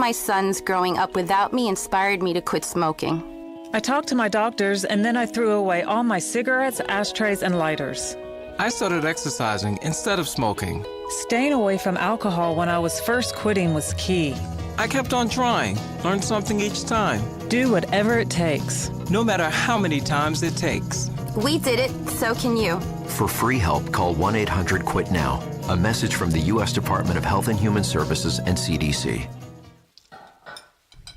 my sons growing up without me inspired me to quit smoking. I talked to my doctors, and then I threw away all my cigarettes, ashtrays, and lighters. I started exercising instead of smoking. Staying away from alcohol when I was first quitting was key. I kept on trying, learned something each time. Do whatever it takes. No matter how many times it takes. We did it, so can you. For free help, call 1-800-QUIT-NOW. A message from the U.S. Department of Health and Human Services and CDC.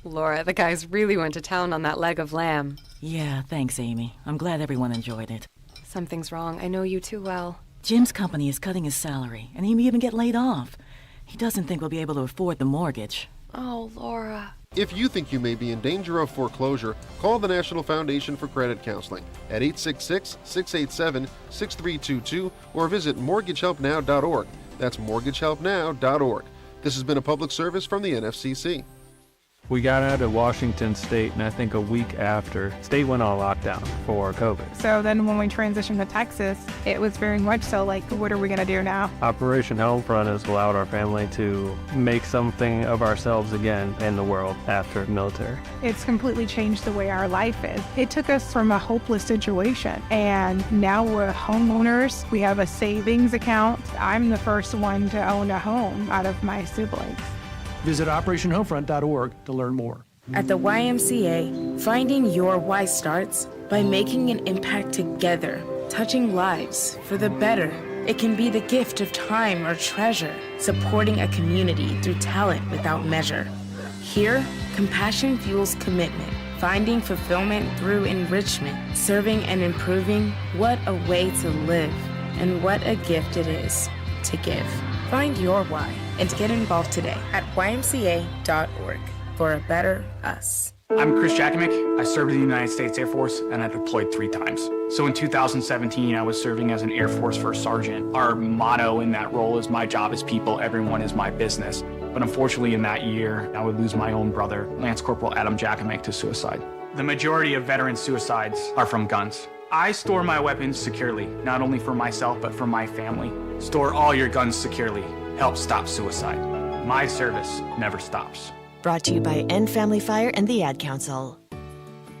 Laura, the guys really went to town on that leg of lamb. Yeah, thanks, Amy. I'm glad everyone enjoyed it. Something's wrong. I know you too well. Jim's company is cutting his salary, and he may even get laid off. He doesn't think we'll be able to afford the mortgage. Oh, Laura. If you think you may be in danger of foreclosure, call the National Foundation for Credit Counseling at 866-687-6322 or visit mortgagehelpnow.org. That's mortgagehelpnow.org. This has been a public service from the NFCC. We got out of Washington State, and I think a week after, state went on lockdown for COVID. So then when we transitioned to Texas, it was very much so like, what are we going to do now? Operation Homefront has allowed our family to make something of ourselves again in the world after military. It's completely changed the way our life is. It took us from a hopeless situation, and now we're homeowners. We have a savings account. I'm the first one to own a home out of my siblings. Visit OperationHomefront.org to learn more. At the YMCA, finding your why starts by making an impact together, touching lives for the better. It can be the gift of time or treasure, supporting a community through talent without measure. Here, compassion fuels commitment, finding fulfillment through enrichment, serving and improving. What a way to live, and what a gift it is to give. Find your why and get involved today at ymca.org for a better us. I'm Chris Jakovic. I served in the United States Air Force, and I deployed 3 times. So in 2017, I was serving as an Air Force First Sergeant. Our motto in that role is, my job is people, everyone is my business. But unfortunately in that year, I would lose my own brother, Lance Corporal Adam Jakovic, to suicide. The majority of veteran suicides are from guns. I store my weapons securely, not only for myself, but for my family. Store all your guns securely. Help stop suicide. My service never stops. Brought to you by End Family Fire and the Ad Council.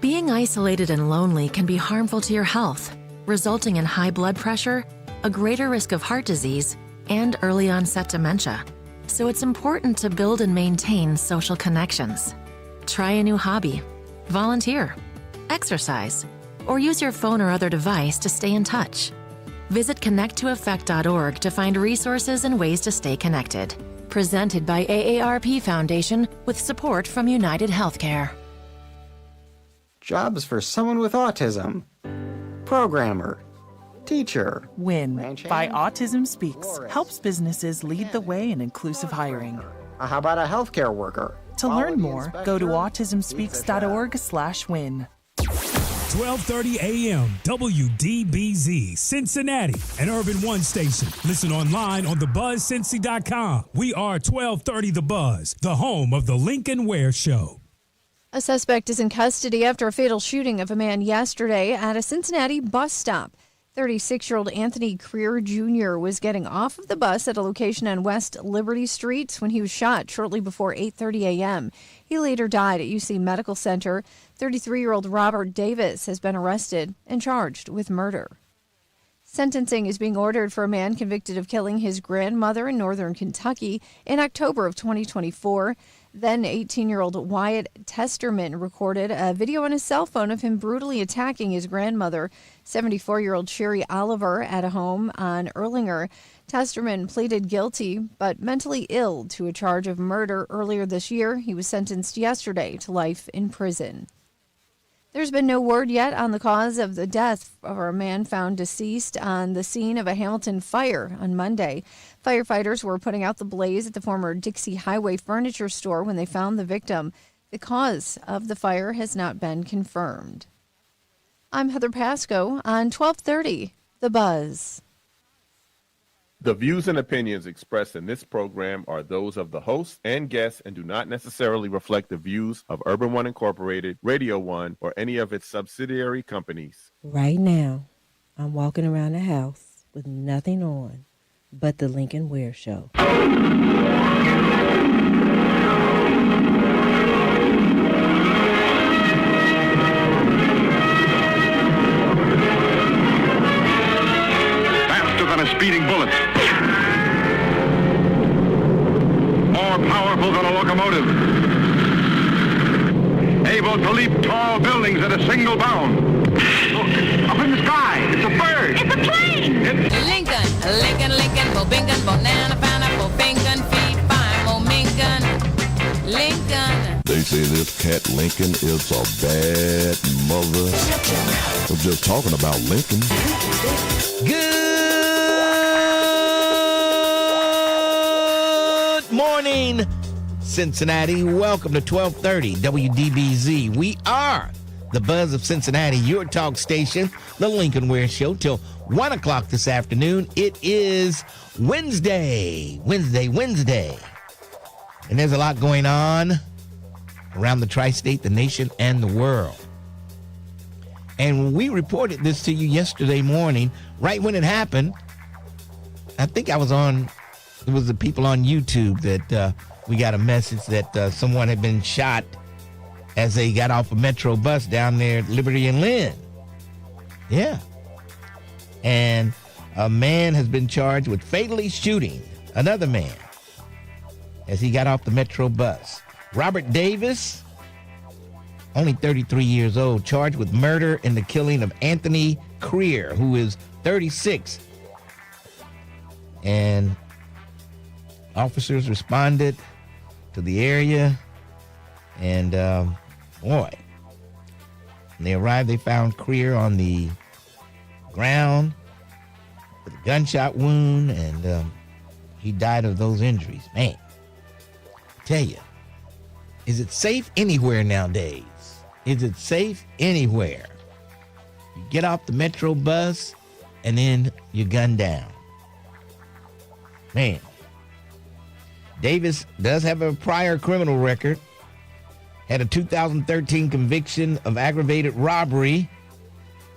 Being isolated and lonely can be harmful to your health, resulting in high blood pressure, a greater risk of heart disease, and early onset dementia. So it's important to build and maintain social connections. Try a new hobby, volunteer, exercise, or use your phone or other device to stay in touch. Visit connecttoeffect.org to find resources and ways to stay connected. Presented by AARP Foundation with support from United Healthcare. Jobs for someone with autism. Programmer. Teacher. WIN by Autism Speaks helps businesses lead the way in inclusive hiring. How about a healthcare worker? To learn more, go to autismspeaks.org/win. 1230 AM, WDBZ, Cincinnati, an Urban One station. Listen online on thebuzzcincy.com. We are 1230 The Buzz, the home of the Lincoln Ware Show. A suspect is in custody after a fatal shooting of a man yesterday at a Cincinnati bus stop. 36-year-old Anthony Creer Jr. was getting off of the bus at a location on West Liberty Street when he was shot shortly before 8:30 a.m. He later died at UC Medical Center. 33-year-old Robert Davis has been arrested and charged with murder. Sentencing is being ordered for a man convicted of killing his grandmother in northern Kentucky in October of 2024. Then 18-year-old Wyatt Testerman recorded a video on his cell phone of him brutally attacking his grandmother, 74-year-old Sherry Oliver, at a home on Erlinger. Testerman pleaded guilty but mentally ill to a charge of murder earlier this year. He was sentenced yesterday to life in prison. There's been no word yet on the cause of the death of a man found deceased on the scene of a Hamilton fire on Monday. Firefighters were putting out the blaze at the former Dixie Highway furniture store when they found the victim. The cause of the fire has not been confirmed. I'm Heather Pasco on 1230 The Buzz. The views and opinions expressed in this program are those of the host and guests and do not necessarily reflect the views of Urban One Incorporated, Radio One, or any of its subsidiary companies. Right now, I'm walking around the house with nothing on but the Lincoln Ware Show. locomotive, able to leap tall buildings at a single bound. Look, up in the sky, it's a bird. It's a plane. Lincoln, Bobingan, Bonana, Pineapple, Bingan, Feed, Fine, Momingan, Lincoln. They say this cat Lincoln is a bad mother. I'm just talking about Lincoln. Good morning, Cincinnati. Welcome to 1230 WDBZ. We are the Buzz of Cincinnati, your talk station, the Lincoln Ware Show, till 1 o'clock this afternoon. It is Wednesday. And there's a lot going on around the tri-state, the nation, and the world. And we reported this to you yesterday morning, right when it happened. I think it was the people on YouTube that we got a message that someone had been shot as they got off a Metro bus down there at Liberty and Lynn. Yeah. And a man has been charged with fatally shooting another man as he got off the Metro bus. Robert Davis, only 33 years old, charged with murder in the killing of Anthony Creer, who is 36. And officers responded to the area, and when they arrived, they found Creer on the ground with a gunshot wound, and he died of those injuries. Man, I tell you, is it safe anywhere nowadays? Is it safe anywhere? You get off the Metro bus, and then you're gunned down. Man. Davis does have a prior criminal record. Had a 2013 conviction of aggravated robbery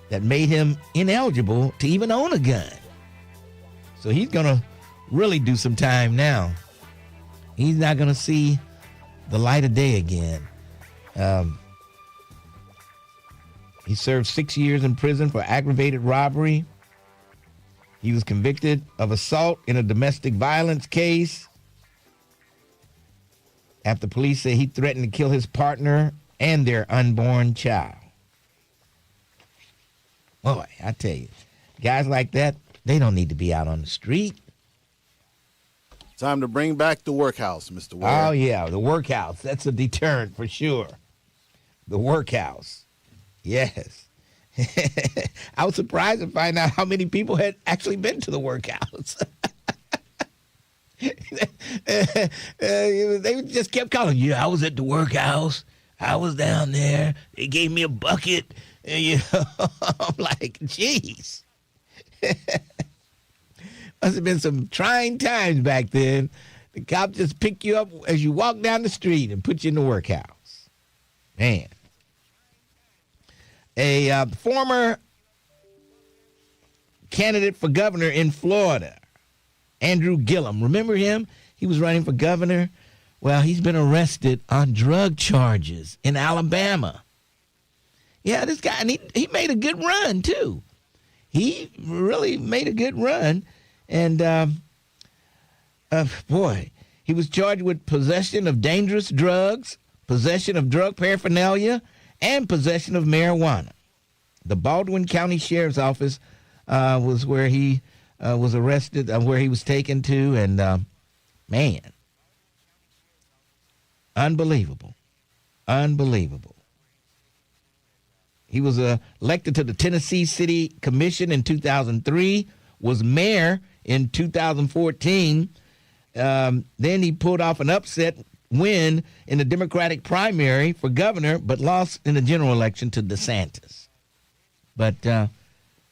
that made him ineligible to even own a gun. So he's going to really do some time now. He's not going to see the light of day again. He served 6 years in prison for aggravated robbery. He was convicted of assault in a domestic violence case after police say he threatened to kill his partner and their unborn child. Boy, I tell you, guys like that, they don't need to be out on the street. Time to bring back the workhouse, Mr. Ware. Oh, yeah, the workhouse. That's a deterrent for sure. The workhouse. Yes. I was surprised to find out how many people had actually been to the workhouse. They just kept calling, yeah, I was at the workhouse. I was down there. They gave me a bucket. And, I'm like, geez. Must have been some trying times back then. The cop just pick you up as you walk down the street and put you in the workhouse. Man. A former candidate for governor in Florida, Andrew Gillum. Remember him? He was running for governor. Well, he's been arrested on drug charges in Alabama. Yeah, this guy, and he made a good run, too. He really made a good run. And, boy, he was charged with possession of dangerous drugs, possession of drug paraphernalia, and possession of marijuana. The Baldwin County Sheriff's Office was where he was arrested, where he was taken to, and man, unbelievable. He was elected to the Tennessee City Commission in 2003, was mayor in 2014. Then he pulled off an upset win in the Democratic primary for governor, but lost in the general election to DeSantis. But, man,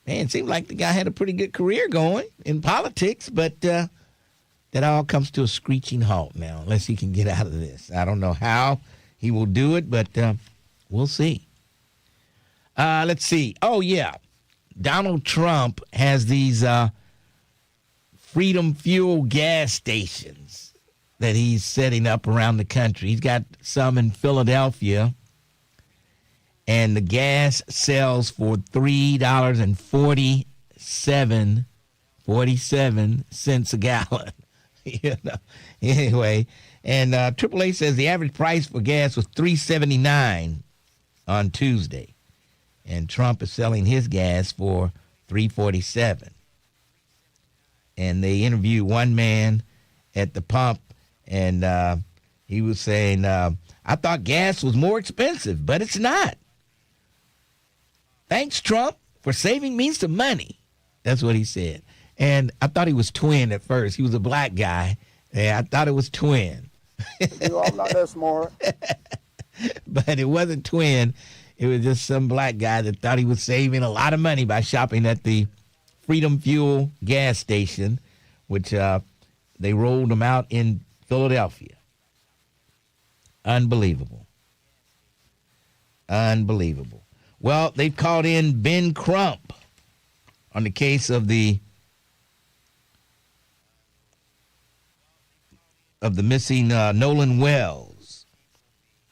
it seemed like the guy had a pretty good career going in politics, but that all comes to a screeching halt now, unless he can get out of this. I don't know how he will do it, but we'll see. Let's see. Oh, yeah. Donald Trump has these Freedom Fuel gas stations that he's setting up around the country. He's got some in Philadelphia, and the gas sells for $3.47 a gallon. Anyway, And AAA says the average price for gas was $3.79 on Tuesday. And Trump is selling his gas for $3.47. And they interviewed one man at the pump, and he was saying, I thought gas was more expensive, but it's not. Thanks, Trump, for saving me some money. That's what he said. And I thought he was twin at first. He was a black guy, and I thought it was twin. I'm not that smart. But it wasn't twin. It was just some black guy that thought he was saving a lot of money by shopping at the Freedom Fuel gas station, which they rolled them out in Philadelphia. Unbelievable. Unbelievable. Well, they've called in Ben Crump on the case of the missing Nolan Wells,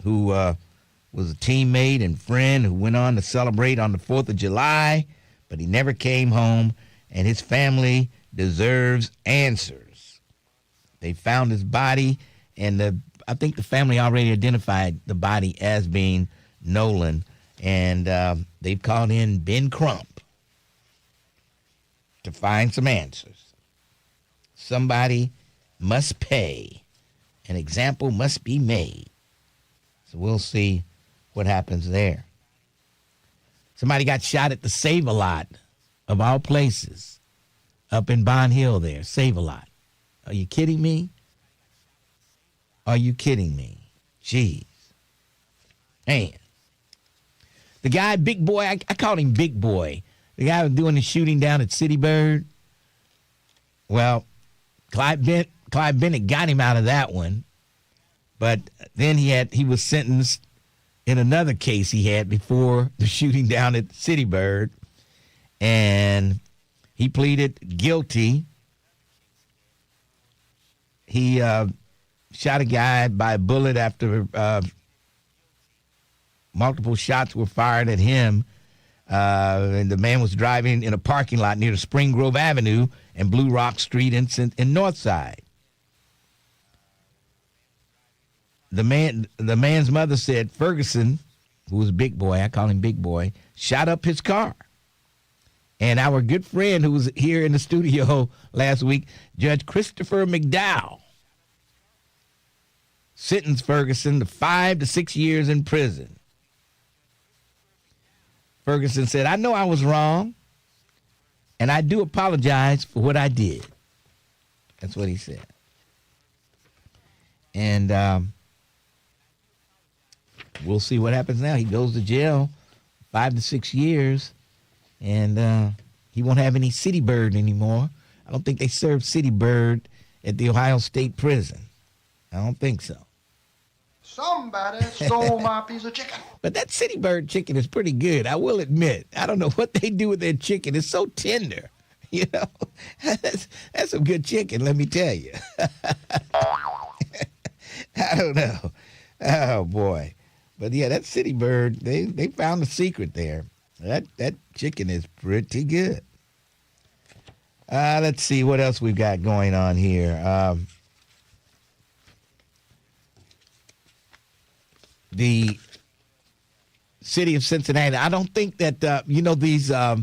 who was a teammate and friend who went on to celebrate on the 4th of July, but he never came home, and his family deserves answers. They found his body, and I think the family already identified the body as being Nolan, and they've called in Ben Crump to find some answers. Somebody must pay. An example must be made. So we'll see what happens there. Somebody got shot at the Save-A-Lot, of all places, up in Bond Hill there. Save-A-Lot. Are you kidding me? Are you kidding me? Jeez. Man. The guy, Big Boy, I called him Big Boy. The guy was doing the shooting down at City Bird. Well, Clyde Bennett got him out of that one. But then he was sentenced in another case he had before the shooting down at City Bird. And he pleaded guilty. He shot a guy by a bullet after multiple shots were fired at him. And the man was driving in a parking lot near the Spring Grove Avenue and Blue Rock Street in Northside. The man's mother said Ferguson, who was Big Boy, I call him Big Boy, shot up his car. And our good friend who was here in the studio last week, Judge Christopher McDowell, sentenced Ferguson to 5 to 6 years in prison. Ferguson said, I know I was wrong, and I do apologize for what I did. That's what he said. And we'll see what happens now. He goes to jail 5 to 6 years, and he won't have any City Bird anymore. I don't think they serve City Bird at the Ohio State Prison. I don't think so. Somebody stole my piece of chicken. But that City Bird chicken is pretty good, I will admit. I don't know what they do with their chicken. It's so tender. You know, that's some good chicken, let me tell you. I don't know. Oh, boy. But, yeah, that City Bird, they found the secret there. That chicken is pretty good. Let's see what else we've got going on here. The city of Cincinnati, I don't think that, these, I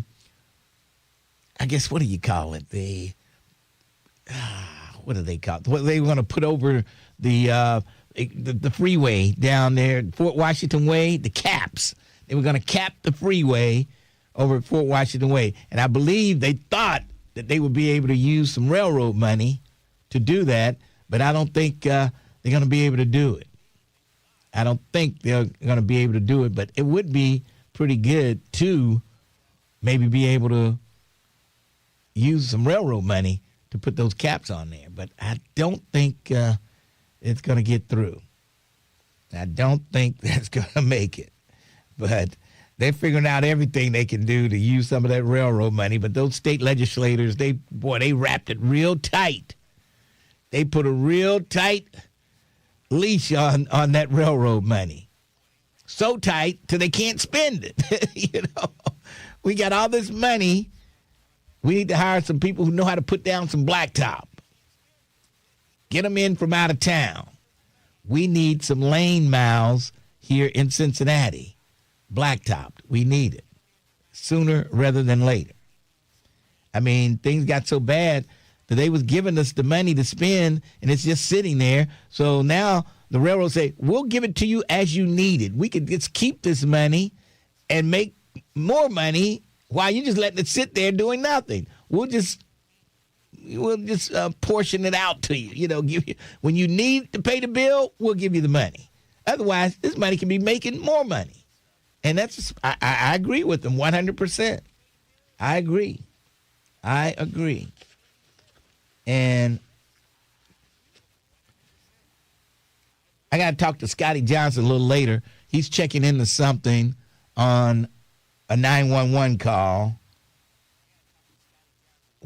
guess, what do you call it? What do they call it? What they want to put over the freeway down there, Fort Washington Way, the caps. They were going to cap the freeway over at Fort Washington Way. And I believe they thought that they would be able to use some railroad money to do that, but I don't think they're going to be able to do it. I don't think they're going to be able to do it, but it would be pretty good to maybe be able to use some railroad money to put those caps on there. But I don't think it's going to get through. I don't think that's going to make it. But they're figuring out everything they can do to use some of that railroad money. But those state legislators, they wrapped it real tight. They put a real tight leash on that railroad money. So tight till they can't spend it. We got all this money. We need to hire some people who know how to put down some blacktop. Get them in from out of town. We need some lane miles here in Cincinnati. Blacktopped. We need it sooner rather than later. I mean, things got so bad that they was giving us the money to spend, and it's just sitting there. So now the railroad say, we'll give it to you as you need it. We could just keep this money and make more money while you're just letting it sit there doing nothing. We'll just portion it out to you. You know, give you when you need to pay the bill, we'll give you the money. Otherwise, this money can be making more money. And that's I agree with them 100%. I agree. And I got to talk to Scotty Johnson a little later. He's checking into something on a 911 call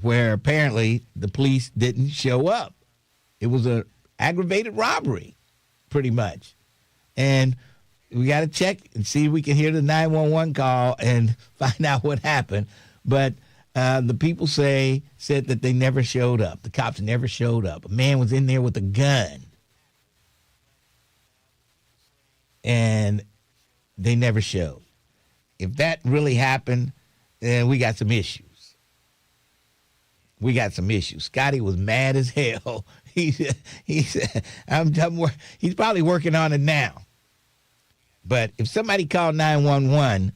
where apparently the police didn't show up. It was an aggravated robbery, pretty much. And we got to check and see if we can hear the 911 call and find out what happened. But the people said that they never showed up. The cops never showed up. A man was in there with a gun. And they never showed. If that really happened, then we got some issues. Scotty was mad as hell. He's probably working on it now. But if somebody called 911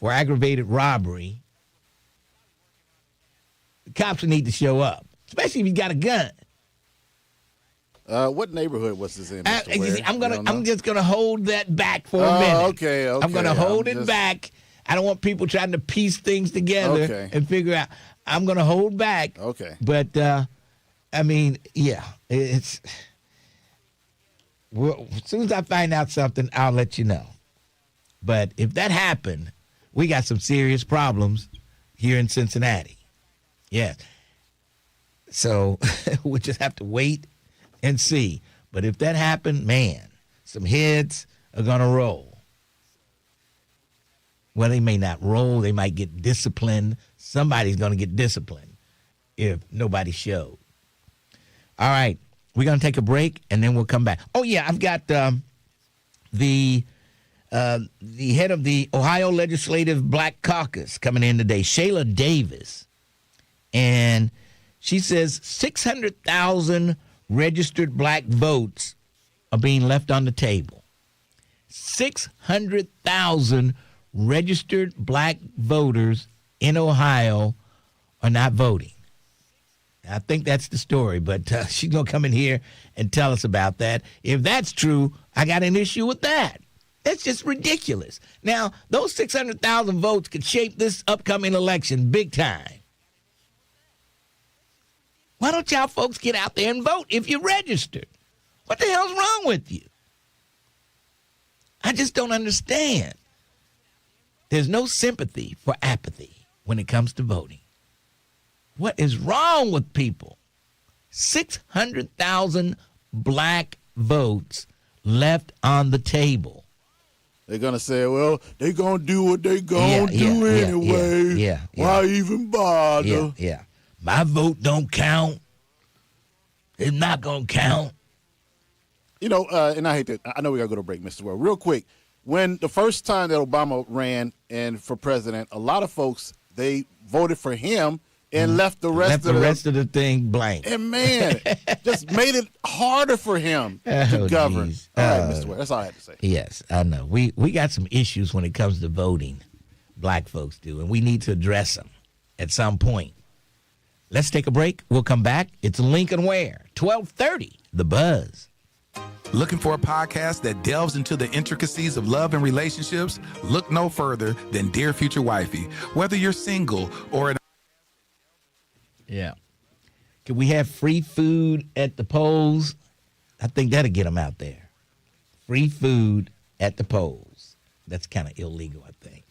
for aggravated robbery, the cops need to show up, especially if you got a gun. What neighborhood was this in, Mr. Ware? I'm just gonna hold that back for a minute. Okay. I'm gonna hold it back. I don't want people trying to piece things together and figure out. I'm gonna hold back. Okay. But I mean, yeah, it's. Well, as soon as I find out something, I'll let you know. But if that happened, we got some serious problems here in Cincinnati. Yeah. So we'll just have to wait and see. But if that happened, man, some heads are going to roll. Well, they may not roll. They might get disciplined. Somebody's going to get disciplined if nobody showed. All right. We're going to take a break, and then we'll come back. Oh, yeah, I've got the head of the Ohio Legislative Black Caucus coming in today, Shayla Davis. And she says 600,000 registered black votes are being left on the table. 600,000 registered black voters in Ohio are not voting. I think that's the story, but she's going to come in here and tell us about that. If that's true, I got an issue with that. That's just ridiculous. Now, those 600,000 votes could shape this upcoming election big time. Why don't y'all folks get out there and vote if you're registered? What the hell's wrong with you? I just don't understand. There's no sympathy for apathy when it comes to voting. What is wrong with people? 600,000 black votes left on the table. They're going to say, well, they're going to do what they're going to do anyway. Why even bother? Yeah. My vote don't count. It's not going to count. You know, and I know we got to go to break, Mr. Ware. Real quick, when the first time that Obama ran and for president, a lot of folks, they voted for him and left the rest of the thing blank. And man, just made it harder for him to govern. Geez. All right, Mr. Ware, that's all I had to say. Yes, I know. We got some issues when it comes to voting. Black folks do, and we need to address them at some point. Let's take a break. We'll come back. It's Lincoln Ware, 1230, The Buzz. Looking for a podcast that delves into the intricacies of love and relationships? Look no further than Dear Future Wifey. Whether you're single or Yeah. Can we have free food at the polls? I think that'll get them out there. Free food at the polls. That's kind of illegal, I think.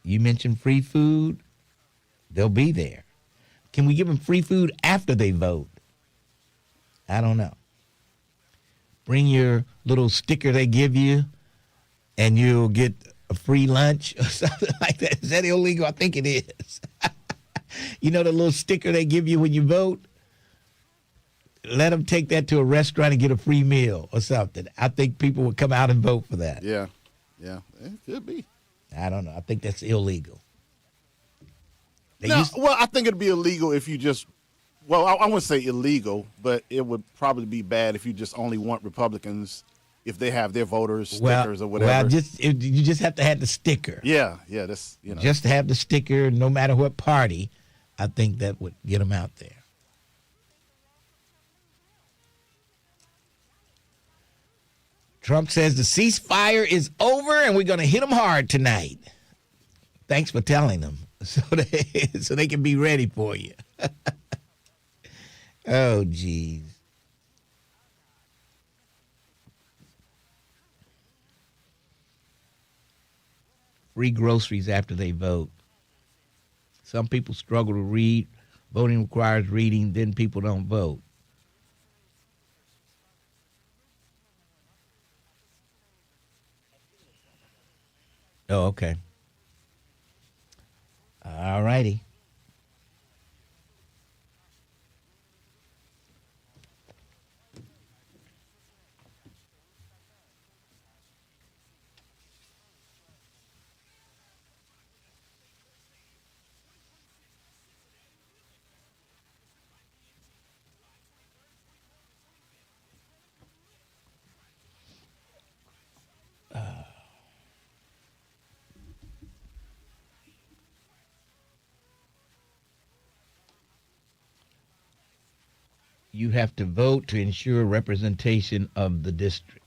You mentioned free food, they'll be there. Can we give them free food after they vote? I don't know. Bring your little sticker they give you, and you'll get a free lunch or something like that. Is that illegal? I think it is. You know the little sticker they give you when you vote? let them take that to a restaurant and get a free meal or something. I think people would come out and vote for that. Yeah, it could be. I don't know. I think that's illegal. Well, I think it'd be illegal if you just. Well, I wouldn't say illegal, but it would probably be bad if you just only want Republicans if they have their voters stickers or whatever. Well, you just have to have the sticker. Yeah, that's Just to have the sticker, no matter what party. I think that would get them out there. Trump says the ceasefire is over and we're going to hit them hard tonight. Thanks for telling them so they can be ready for you. Oh, geez. Free groceries after they vote. Some people struggle to read. Voting requires reading, then people don't vote. Oh, okay. All righty. You have to vote to ensure representation of the district.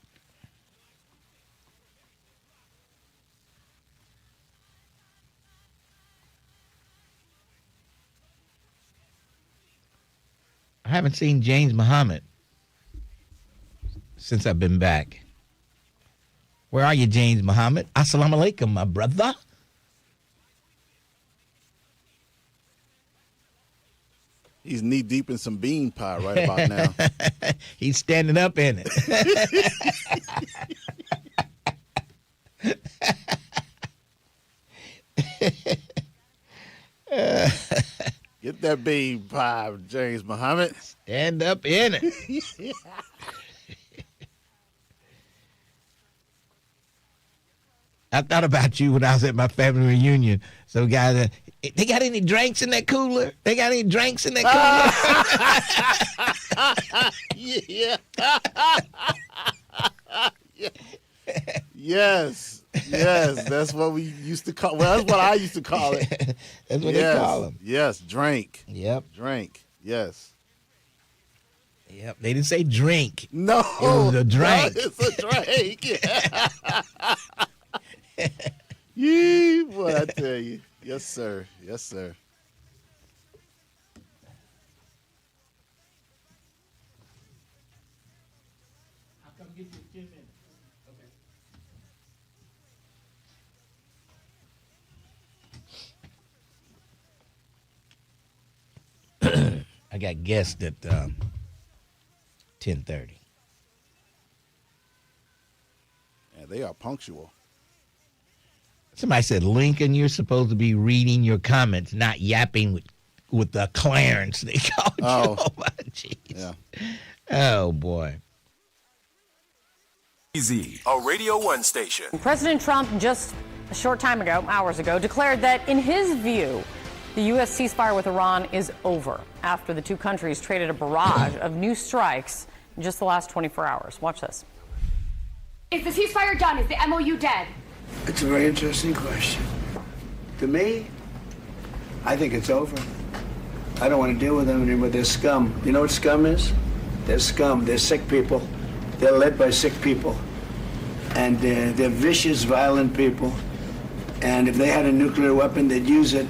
I haven't seen James Muhammad since I've been back. Where are you, James Muhammad? Assalamu alaikum, my brother. He's knee deep in some bean pie right about now. He's standing up in it. Get that bean pie, James Muhammad. Stand up in it. I thought about you when I was at my family reunion. Some guys, they got any drinks in that cooler? They got any drinks in that cooler? Yeah. Yes. That's what we used to call. Well, that's what I used to call it. That's what they call them. Yes, drink. Yep. Drink. Yes. Yep. They didn't say drink. No. It was a drink. No, it's a drink. Yee, boy, I tell you. Yes, sir. Yes, sir. I'll come get you in 10 minutes. I got guests at 10:30. Yeah, they are punctual. Somebody said, Lincoln, you're supposed to be reading your comments, not yapping with Clarence. They called you. Oh, my jeez. Yeah. Oh, boy. A Radio 1 station. President Trump just a short time ago, hours ago, declared that in his view, the U.S. ceasefire with Iran is over after the two countries traded a barrage of new strikes in just the last 24 hours. Watch this. Is the ceasefire done? Is the MOU dead? It's a very interesting question. To me, I think it's over. I don't want to deal with them anymore. They're scum. You know what scum is? They're scum. They're sick people. They're led by sick people. And they're vicious, violent people. And if they had a nuclear weapon, they'd use it.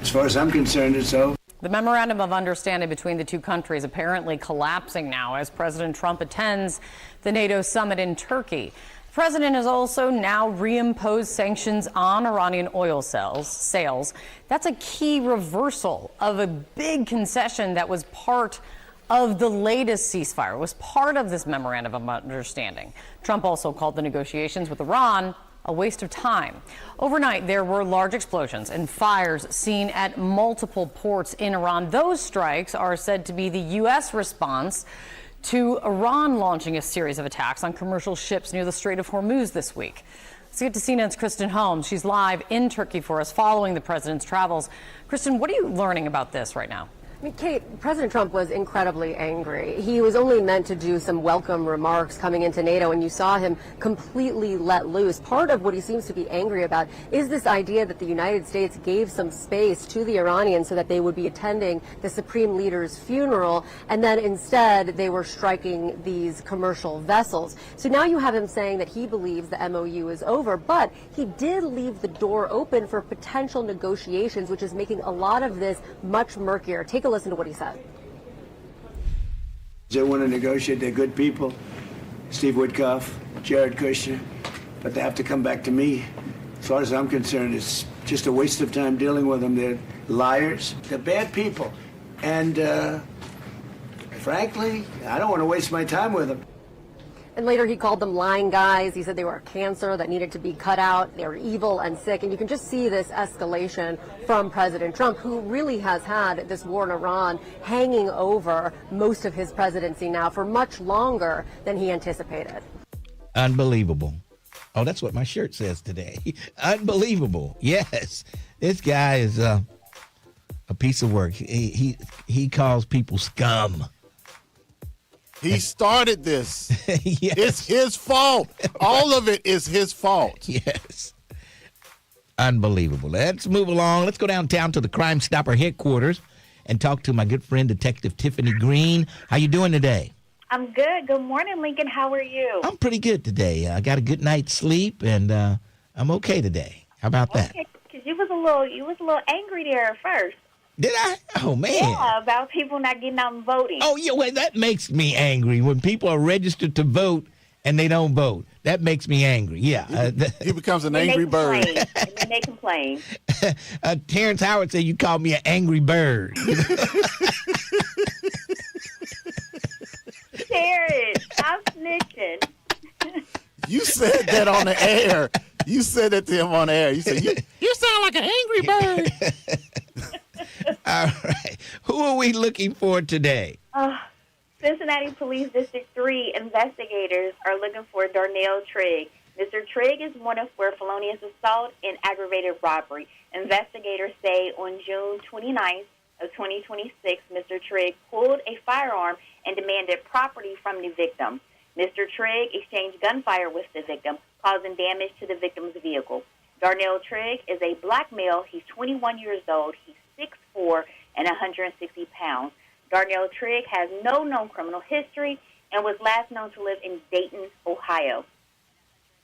As far as I'm concerned, it's over. The memorandum of understanding between the two countries apparently collapsing now as President Trump attends the NATO summit in Turkey. The president has also now reimposed sanctions on Iranian oil sales. That's a key reversal of a big concession that was part of the latest ceasefire, was part of this memorandum of understanding. Trump also called the negotiations with Iran a waste of time. Overnight, there were large explosions and fires seen at multiple ports in Iran. Those strikes are said to be the U.S. response to Iran launching a series of attacks on commercial ships near the Strait of Hormuz this week. Let's get to CNN's Kristen Holmes. She's live in Turkey for us following the president's travels. Kristen, what are you learning about this right now? I mean, Kate, President Trump was incredibly angry. He was only meant to do some welcome remarks coming into NATO, and you saw him completely let loose. Part of what he seems to be angry about is this idea that the United States gave some space to the Iranians so that they would be attending the Supreme Leader's funeral, and then instead they were striking these commercial vessels. So now you have him saying that he believes the MOU is over, but he did leave the door open for potential negotiations, which is making a lot of this much murkier. Take a listen to what he said. They want to negotiate. They're good people. Steve Witkoff, Jared Kushner, but they have to come back to me. As far as I'm concerned, it's just a waste of time dealing with them. They're liars. They're bad people. And frankly, I don't want to waste my time with them. And later he called them lying guys. He said they were a cancer that needed to be cut out. They were evil and sick. And you can just see this escalation from President Trump, who really has had this war in Iran hanging over most of his presidency now for much longer than he anticipated. Unbelievable. Oh, that's what my shirt says today. Unbelievable. Yes. This guy is a piece of work. He calls people scum. He started this. Yes. It's his fault. All of it is his fault. Yes. Unbelievable. Let's move along. Let's go downtown to the Crime Stopper headquarters and talk to my good friend, Detective Tiffany Green. How you doing today? I'm good. Good morning, Lincoln. How are you? I'm pretty good today. I got a good night's sleep, and I'm okay today. How about that? Okay, because you was a little angry there at first. Did I? Oh, man. Yeah, about people not getting out and voting. Oh, yeah, well, that makes me angry when people are registered to vote and they don't vote. That makes me angry, yeah. He becomes an angry bird. And then they complain. Terrence Howard said you called me an angry bird. Terrence, stop snitching. You said that on the air. You said that to him on the air. You said, you sound like an angry bird. All right. Who are we looking for today? Cincinnati Police District 3 investigators are looking for Darnell Trigg. Mr. Trigg is wanted for felonious assault and aggravated robbery. Investigators say on June 29th of 2026, Mr. Trigg pulled a firearm and demanded property from the victim. Mr. Trigg exchanged gunfire with the victim, causing damage to the victim's vehicle. Darnell Trigg is a black male. He's 21 years old. He's 6'4" and 160 pounds. Darnell Trigg has no known criminal history and was last known to live in Dayton, Ohio.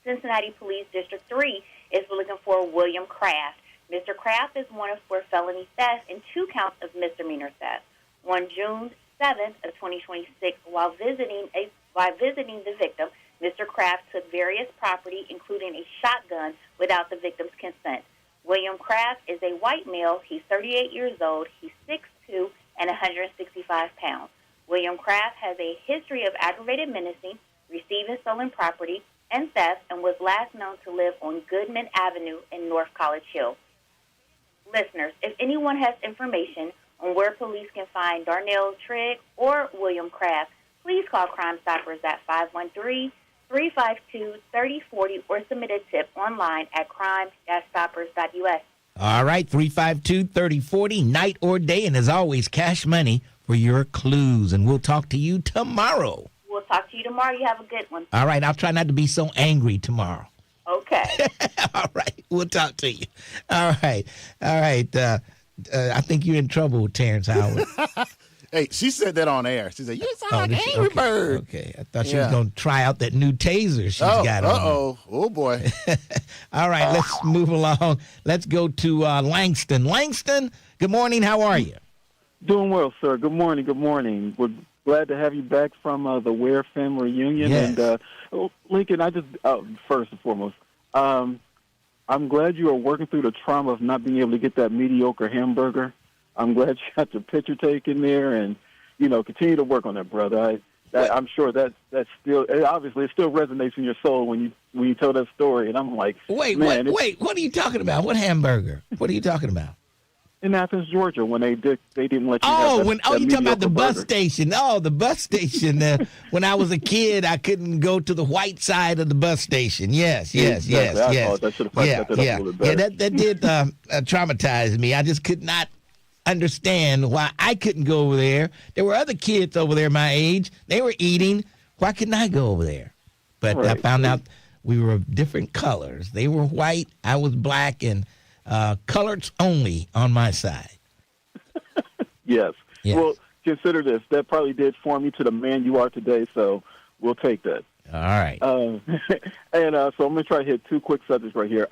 Cincinnati Police District 3 is looking for William Kraft. Mr. Kraft is wanted for felony theft and 2 counts of misdemeanor theft. On June 7th of 2026, while visiting the victim, Mr. Kraft took various property, including a shotgun, without the victim's consent. William Kraft is a white male. He's 38 years old. He's 6'2" and 165 pounds. William Kraft has a history of aggravated menacing, receiving stolen property, and theft, and was last known to live on Goodman Avenue in North College Hill. Listeners, if anyone has information on where police can find Darnell Trigg or William Kraft, please call Crime Stoppers at 513-352-3040 or submit a tip online at crime-stoppers.us. All right, 352-3040, night or day, and as always, cash money for your clues. And we'll talk to you tomorrow. We'll talk to you tomorrow. You have a good one. All right, I'll try not to be so angry tomorrow. Okay. All right, we'll talk to you. All right. I think you're in trouble, Terrence Howard. Hey, she said that on air. She said, you sound like an angry bird. Okay, I thought she was going to try out that new taser she's got on. Uh-oh. Oh, boy. All right, let's move along. Let's go to Langston. Langston, good morning. How are you? Doing well, sir. Good morning. Good morning. We're glad to have you back from the Ware family reunion. Yes. And, Lincoln, I just, first and foremost, I'm glad you are working through the trauma of not being able to get that mediocre hamburger. I'm glad you got your picture taken there, and, continue to work on that, brother. I'm sure that still obviously it still resonates in your soul when you tell that story. And I'm like, wait, what are you talking about? What hamburger? What are you talking about? In Athens, Georgia, when they didn't let you. You talking about the bus station? Oh, the bus station. When I was a kid, I couldn't go to the white side of the bus station. Yes. That should have that up a little bit better. Yeah, that did traumatize me. I just could not understand why I couldn't go over there. There were other kids over there my age. They were eating. Why couldn't I go over there? But I found out we were of different colors. They were white. I was black, and colors only on my side. Yes. Well, consider this. That probably did form you to the man you are today, so we'll take that. All right. So I'm going to try to hit two quick subjects right here.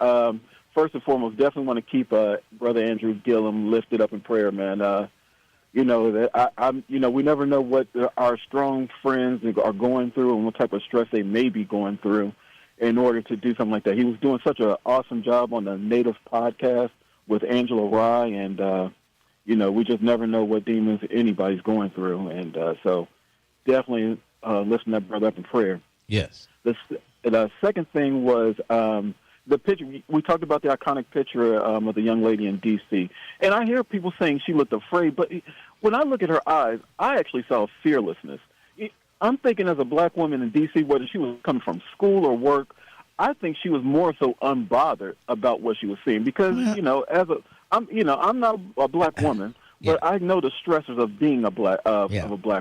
First and foremost, definitely want to keep Brother Andrew Gillum lifted up in prayer, man. We never know what our strong friends are going through and what type of stress they may be going through in order to do something like that. He was doing such an awesome job on the Native podcast with Angela Rye, and, we just never know what demons anybody's going through. And so definitely lifting that brother up in prayer. Yes. The second thing was the picture. We talked about the iconic picture of the young lady in D.C., and I hear people saying she looked afraid, but when I look at her eyes, I actually saw fearlessness. I'm thinking as a black woman in D.C., whether she was coming from school or work, I think she was more so unbothered about what she was seeing because, I'm not a black woman, but I know the stressors of being a black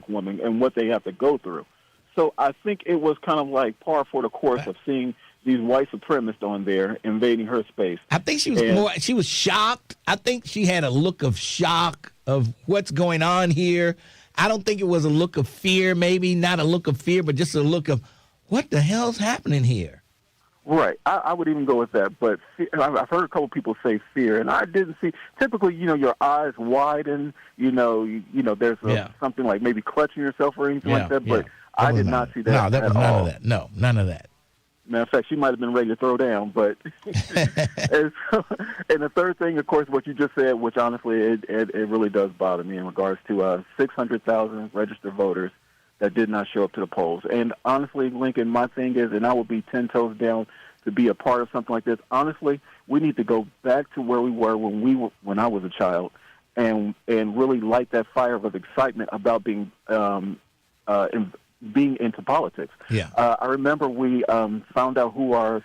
woman and what they have to go through. So I think it was kind of like par for the course of seeing these white supremacists on there invading her space. I think she was shocked. I think she had a look of shock of what's going on here. I don't think it was a look of fear, maybe not a look of fear, but just a look of what the hell's happening here. Right. I would even go with that. But I've heard a couple people say fear, and I didn't see. Typically, your eyes widen. There's something like maybe clutching yourself or anything like that. But I did not see that. No, that was none all. of that. No, none of that. Matter of fact, she might have been ready to throw down. But and the third thing, of course, what you just said, which honestly it really does bother me in regards to 600,000 registered voters that did not show up to the polls. And honestly, Lincoln, my thing is, and I would be 10 toes down to be a part of something like this. Honestly, we need to go back to where we were when I was a child, and really light that fire of excitement about being into politics. Yeah. I remember we found out who our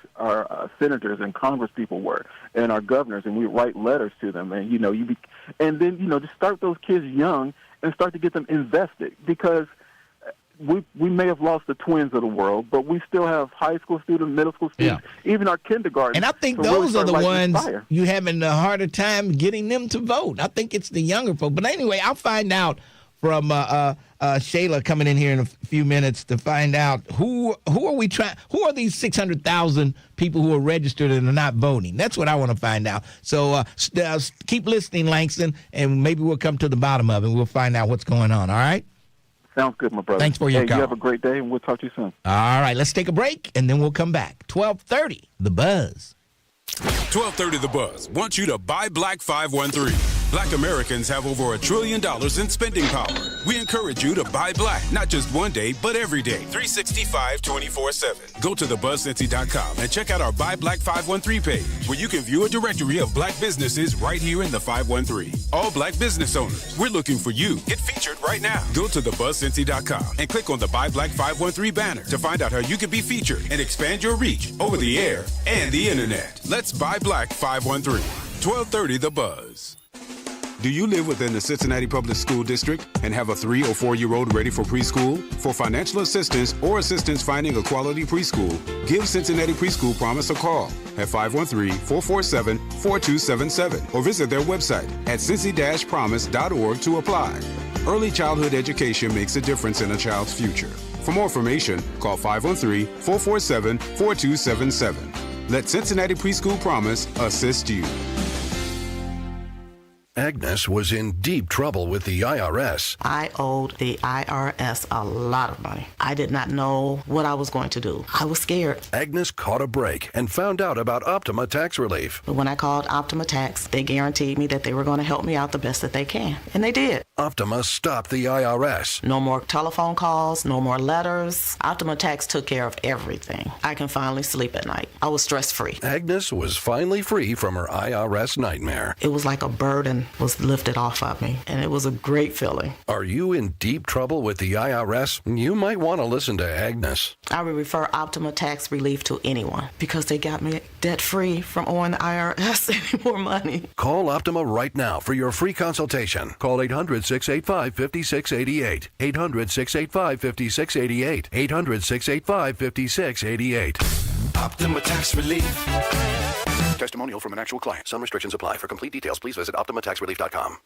senators and Congress people were, and our governors, and we write letters to them, and just start those kids young and start to get them invested because. We may have lost the twins of the world, but we still have high school students, middle school students, even our kindergarten. And I think those are the ones you having a harder time getting them to vote. I think it's the younger folk. But anyway, I'll find out from Shayla coming in here in a few minutes to find out who are these 600,000 people who are registered and are not voting. That's what I want to find out. So keep listening, Langston, and maybe we'll come to the bottom of it. We'll find out what's going on. All right. Sounds good, my brother. Thanks for your call. You have a great day, and we'll talk to you soon. All right, let's take a break, and then we'll come back. 12:30, The Buzz. 12:30 The Buzz wants you to buy Black 513. Black Americans have over $1 trillion in spending power. We encourage you to buy black, not just one day, but every day, 365, 24/7. Go to thebuzzcincy.com and check out our Buy Black 513 page, where you can view a directory of black businesses right here in the 513. All black business owners, we're looking for you. Get featured right now. Go to thebuzzcincy.com and click on the Buy Black 513 banner to find out how you can be featured and expand your reach over the air and the internet. Let's buy Black 513. 12:30 The Buzz. Do you live within the Cincinnati Public School District and have a 3 or 4-year-old ready for preschool? For financial assistance or assistance finding a quality preschool, give Cincinnati Preschool Promise a call at 513-447-4277 or visit their website at cincy-promise.org to apply. Early childhood education makes a difference in a child's future. For more information, call 513-447-4277. Let Cincinnati Preschool Promise assist you. Agnes was in deep trouble with the IRS. I owed the IRS a lot of money. I did not know what I was going to do. I was scared. Agnes caught a break and found out about Optima Tax Relief. But when I called Optima Tax, they guaranteed me that they were going to help me out the best that they can. And they did. Optima stopped the IRS. No more telephone calls, no more letters. Optima Tax took care of everything. I can finally sleep at night. I was stress-free. Agnes was finally free from her IRS nightmare. It was like a burden was lifted off of me, and it was a great feeling. Are you in deep trouble with the IRS? You might want to listen to Agnes. I would refer Optima Tax Relief to anyone because they got me debt-free from owing the IRS any more money. Call Optima right now for your free consultation. Call 800-685-5688. 800-685-5688. 800-685-5688. Optima Tax Relief. Testimonial from an actual client. Some restrictions apply. For complete details, please visit OptimaTaxRelief.com.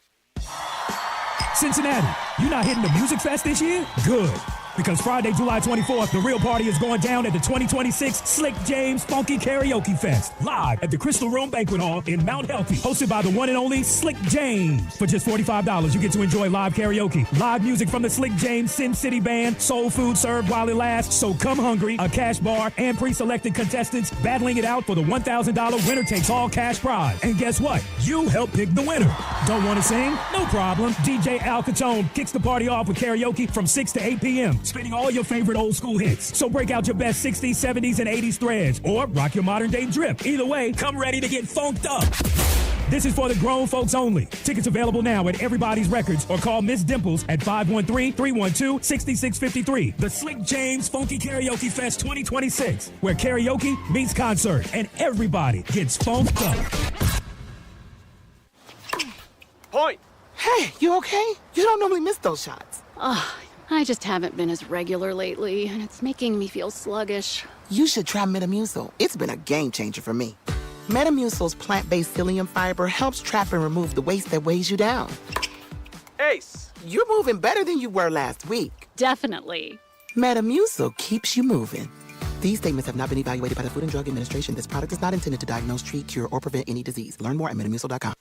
Cincinnati, you not hitting the Music Fest this year? Good. Because Friday, July 24th, the real party is going down at the 2026 Slick James Funky Karaoke Fest, live at the Crystal Room Banquet Hall in Mount Healthy, hosted by the one and only Slick James. For just $45, you get to enjoy live karaoke, live music from the Slick James Sin City Band, soul food served while it lasts, so come hungry, a cash bar, and pre-selected contestants battling it out for the $1,000 winner-takes-all cash prize. And guess what? You help pick the winner. Don't want to sing? No problem. DJ Al Catone kicks the party off with karaoke from 6 to 8 p.m., spinning all your favorite old school hits. So break out your best 60s, 70s, and 80s threads, or rock your modern day drip. Either way, come ready to get funked up. This is for the grown folks only. Tickets available now at Everybody's Records or call Miss Dimples at 513-312-6653. The Slick James Funky Karaoke Fest 2026, where karaoke meets concert and everybody gets funked up. Point. Hey, you okay? You don't normally miss those shots. I just haven't been as regular lately, and it's making me feel sluggish. You should try Metamucil. It's been a game changer for me. Metamucil's plant-based psyllium fiber helps trap and remove the waste that weighs you down. Ace, you're moving better than you were last week. Definitely. Metamucil keeps you moving. These statements have not been evaluated by the Food and Drug Administration. This product is not intended to diagnose, treat, cure, or prevent any disease. Learn more at metamucil.com.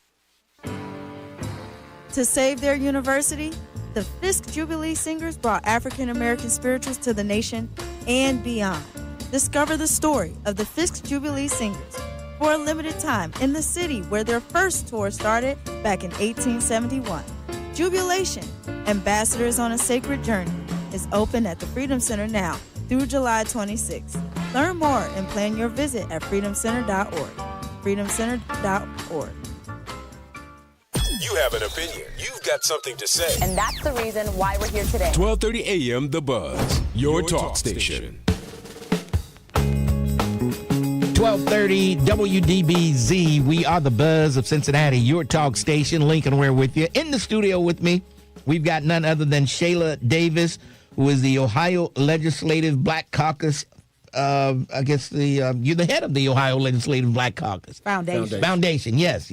To save their university, the Fisk Jubilee Singers brought African American spirituals to the nation and beyond. Discover the story of the Fisk Jubilee Singers for a limited time in the city where their first tour started back in 1871. Jubilation, Ambassadors on a Sacred Journey, is open at the Freedom Center now through July 26th. Learn more and plan your visit at freedomcenter.org. freedomcenter.org. You have an opinion. You've got something to say. And that's the reason why we're here today. 12:30 a.m. The Buzz, your talk station. 1230 WDBZ. We are the Buzz of Cincinnati, your talk station. Lincoln Ware with you. In the studio with me, we've got none other than Shayla Davis, who is the Ohio Legislative Black Caucus. I guess you're the head of the Ohio Legislative Black Caucus. Foundation, yes.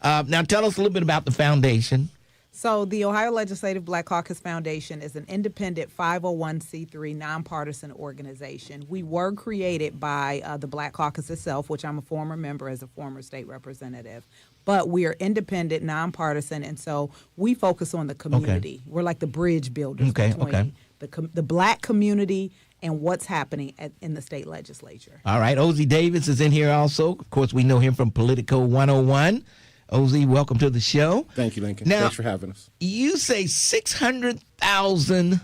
Now tell us a little bit about the foundation. So the Ohio Legislative Black Caucus Foundation is an independent 501c3 nonpartisan organization. We were created by the Black Caucus itself, which I'm a former member as a former state representative. But we are independent, nonpartisan, and so we focus on the community. Okay. We're like the bridge builders between the black community and what's happening in the state legislature. All right. Ozzie Davis is in here also. Of course, we know him from Politico 101. Ozzie, welcome to the show. Thank you, Lincoln. Now, thanks for having us. You say 600,000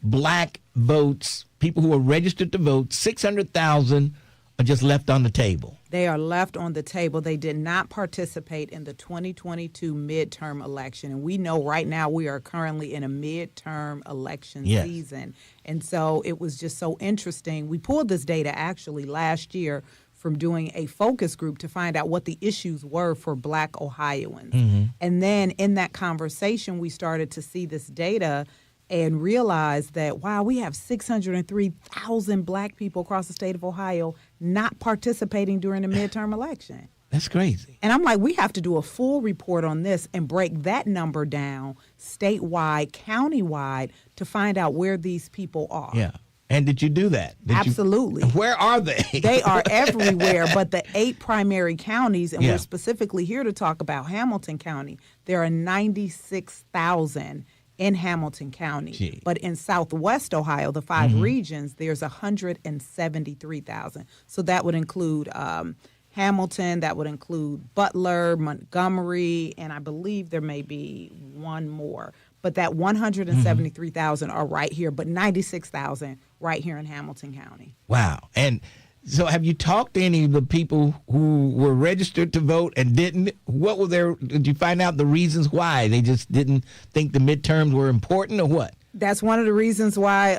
black votes, people who are registered to vote, 600,000 are just left on the table. They are left on the table. They did not participate in the 2022 midterm election. And we know right now we are currently in a midterm election season. And so it was just so interesting. We pulled this data actually last year from doing a focus group to find out what the issues were for black Ohioans. Mm-hmm. And then in that conversation, we started to see this data and realize that, wow, we have 603,000 black people across the state of Ohio not participating during the midterm election. That's crazy. And I'm like, we have to do a full report on this and break that number down statewide, countywide, to find out where these people are. Yeah. And did you do that? Absolutely. Where are they? They are everywhere, but the 8 primary counties, and Yeah. we're specifically here to talk about Hamilton County, there are 96,000 in Hamilton County. Gee. But in Southwest Ohio, the 5 regions, there's 173,000. So that would include Hamilton, that would include Butler, Montgomery, and I believe there may be one more. But that 173,000 are right here, but 96,000 right here in Hamilton County. Wow. And so have you talked to any of the people who were registered to vote and didn't? What were did you find out the reasons why? They just didn't think the midterms were important, or what? That's one of the reasons why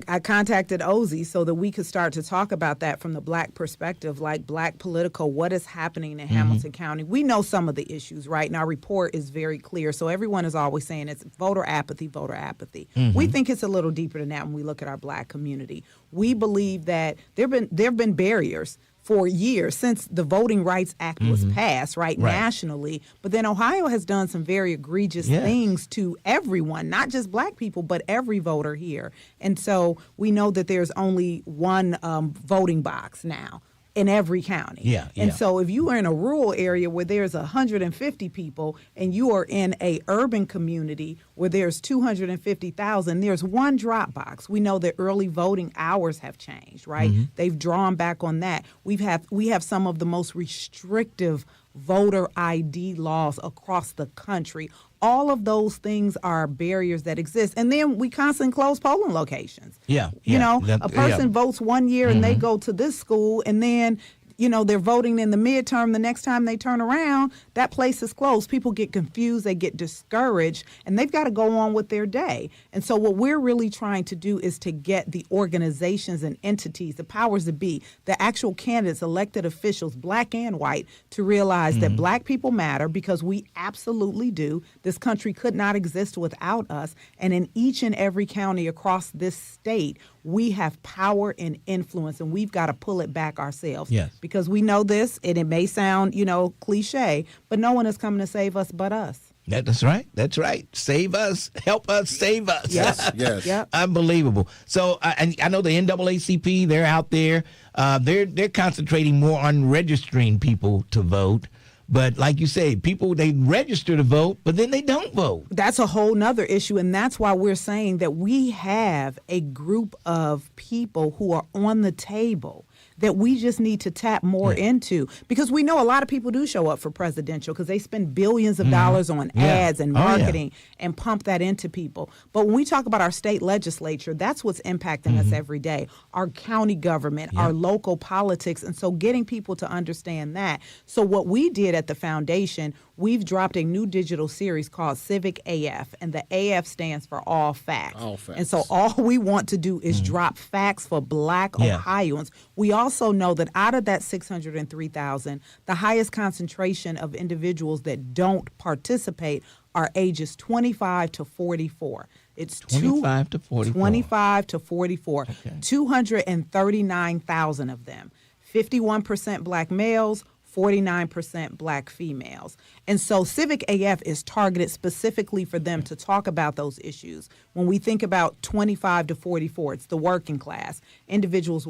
I contacted Ozzy, so that we could start to talk about that from the black perspective, like black political, what is happening in Hamilton County. We know some of the issues, right? And our report is very clear. So everyone is always saying it's voter apathy, voter apathy. We think it's a little deeper than that when we look at our black community. We believe that there have been barriers for years since the Voting Rights Act was passed, right, nationally. But then Ohio has done some very egregious things to everyone, not just black people, but every voter here. And so we know that there's only one voting box now in every county. And so if you are in a rural area where there's 150 people and you are in a urban community where there's 250,000, there's one drop box. We know that early voting hours have changed, right? They've drawn back on that. We have some of the most restrictive voter ID laws across the country. All of those things are barriers that exist. And then we constantly close polling locations. You know, a person votes one year and they go to this school, and then, you know, they're voting in the midterm. The next time they turn around, that place is closed. People get confused, they get discouraged, and they've got to go on with their day. And so what we're really trying to do is to get the organizations and entities, the powers that be, the actual candidates, elected officials, black and white, to realize that black people matter, because we absolutely do. This country could not exist without us. And in each and every county across this state, we have power and influence, and we've got to pull it back ourselves. Because we know this, and it may sound, you know, cliche, but no one is coming to save us but us. That's right. That's right. Save us. Help us. Save us. Yes. Unbelievable. So I know the NAACP, they're out there. They're concentrating more on registering people to vote. But like you say, people, they register to vote, but then they don't vote. That's a whole nother issue, and that's why we're saying that we have a group of people who are on the table that we just need to tap more into, because we know a lot of people do show up for presidential because they spend billions of dollars on ads and marketing and pump that into people. But when we talk about our state legislature, that's what's impacting us every day. Our county government, our local politics, and so getting people to understand that. So what we did at the foundation, we've dropped a new digital series called Civic AF, and the AF stands for All Facts. All Facts. And so all we want to do is drop facts for black Ohioans. We also know that out of that 603,000, the highest concentration of individuals that don't participate are ages 25 to 44. It's 25 to 44. 25 to 44. 239,000 of them. 51% black males, 49% black females. And so Civic AF is targeted specifically for them to talk about those issues. When we think about 25 to 44, it's the working class, individuals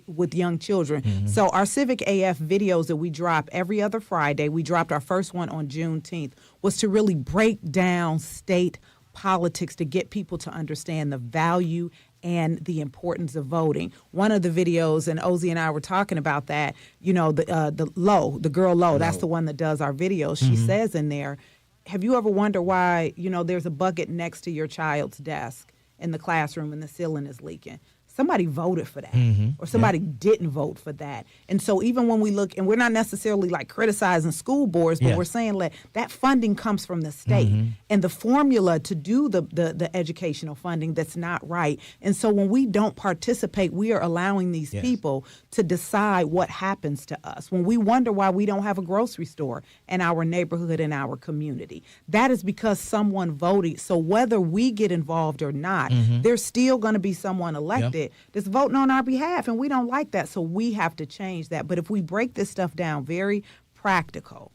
with young children. So our Civic AF videos that we drop every other Friday, we dropped our first one on Juneteenth, was to really break down state politics, to get people to understand the value and the importance of voting. One of the videos, and Ozzy and I were talking about that, you know, the girl Lo, that's the one that does our videos. She says in there, have you ever wondered why, you know, there's a bucket next to your child's desk in the classroom and the ceiling is leaking? Somebody voted for that, or somebody didn't vote for that. And so even when we look, and we're not necessarily like criticizing school boards, but we're saying that funding comes from the state and the formula to do the educational funding, that's not right. And so when we don't participate, we are allowing these people to decide what happens to us. When we wonder why we don't have a grocery store in our neighborhood, in our community, that is because someone voted. So whether we get involved or not, there's still going to be someone elected that's voting on our behalf, and we don't like that, so we have to change that. But if we break this stuff down very practical,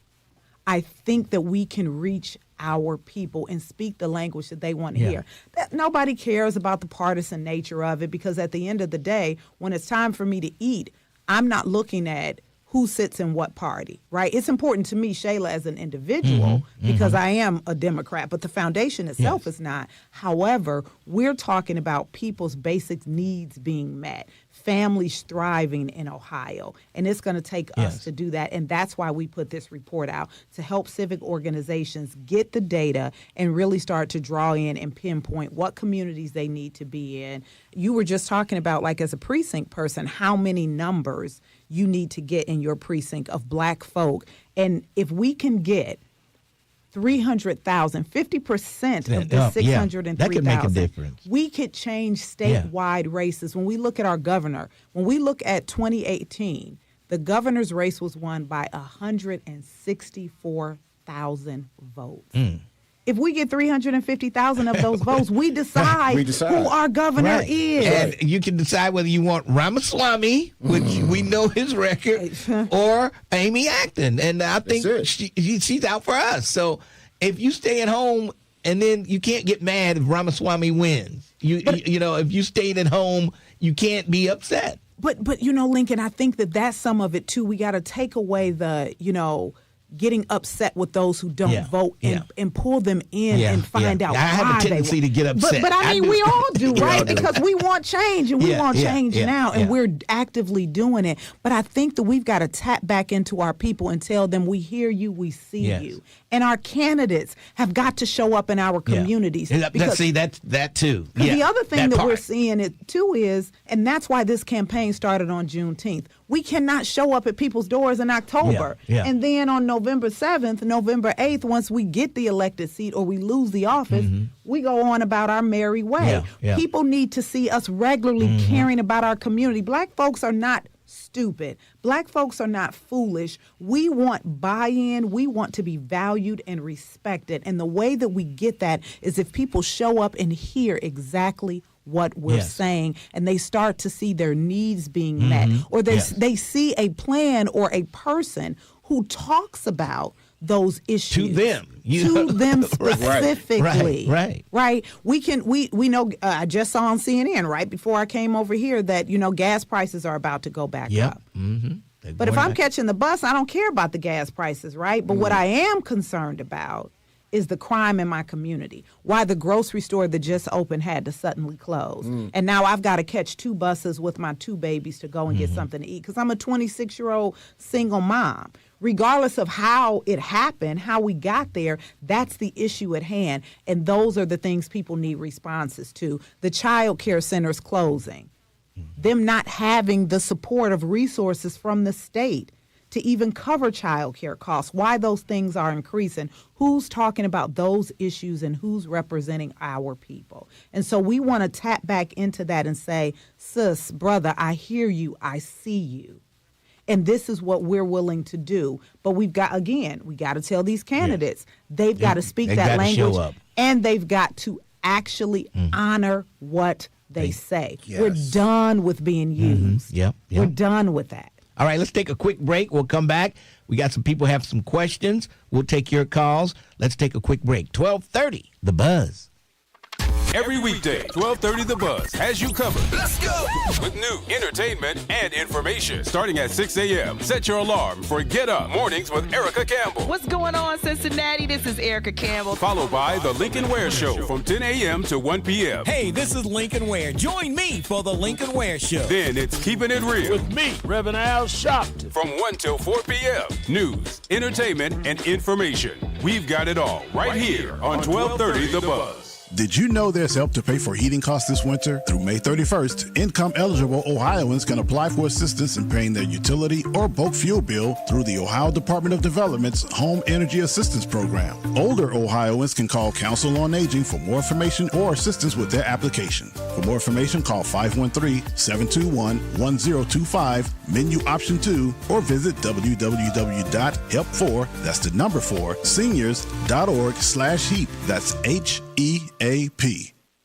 I think that we can reach our people and speak the language that they want to Yeah. hear. That nobody cares about the partisan nature of it, because at the end of the day, when it's time for me to eat, I'm not looking at who sits in what party, right? It's important to me, Shayla, as an individual, because I am a Democrat, but the foundation itself is not. However, we're talking about people's basic needs being met, families thriving in Ohio, and it's going to take us to do that, and that's why we put this report out, to help civic organizations get the data and really start to draw in and pinpoint what communities they need to be in. You were just talking about, like, as a precinct person, how many numbers you need to get in your precinct of black folk. And if we can get 300,000, 50% of the 603,000, that could make a difference. We could change statewide races. When we look at our governor, when we look at 2018, the governor's race was won by 164,000 votes. If we get 350,000 of those votes, we decide who our governor is. And you can decide whether you want Ramaswamy, which we know his record, or Amy Acton. And I think she's out for us. So if you stay at home, and then you can't get mad if Ramaswamy wins. You know, if you stayed at home, you can't be upset. But you know, Lincoln, I think that's some of it too. We got to take away the, getting upset with those who don't vote and pull them in and find out why I have a tendency to get upset. But I mean, we all do, right? Because we want change, and we want change now, and we're actively doing it. But I think that we've got to tap back into our people and tell them, we hear you, we see you. And our candidates have got to show up in our communities. See, that too. The other thing that we're seeing it too is, and that's why this campaign started on Juneteenth, we cannot show up at people's doors in October. And then on November 7th, November 8th, once we get the elected seat or we lose the office, we go on about our merry way. People need to see us regularly caring about our community. Black folks are not stupid. Black folks are not foolish. We want buy-in. We want to be valued and respected. And the way that we get that is if people show up and hear exactly what we're saying, and they start to see their needs being met, or they see a plan or a person who talks about those issues to them specifically. Right. We know. I just saw on CNN right before I came over here that gas prices are about to go back up. But if I'm catching the bus, I don't care about the gas prices, right? But what I am concerned about is the crime in my community. Why the grocery store that just opened had to suddenly close. And now I've got to catch 2 buses with my 2 babies to go and get something to eat, because I'm a 26-year-old single mom. Regardless of how it happened, how we got there, that's the issue at hand. And those are the things people need responses to. The child care centers closing, them not having the support of resources from the state to even cover child care costs, why those things are increasing, who's talking about those issues, and who's representing our people. And so we want to tap back into that and say, sis, brother, I hear you, I see you. And this is what we're willing to do. But we got to tell these candidates, they've got to speak that language, and they've got to actually honor what they say. We're done with being used. We're done with that. All right, let's take a quick break. We'll come back. We got some people have some questions. We'll take your calls. Let's take a quick break. 12:30, The Buzz. Every weekday, 12:30 The Buzz has you covered. Let's go! With new entertainment and information. Starting at 6 a.m., set your alarm for Get Up Mornings with Erica Campbell. What's going on, Cincinnati? This is Erica Campbell. Followed by The Lincoln Ware Show from 10 a.m. to 1 p.m. Hey, this is Lincoln Ware. Join me for The Lincoln Ware Show. Then it's Keeping It Real. With me, Reverend Al Sharpton. From 1 till 4 p.m. News, entertainment, and information. We've got it all right here on 12:30 The Buzz. Did you know there's help to pay for heating costs this winter? Through May 31st, income-eligible Ohioans can apply for assistance in paying their utility or bulk fuel bill through the Ohio Department of Development's Home Energy Assistance Program. Older Ohioans can call Council on Aging for more information or assistance with their application. For more information, call 513-721-1025, menu option 2, or visit www.help4, that's the number 4, seniors.org/HEAP. That's HEAP.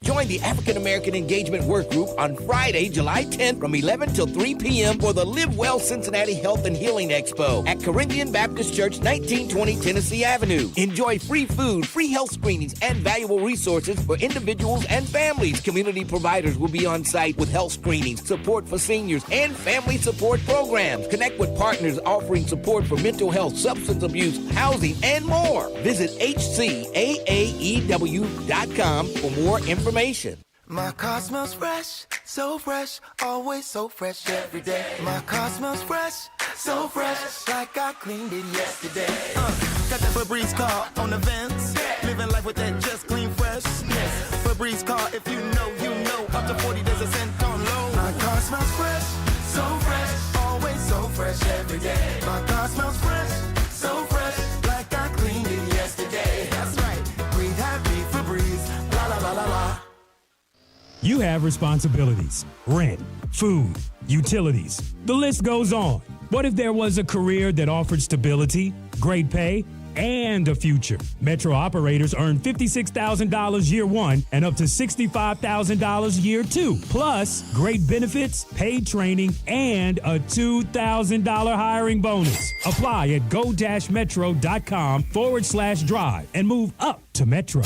Join the African American Engagement Work Group on Friday, July 10th from 11 till 3 p.m. for the Live Well Cincinnati Health and Healing Expo at Corinthian Baptist Church, 1920 Tennessee Avenue. Enjoy free food, free health screenings, and valuable resources for individuals and families. Community providers will be on site with health screenings, support for seniors, and family support programs. Connect with partners offering support for mental health, substance abuse, housing, and more. Visit hcaaew.com for more information. My car smells fresh, always so fresh every day. My car smells fresh, like I cleaned it yesterday. Got that Febreze car on the vents, living life with that just clean fresh. Febreze car, if you know, up to 40 days a cent on low. My car smells fresh, always so fresh every day. My car smells fresh, like I cleaned it yesterday. That's right, breathe happy Febreze, la la la la la. You have responsibilities: rent, food, utilities. The list goes on. What if there was a career that offered stability, great pay, and a future? Metro operators earn $56,000 year one and up to $65,000 year two, plus great benefits, paid training, and a $2,000 hiring bonus. Apply at go-metro.com/drive and move up to Metro.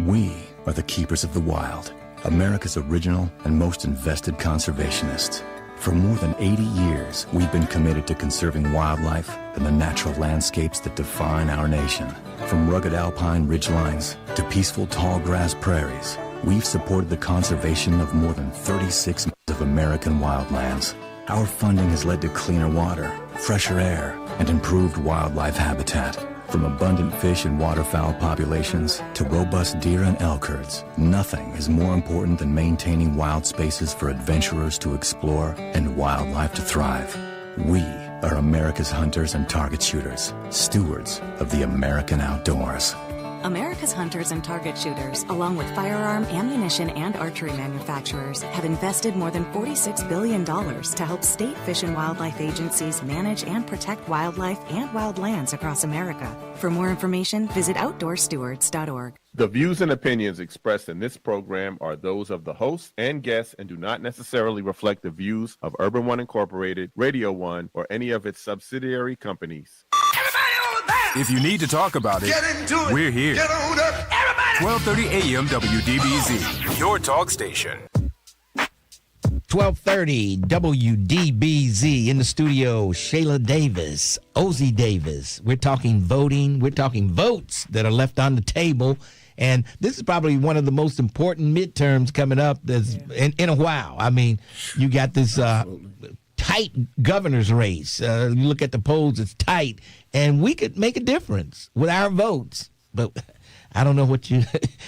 We are the keepers of the wild, America's original and most invested conservationists. For more than 80 years, we've been committed to conserving wildlife and the natural landscapes that define our nation. From rugged alpine ridgelines to peaceful tall grass prairies, we've supported the conservation of more than 36 of American wildlands. Our funding has led to cleaner water, fresher air, and improved wildlife habitat. From abundant fish and waterfowl populations to robust deer and elk herds, nothing is more important than maintaining wild spaces for adventurers to explore and wildlife to thrive. We are America's hunters and target shooters, stewards of the American outdoors. America's hunters and target shooters, along with firearm, ammunition, and archery manufacturers, have invested more than $46 billion to help state fish and wildlife agencies manage and protect wildlife and wildlands across America. For more information, visit outdoorstewards.org. The views and opinions expressed in this program are those of the host and guests and do not necessarily reflect the views of Urban One Incorporated, Radio One, or any of its subsidiary companies. If you need to talk about it, we're here. 1230 AM WDBZ, your talk station. 1230 WDBZ in the studio. Shayla Davis, Ozzie Davis. We're talking voting. We're talking votes that are left on the table. And this is probably one of the most important midterms coming up in a while. I mean, you got this tight governor's race. You look at the polls, it's tight. And we could make a difference with our votes. But I don't know what you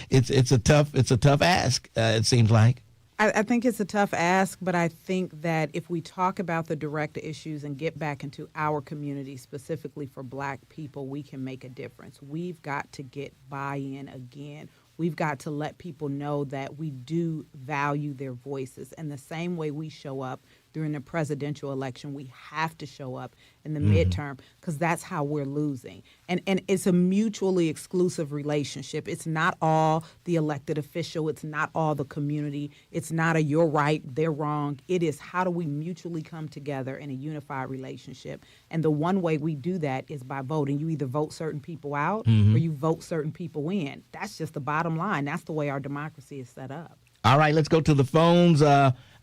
it's a tough ask, it seems like. I think it's a tough ask, but I think that if we talk about the direct issues and get back into our community, specifically for Black people, we can make a difference. We've got to get buy-in again. We've got to let people know that we do value their voices. And the same way we show up during the presidential election, we have to show up in the midterm, because that's how we're losing. And it's a mutually exclusive relationship. It's not all the elected official. It's not all the community. It's not a you're right, they're wrong. It is how do we mutually come together in a unified relationship. And the one way we do that is by voting. You either vote certain people out or you vote certain people in. That's just the bottom line. That's the way our democracy is set up. All right, let's go to the phones.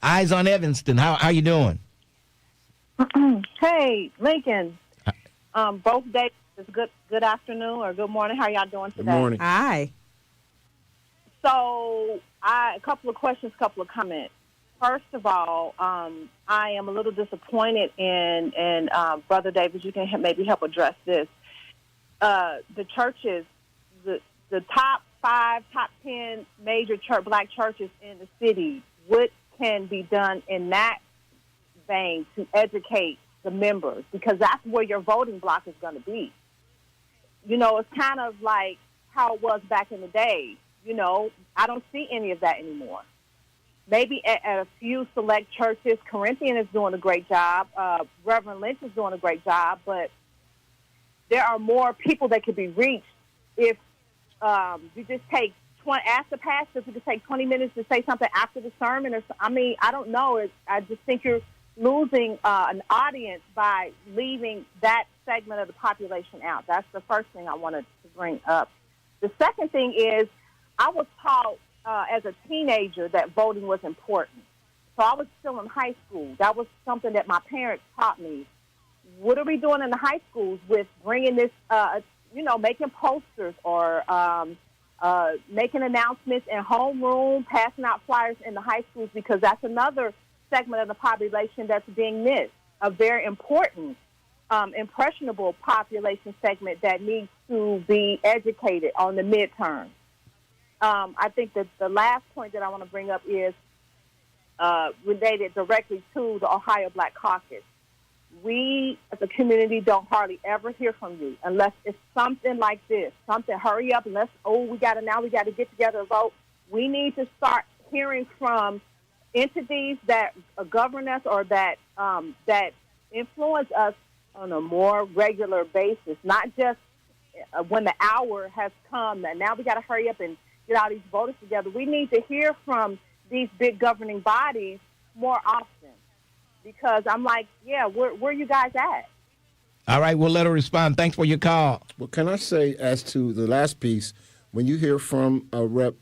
Eyes on Evanston. How you doing? Hey, Lincoln. Both days is good afternoon or good morning. How y'all doing today? Good morning. Hi. So, a couple of questions, couple of comments. First of all, I am a little disappointed in Brother Davis, you can maybe help address this. The churches, the top 5, top 10 major Black churches in the city, what can be done in that vein to educate the members, because that's where your voting block is going to be. You know, it's kind of like how it was back in the day. You know, I don't see any of that anymore. Maybe at a few select churches, Corinthian is doing a great job, Reverend Lynch is doing a great job, but there are more people that could be reached if you just take ask the pastor if you could take 20 minutes to say something after the sermon, I don't know. I just think you're losing an audience by leaving that segment of the population out. That's the first thing I wanted to bring up. The second thing is I was taught as a teenager that voting was important. So I was still in high school. That was something that my parents taught me. What are we doing in the high schools with bringing this, making posters or making announcements in homeroom, passing out flyers in the high schools, because that's another segment of the population that's being missed, a very important, impressionable population segment that needs to be educated on the midterm. I think that the last point that I want to bring up is related directly to the Ohio Black Caucus. We, as a community, don't hardly ever hear from you unless it's something like this. Something, hurry up, we got to get together and vote. We need to start hearing from entities that govern us or that influence us on a more regular basis, not just when the hour has come and now we got to hurry up and get all these voters together. We need to hear from these big governing bodies more often, because I'm like, where you guys at? All right, we'll let her respond. Thanks for your call. Well, can I say, as to the last piece, when you hear from Rep.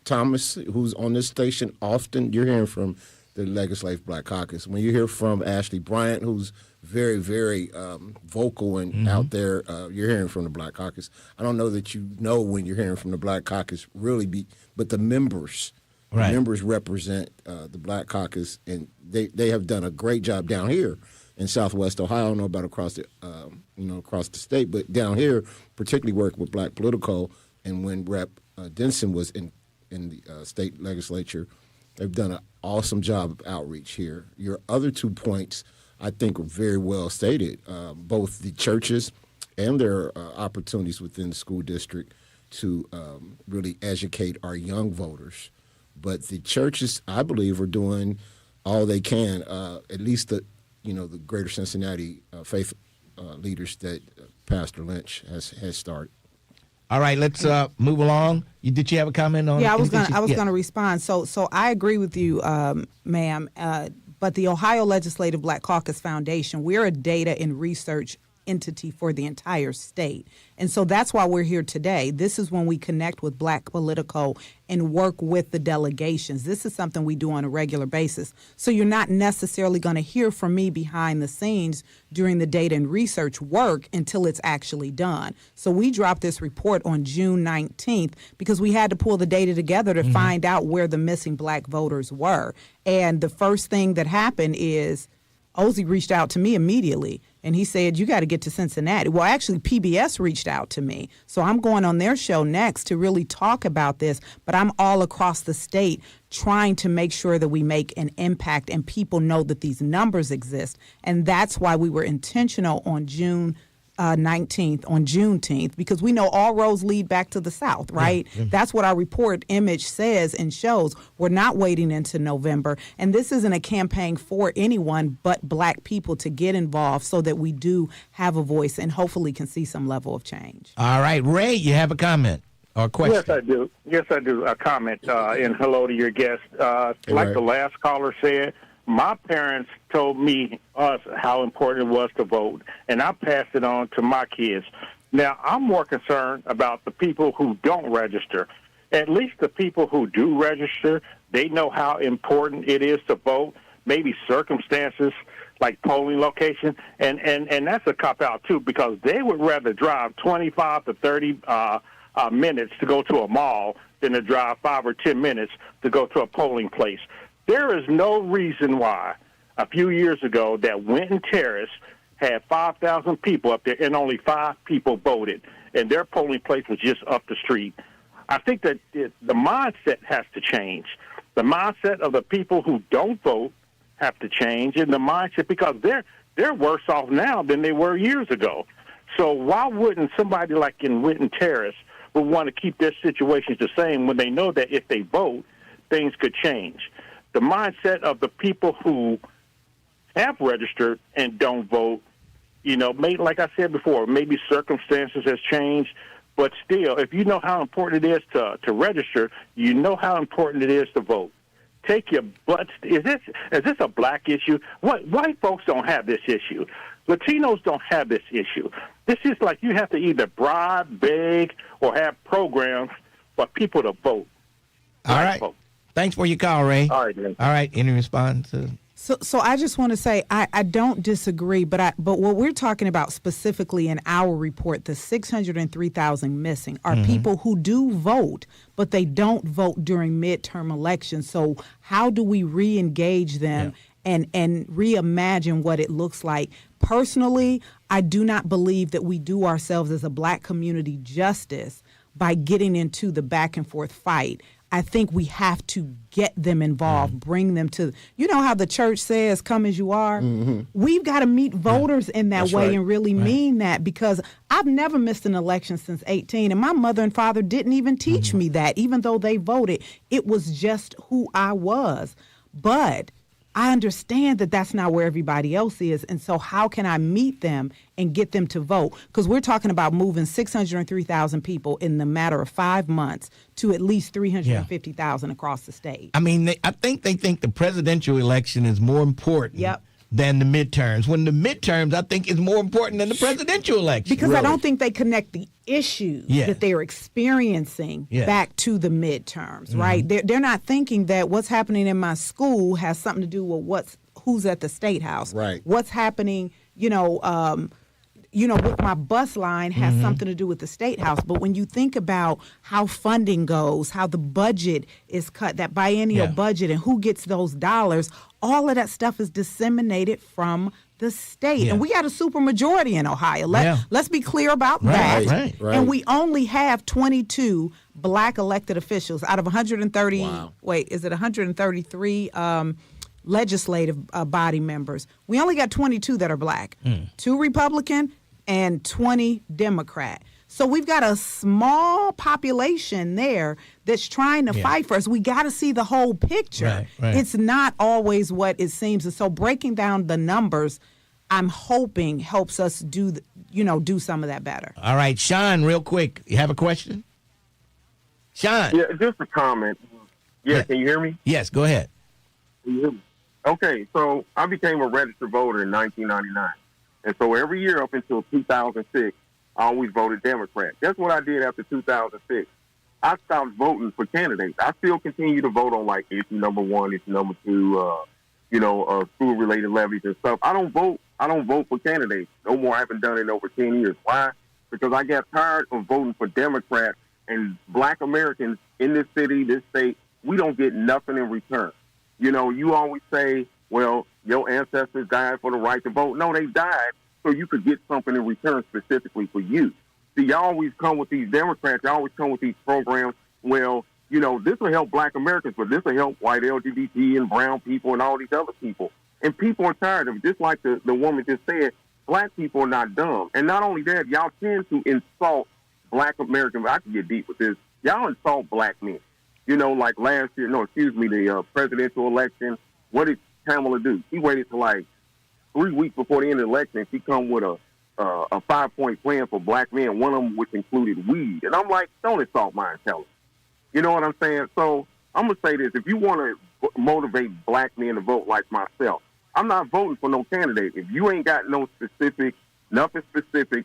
Thomas, who's on this station often, you're hearing from the Legislative Black Caucus. When you hear from Ashley Bryant, who's very, very vocal and out there, you're hearing from the Black Caucus. I don't know that you know when you're hearing from the Black Caucus but the members. Right. The members represent the Black Caucus, and they have done a great job down here in Southwest Ohio. I don't know about across the state, but down here, particularly working with Black Politico, and when Rep. Denson was in the state legislature, they've done an awesome job of outreach here. Your other 2 points, I think, are very well stated. Both the churches and their opportunities within the school district to really educate our young voters. But the churches, I believe, are doing all they can. At least the Greater Cincinnati faith leaders that Pastor Lynch has started. All right, let's move along. Did you have a comment on? Yeah, I was going to respond. So I agree with you, ma'am. But the Ohio Legislative Black Caucus Foundation, we're a data and research entity for the entire state. And so that's why we're here today. This is when we connect with Black Politico and work with the delegations. This is something we do on a regular basis. So you're not necessarily going to hear from me behind the scenes during the data and research work until it's actually done. So we dropped this report on June 19th because we had to pull the data together to find out where the missing Black voters were. And the first thing that happened is Ozzie reached out to me immediately, and he said, you got to get to Cincinnati. Well, actually, PBS reached out to me. So I'm going on their show next to really talk about this. But I'm all across the state trying to make sure that we make an impact and people know that these numbers exist. And that's why we were intentional on June 19th, on Juneteenth, because we know all roads lead back to the South, right? Yeah. That's what our report image says and shows. We're not waiting into November. And this isn't a campaign for anyone but Black people to get involved so that we do have a voice and hopefully can see some level of change. All right, Ray, you have a comment or a question? Yes, I do. A comment and hello to your guest. Like the last caller said, my parents told us how important it was to vote, and I passed it on to my kids. Now, I'm more concerned about the people who don't register. At least the people who do register, they know how important it is to vote, maybe circumstances like polling location, and that's a cop-out, too, because they would rather drive 25 to 30 minutes to go to a mall than to drive 5 or 10 minutes to go to a polling place. There is no reason why a few years ago that Winton Terrace had 5,000 people up there and only 5 people voted, and their polling place was just up the street. I think that the mindset has to change. The mindset of the people who don't vote have to change, and the mindset, because they're worse off now than they were years ago. So why wouldn't somebody like in Winton Terrace would want to keep their situations the same when they know that if they vote, things could change? The mindset of the people who have registered and don't vote, like I said before, maybe circumstances has changed, But still, if you know how important it is to register, you know how important it is to vote. Take your butts. Is this a black issue? White folks don't have this issue. Latinos don't have this issue. This is like you have to either bribe, beg, or have programs for people to vote. All right. Folks. Thanks for your call, Ray. All right, man. All right. Any response? So I just want to say I don't disagree, but what we're talking about specifically in our report, the 603,000 missing, are people who do vote, but they don't vote during midterm elections. So how do we re-engage them and reimagine what it looks like? Personally, I do not believe that we do ourselves as a black community justice by getting into the back and forth fight. I think we have to get them involved, bring them to, you know how the church says, come as you are? We've got to meet voters in that way and really mean that, because I've never missed an election since 18, and my mother and father didn't even teach me that, even though they voted. It was just who I was. But I understand that that's not where everybody else is, and so how can I meet them and get them to vote? Because we're talking about moving 603,000 people in the matter of 5 months to at least 350,000 across the state. I mean, I think they think the presidential election is more important than the midterms. When the midterms, I think, is more important than the presidential election. Because I don't think they connect the issues that they're experiencing back to the midterms, right? They're not thinking that what's happening in my school has something to do with who's at the State House. Right. What's happening, with my bus line has something to do with the State House. But when you think about how funding goes, how the budget is cut, that biennial budget, and who gets those dollars, all of that stuff is disseminated from the state. And we got a supermajority in Ohio. Let's be clear about that. Right. And we only have 22 black elected officials out of 130, 133 legislative body members. We only got 22 that are black, 2 Republican and 20 Democrat. So we've got a small population there that's trying to fight for us. We got to see the whole picture. Right. It's not always what it seems. And so breaking down the numbers, I'm hoping helps us do some of that better. All right, Sean, real quick, you have a question? Sean. Yeah, just a comment. Yeah, can you hear me? Yes, go ahead. Can you hear me? Okay, so I became a registered voter in 1999. And so every year up until 2006, I always voted Democrat. Guess what I did after 2006? I stopped voting for candidates. I still continue to vote on, like, issue number 1, issue number 2, school-related levies and stuff. I don't vote for candidates no more. I haven't done it in over 10 years. Why? Because I got tired of voting for Democrats, and black Americans in this city, this state, we don't get nothing in return. You always say, well, your ancestors died for the right to vote. No, they died so you could get something in return specifically for you. See, y'all always come with these Democrats. Y'all always come with these programs. Well, this will help black Americans, but this will help white LGBT and brown people and all these other people. And people are tired of it. Just like the woman just said, black people are not dumb. And not only that, y'all tend to insult black Americans. I can get deep with this. Y'all insult black men. Like last year, the presidential election, what did Kamala do? She waited till like 3 weeks before the end of the election. She come with a 5-point plan for black men, one of them which included weed. And I'm like, don't insult my intelligence. You know what I'm saying? So I'm going to say this. If you want to motivate black men to vote like myself, I'm not voting for no candidate. If you ain't got nothing specific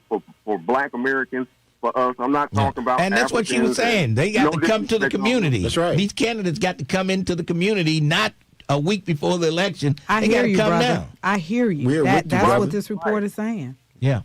for black Americans, for us, I'm not talking about And that's what she was saying. They got to come to the community. That's right. These candidates got to come into the community, not a week before the election. I hear you, brother. I hear you. That's what this report is saying. Yeah.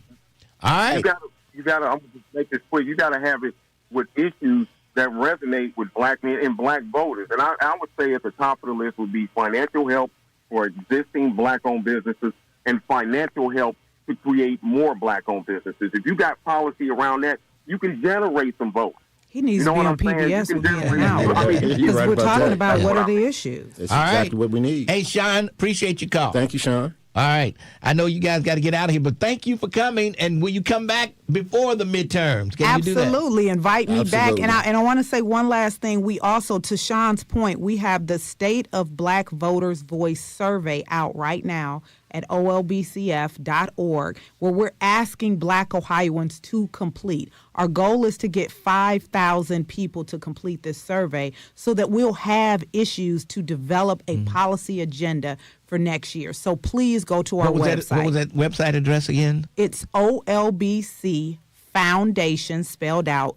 All right. You got to, I'm going to make this quick, you got to have it with issues that resonate with black men and black voters. And I would say at the top of the list would be financial help for existing black-owned businesses and financial help to create more black-owned businesses. If you got policy around that, you can generate some votes. He needs to be on PBS with being out. Because we're talking about what are the issues. That's exactly what we need. Hey, Sean, appreciate your call. Thank you, Sean. All right. I know you guys got to get out of here, but thank you for coming. And will you come back before the midterms? Can you do that? Absolutely. Invite me back. And I want to say one last thing. We also, to Sean's point, we have the State of Black Voters Voice survey out right now. at olbcf.org, where we're asking Black Ohioans to complete. Our goal is to get 5,000 people to complete this survey so that we'll have issues to develop a policy agenda for next year. So please go to our website. What was that website address again? It's olbcfoundation, spelled out,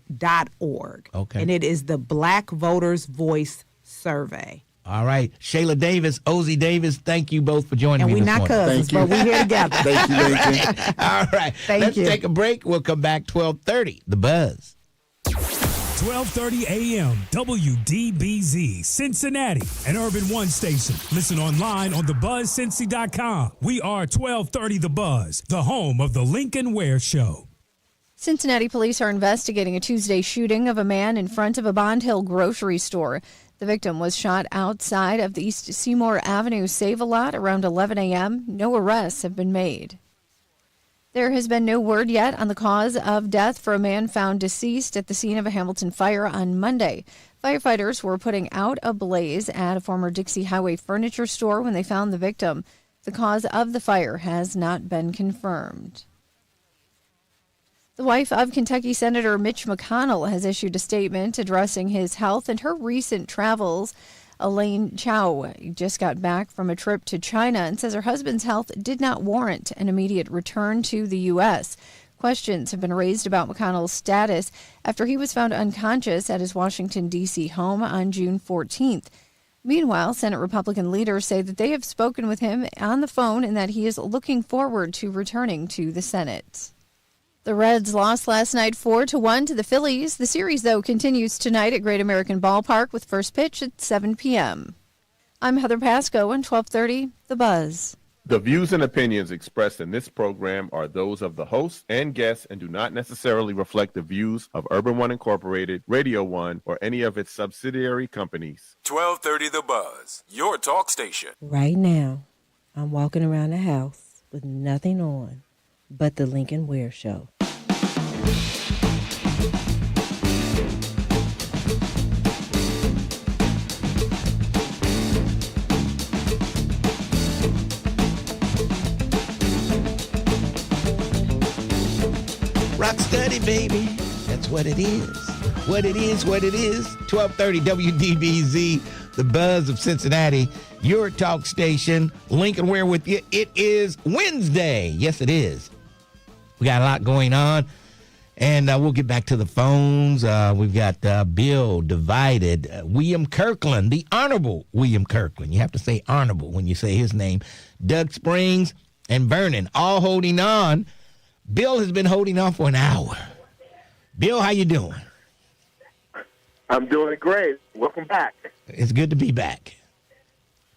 .org. Okay. And it is the Black Voters Voice Survey. All right. Shayla Davis, Ozzie Davis, thank you both for joining me And this we're not morning. cousins, but we're here together. Thank you, Lincoln. All right. Let's take a break. We'll come back 12:30. The Buzz. 12:30 a.m. WDBZ, Cincinnati, an Urban One station. Listen online on thebuzzcincy.com. We are 1230 The Buzz, the home of the Lincoln Ware Show. Cincinnati police are investigating a Tuesday shooting of a man in front of a Bond Hill grocery store. The victim was shot outside of the East Seymour Avenue Save-A-Lot around 11 a.m. No arrests have been made. There has been no word yet on the cause of death for a man found deceased at the scene of a Hamilton fire on Monday. Firefighters were putting out a blaze at a former Dixie Highway furniture store when they found the victim. The cause of the fire has not been confirmed. The wife of Kentucky Senator Mitch McConnell has issued a statement addressing his health and her recent travels. Elaine Chao just got back from a trip to China and says her husband's health did not warrant an immediate return to the U.S. Questions have been raised about McConnell's status after he was found unconscious at his Washington, D.C. home on June 14th. Meanwhile, Senate Republican leaders say that they have spoken with him on the phone and that he is looking forward to returning to the Senate. The Reds lost last night 4-1 to the Phillies. The series, though, continues tonight at Great American Ballpark with first pitch at 7 p.m. I'm Heather Pasco on 1230 The Buzz. The views and opinions expressed in this program are those of the host and guests and do not necessarily reflect the views of Urban One Incorporated, Radio One, or any of its subsidiary companies. 1230 The Buzz, your talk station. Right now, I'm walking around the house with nothing on but the Lincoln Ware Show. Rock steady, baby. That's what it is. What it is, what it is. 1230 WDBZ, the Buzz of Cincinnati, your talk station. Lincoln Ware with you. It is Wednesday. Yes, it is. We got a lot going on, and we'll get back to the phones. We've got Bill Divided, William Kirkland, the Honorable William Kirkland. You have to say Honorable when you say his name. Doug Springs and Vernon, all holding on. Bill has been holding on for an hour. Bill, how you doing? I'm doing great. Welcome back. It's good to be back.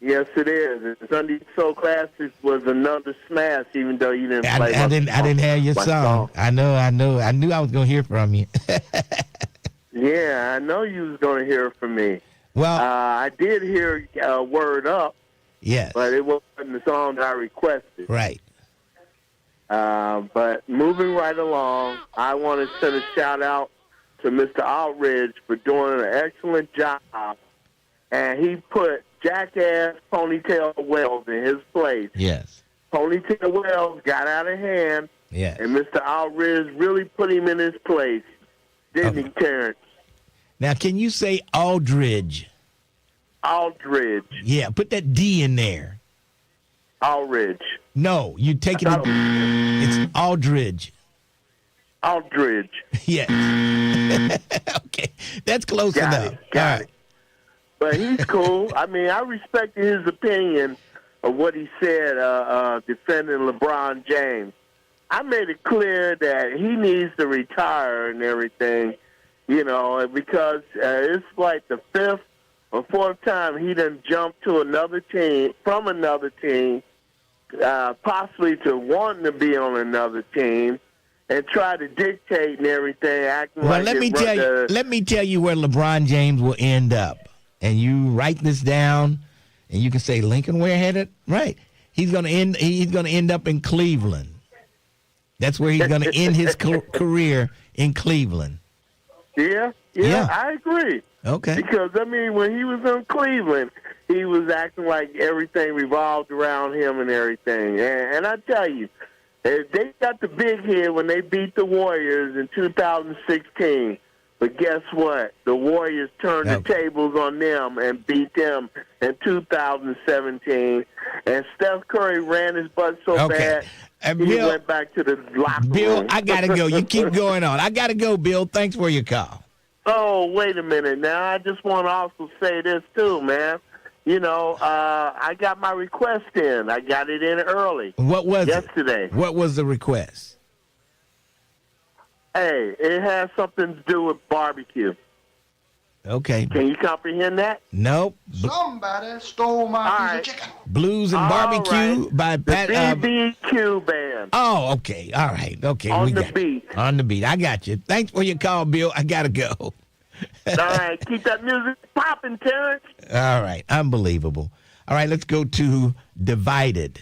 Yes, it is. Sunday Soul Classics was another smash, even though you didn't play. I didn't have your song. I know. I knew I was going to hear from you. Yeah, I know you was going to hear from me. Well, I did hear Word Up. Yes. But it wasn't the song I requested. Right. But moving right along, I want to send a shout-out to Mr. Outridge for doing an excellent job. And he put jackass Ponytail Wells in his place. Yes. Ponytail Wells got out of hand. Yes. And Mr. Outridge really put him in his place. Didn't he, Terrence? Now, can you say Aldridge? Aldridge. Yeah, put that D in there. Aldridge. No, you take it. It's Aldridge. Aldridge. Yes. Okay, that's close enough. Got it. But he's cool. I mean, I respected his opinion of what he said defending LeBron James. I made it clear that he needs to retire and everything, because it's like the fifth or fourth time he done jumped to another team, from another team, possibly to wanting to be on another team, and try to dictate and everything, acting well, like let me tell you where LeBron James will end up. And you write this down, and you can say Lincoln Ware had it right. He's going to end up in Cleveland. That's where he's going to end his career, in Cleveland. Yeah, I agree. Okay. Because, I mean, when he was in Cleveland, he was acting like everything revolved around him and everything. And I tell you, they got the big hit when they beat the Warriors in 2016. But guess what? The Warriors turned the tables on them and beat them in 2017. And Steph Curry ran his butt so bad, he went back to the locker room. Bill, I got to go. You keep going on. I got to go, Bill. Thanks for your call. Oh, wait a minute. Now, I just want to also say this, too, man. You know, I got my request in. I got it in early. What was yesterday? What was the request? Hey, it has something to do with barbecue. Okay. Can you comprehend that? Nope. Somebody stole my piece of chicken. Blues and Barbecue by Pat. The BBQ band. Oh, okay. All right. Okay. On the beat. On the beat. I got you. Thanks for your call, Bill. I got to go. All right. Keep that music popping, Terrence. All right. Unbelievable. All right. Let's go to Divided.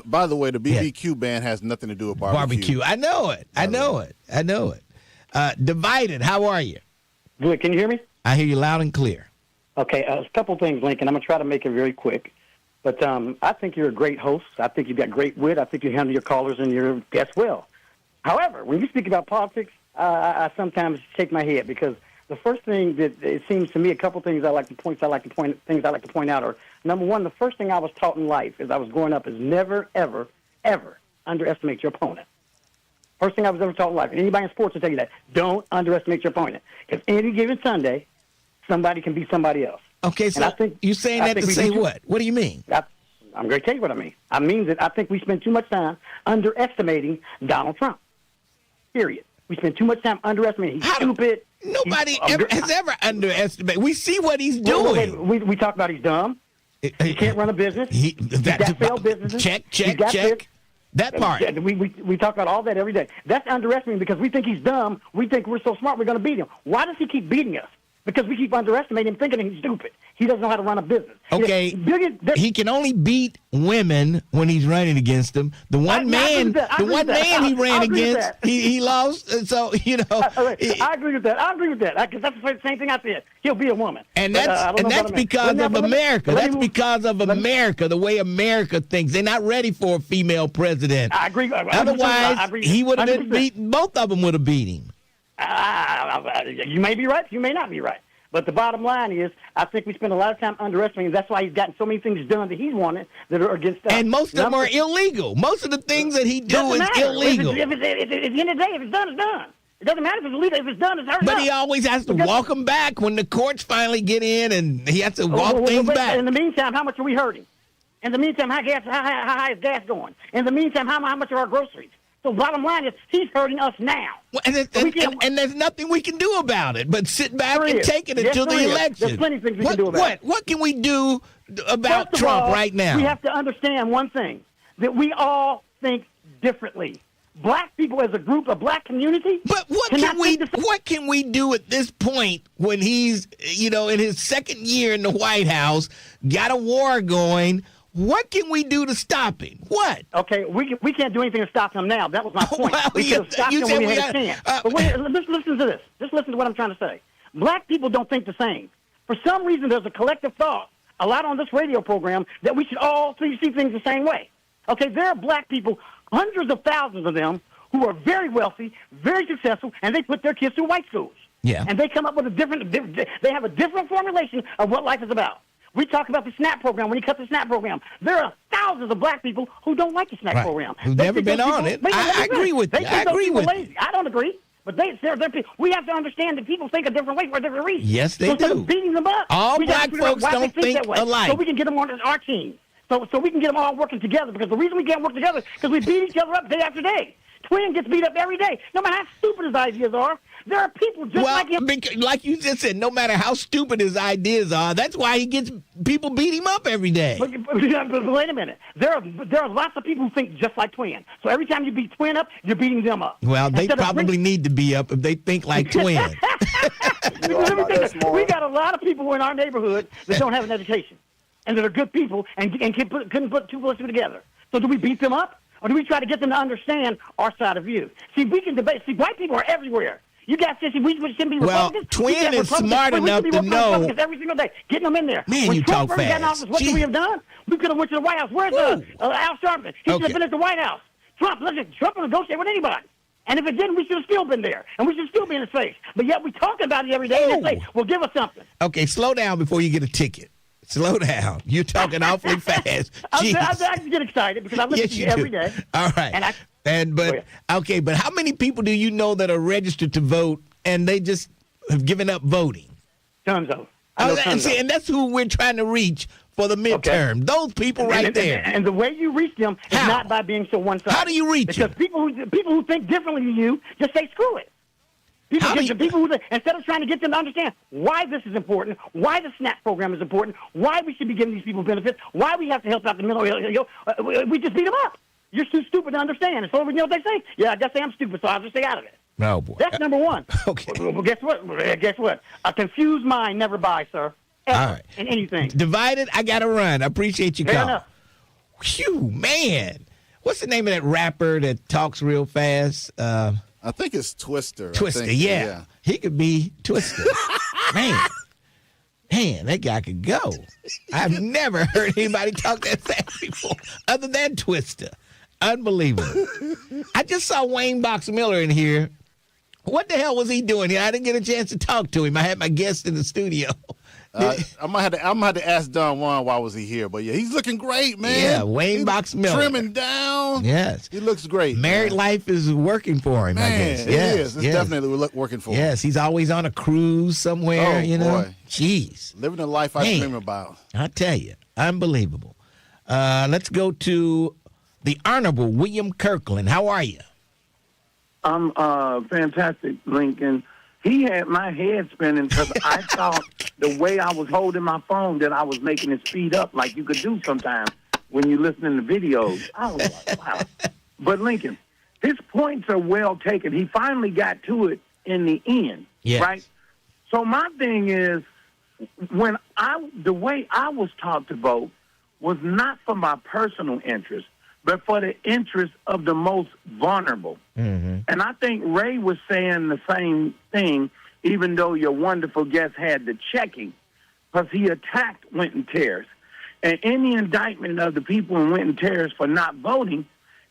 By the way, the BBQ band has nothing to do with barbecue. I know it. I know it. Divided. How are you? Good. Can you hear me? I hear you loud and clear. Okay. A couple things, Lincoln. I'm going to try to make it very quick. But I think you're a great host. I think you've got great wit. I think you handle your callers and your guests well. However, when you speak about politics, I sometimes shake my head because the first thing that it seems to me, a couple things things I like to point out are, number one, the first thing I was taught in life as I was growing up is never, ever, ever underestimate your opponent. First thing I was ever taught in life. And anybody in sports will tell you that. Don't underestimate your opponent. Because any given Sunday, somebody can beat somebody else. Okay, so you're saying that to say what? What do you mean? I'm going to tell you what I mean. I mean that I think we spend too much time underestimating Donald Trump. Period. We spend too much time underestimating. He's stupid. Nobody has ever underestimated. We see what he's doing. We talk about he's dumb. He can't run a business. He's got failed businesses. Check. That part. We talk about all that every day. That's underestimating because we think he's dumb. We think we're so smart we're going to beat him. Why does he keep beating us? Because we keep underestimating him, thinking he's stupid. He doesn't know how to run a business. Okay, he can only beat women when he's running against them. The one man he ran against, he lost. So I agree with that. I agree with that because that's the same thing I said. He'll be a woman, and that's because of America. That's because of America. The way America thinks, they're not ready for a female president. I agree. Otherwise, he would have been beaten. Both of them would have beat him. You may be right. You may not be right. But the bottom line is, I think we spend a lot of time underestimating. That's why he's gotten so many things done that he's wanted that are against us. And most of them are illegal. Most of the things that he do is illegal. At the end of the day, if it's done, it's done. It doesn't matter if it's illegal. If it's done, it's hard enough. But he always has to walk them back when the courts finally get in, and he has to walk things back. In the meantime, how much are we hurting? In the meantime, how high is gas going? In the meantime, how much are our groceries? So bottom line is, he's hurting us now. Well, and there's nothing we can do about it but sit back and take it until the election. There's plenty of things we can do about it. What can we do about Trump right now? We have to understand one thing, that we all think differently. Black people as a group, a black community. But what can we do at this point when he's, in his second year in the White House, got a war going? What can we do to stop him? What? Okay, we can't do anything to stop him now. That was my point. We could have stopped him when we had a chance. But just listen to this. Just listen to what I'm trying to say. Black people don't think the same. For some reason, there's a collective thought, a lot on this radio program, that we should all see things the same way. Okay, there are black people, hundreds of thousands of them, who are very wealthy, very successful, and they put their kids through white schools. Yeah. And they come up with they have a different formulation of what life is about. We talk about the SNAP program. When you cut the SNAP program, there are thousands of black people who don't like the SNAP program. Who've never been on it. I agree with you. I agree with you. I don't agree. But we have to understand that people think a different way for a different reason. Yes, they do. Instead of beating them up, all black folks don't think that way, alike. so we can get them on our team. So we can get them all working together. Because the reason we can't work together is because we beat each other up day after day. Twin gets beat up every day. No matter how stupid his ideas are, there are people just like him. Like you just said, no matter how stupid his ideas are, that's why he gets people beat him up every day. But wait a minute. There are lots of people who think just like Twin. So every time you beat Twin up, you're beating them up. Well, they probably need to be up if they think like Twin. We got a lot of people in our neighborhood that don't have an education and that are good people and couldn't put two bullets together. So do we beat them up? Or do we try to get them to understand our side of view? See, we can debate. See, white people are everywhere. You guys said we shouldn't be Well, Republicans. Twin is smart enough to know. Every single day, getting them in there. Man, when you Trump talk first got in fast. office, what could we have done? We could have went to the White House. Where's Al Sharpton? He should have been at the White House. Trump will negotiate with anybody. And if it didn't, we should have still been there. And we should still be in his face. But yet we talk about it every day and they say, well, give us something. Okay, slow down before you get a ticket. Slow down. You're talking awfully fast. I get excited because I listen to you every day. All right. But how many people do you know that are registered to vote and they just have given up voting? Tons of. And that's who we're trying to reach for the midterm. Okay. Those people there. And the way you reach them is not by being so one-sided. How do you reach them? Because people who think differently than you just say screw it. People who instead of trying to get them to understand why this is important, why the SNAP program is important, why we should be giving these people benefits, why we have to help out the middle, we just beat them up. You're too stupid to understand. And so you know what they say? Yeah, I guess I'm stupid, so I'll just stay out of it. No, boy. That's number one. Okay. Well, guess what? A confused mind never buys, sir. Ever, all right. In anything. Divided, I got to run. I appreciate you calling. Enough. Phew, man. What's the name of that rapper that talks real fast? I think it's Twister. Yeah. He could be Twister. Man, that guy could go. I've never heard anybody talk that fast before other than Twister. Unbelievable. I just saw Wayne Box Miller in here. What the hell was he doing here? I didn't get a chance to talk to him. I had my guest in the studio. I might have to ask Don Juan why was he here, but yeah, he's looking great, man. Yeah, Wayne Box Miller. Trimming down. Yes. He looks great. Married life is working for him, man, I guess. It is. It's definitely working for him. Yes, he's always on a cruise somewhere, Boy. Jeez. Living the life I dream about. I tell you, unbelievable. Let's go to the Honorable William Kirkland. How are you? I'm fantastic, Lincoln. He had my head spinning because I thought the way I was holding my phone that I was making it speed up like you could do sometimes when you're listening to videos. I was like, wow. But Lincoln, his points are well taken. He finally got to it in the end, right? So my thing is, the way I was taught to vote was not for my personal interest, but for the interest of the most vulnerable. Mm-hmm. And I think Ray was saying the same thing, even though your wonderful guest had the checking, because he attacked Winton Terrace. And any indictment of the people in Winton Terrace for not voting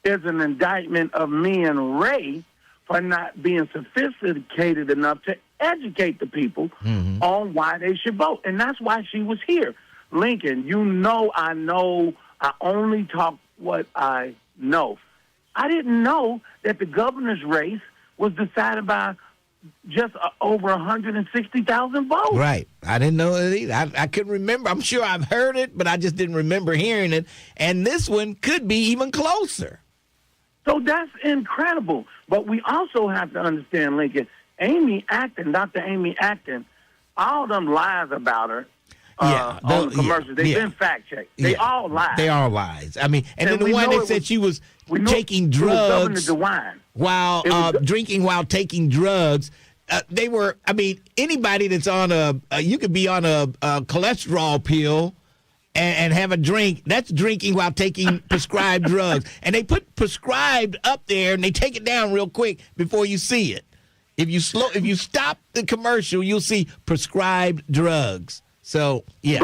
is an indictment of me and Ray for not being sophisticated enough to educate the people on why they should vote. And that's why she was here. Lincoln, I only talk what I know. I didn't know that the governor's race was decided by just over 160,000 votes. Right. I didn't know it either. I couldn't remember. I'm sure I've heard it, but I just didn't remember hearing it. And this one could be even closer. So that's incredible. But we also have to understand, Lincoln, Dr. Amy Acton, all them lies about her, on the commercials. They've been fact-checked. They all lies. They all lies. I mean, and then the one that said she was taking drugs while drinking while taking drugs. They were, I mean, anybody that's on you could be on a cholesterol pill and have a drink. That's drinking while taking prescribed drugs. And they put prescribed up there and they take it down real quick before you see it. If you stop the commercial, you'll see prescribed drugs. So, yeah,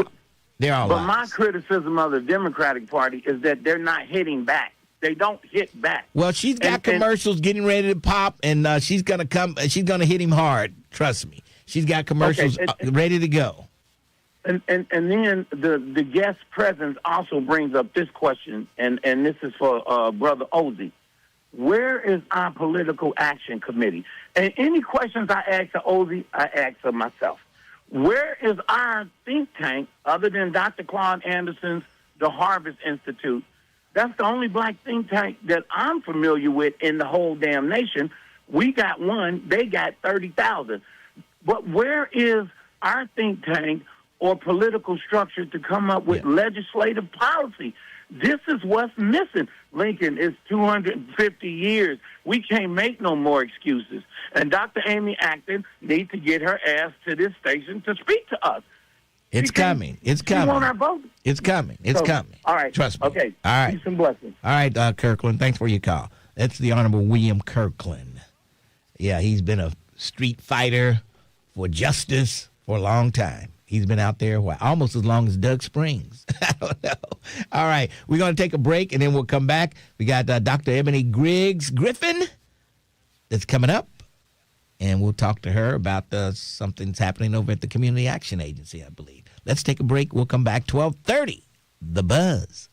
they're all lies. But my criticism of the Democratic Party is that they're not hitting back. They don't hit back. Well, she's got commercials getting ready to pop, and she's going to come. She's going to hit him hard. Trust me. She's got commercials ready to go. And then the guest presence also brings up this question, and this is for Brother Ozzie. Where is our political action committee? And any questions I ask of Ozzie, I ask of myself. Where is our think tank other than Dr. Claude Anderson's The Harvest Institute? That's the only black think tank that I'm familiar with in the whole damn nation. We got one. They got 30,000. But where is our think tank or political structure to come up with legislative policy? This is what's missing. Lincoln, it's 250 years. We can't make no more excuses. And Dr. Amy Acton needs to get her ass to this station to speak to us. It's coming. It's coming. We want our vote. It's coming. It's coming. All right. Trust me. Okay. All right. Peace and blessings. All right, Kirkland. Thanks for your call. That's the Honorable William Kirkland. Yeah, he's been a street fighter for justice for a long time. He's been out there almost as long as Doug Springs. I don't know. All right, we're going to take a break, and then we'll come back. We got Dr. Ebony Griffin that's coming up, and we'll talk to her about something's happening over at the Community Action Agency, I believe. Let's take a break. We'll come back 12:30. The Buzz.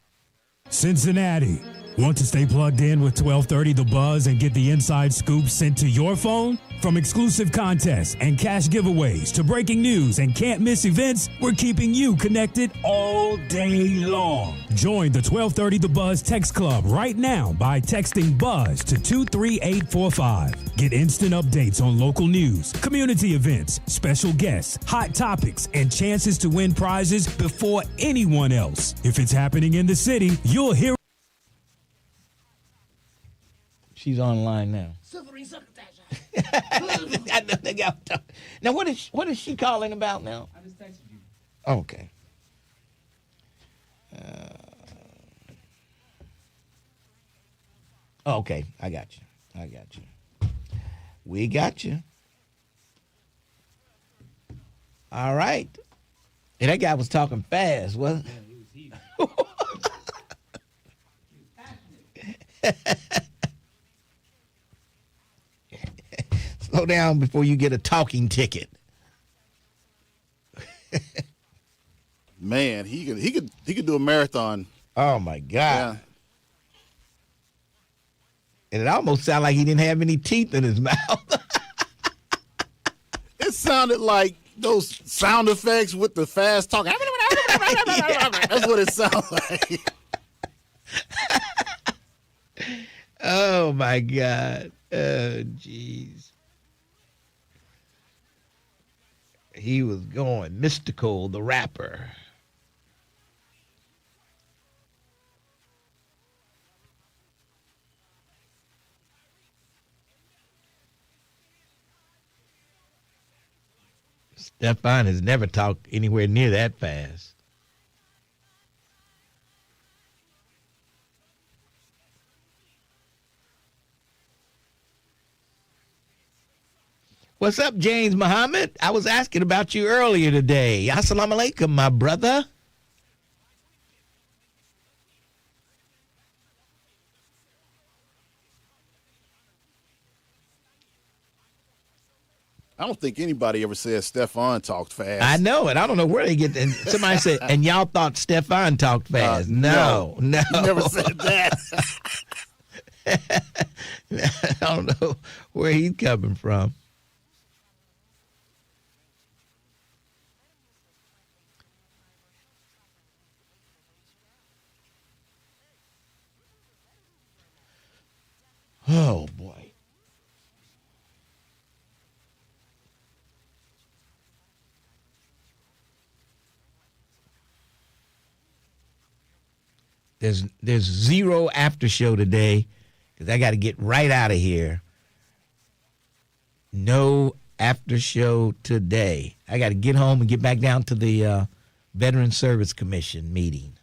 Cincinnati. Want to stay plugged in with 1230 The Buzz and get the inside scoop sent to your phone? From exclusive contests and cash giveaways to breaking news and can't miss events, we're keeping you connected all day long. Join the 1230 The Buzz text club right now by texting BUZZ to 23845. Get instant updates on local news, community events, special guests, hot topics, and chances to win prizes before anyone else. If it's happening in the city, you'll hear. She's online now. Now, what is she calling about now? I just texted you. Okay. Okay, I got you. We got you. All right. And that guy was talking fast, wasn't he? Yeah, he was passionate. Slow down before you get a talking ticket. Man, he could do a marathon. Oh my God. Yeah. And it almost sounded like he didn't have any teeth in his mouth. It sounded like those sound effects with the fast talking. That's what it sounds like. Oh my God. Oh, jeez. He was going mystical, the rapper. Stefan has never talked anywhere near that fast. What's up, James Muhammad? I was asking about you earlier today. Assalamu alaikum, my brother. I don't think anybody ever said Stefan talked fast. I know it. I don't know where they get. And somebody said, and y'all thought Stefan talked fast. No. You never said that. I don't know where he's coming from. Oh, boy. There's zero after show today because I got to get right out of here. No after show today. I got to get home and get back down to the Veteran Service Commission meeting.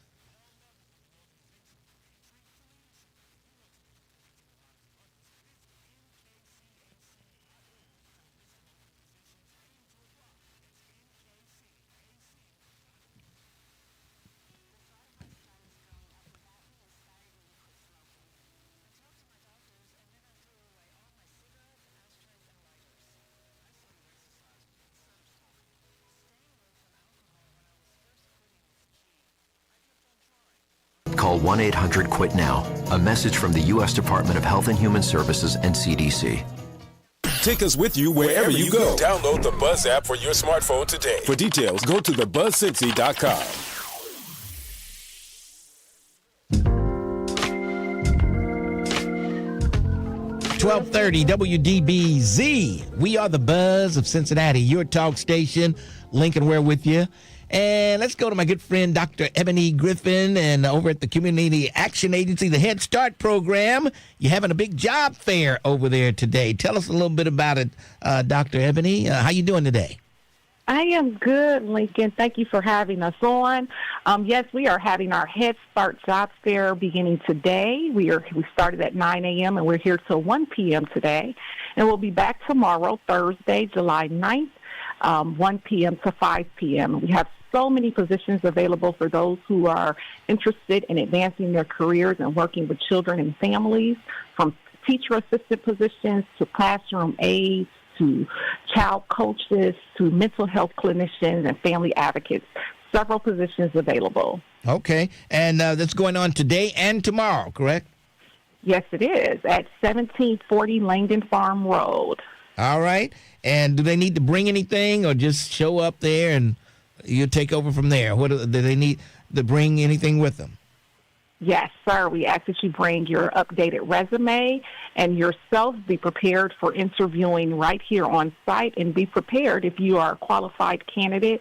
Call 1-800-QUIT-NOW. A message from the U.S. Department of Health and Human Services and CDC. Take us with you wherever you go. Download the Buzz app for your smartphone today. For details, go to thebuzzcincy.com. .1230 WDBZ. We are the Buzz of Cincinnati, your talk station. Lincoln Ware with you. And let's go to my good friend, Dr. Ebony Griffin, and over at the Community Action Agency, the Head Start program. You're having a big job fair over there today. Tell us a little bit about it, Dr. Ebony. How you doing today? I am good, Lincoln. Thank you for having us on. Yes, we are having our Head Start Job Fair beginning today. We started at 9 a.m. and we're here till 1 p.m. today. And we'll be back tomorrow, Thursday, July 9th, 1 p.m. to 5 p.m. We have so many positions available for those who are interested in advancing their careers and working with children and families, from teacher assistant positions to classroom aides, to child coaches, to mental health clinicians and family advocates. Several positions available. Okay. And that's going on today and tomorrow, correct? Yes, it is, at 1740 Langdon Farm Road. All right. And do they need to bring anything or just show up there and you take over from there? What do they need to bring anything with them? Yes, sir. We ask that you bring your updated resume and yourself. Be prepared for interviewing right here on site, and be prepared if you are a qualified candidate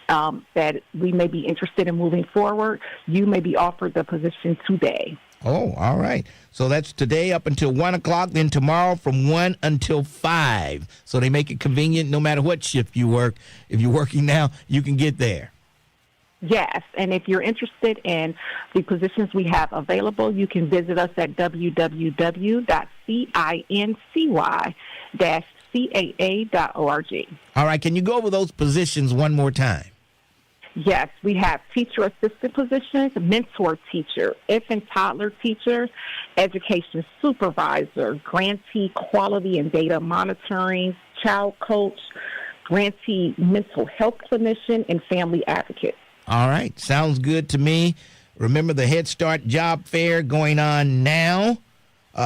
that we may be interested in moving forward. You may be offered the position today. Oh, all right. So that's today up until 1 o'clock, then tomorrow from 1 until 5. So they make it convenient no matter what shift you work. If you're working now, you can get there. Yes, and if you're interested in the positions we have available, you can visit us at www.cincy-caa.org. All right, can you go over those positions one more time? Yes, we have teacher assistant positions, mentor teacher, infant toddler teacher, education supervisor, grantee quality and data monitoring, child coach, grantee mental health clinician, and family advocate. All right. Sounds good to me. Remember the Head Start Job Fair going on now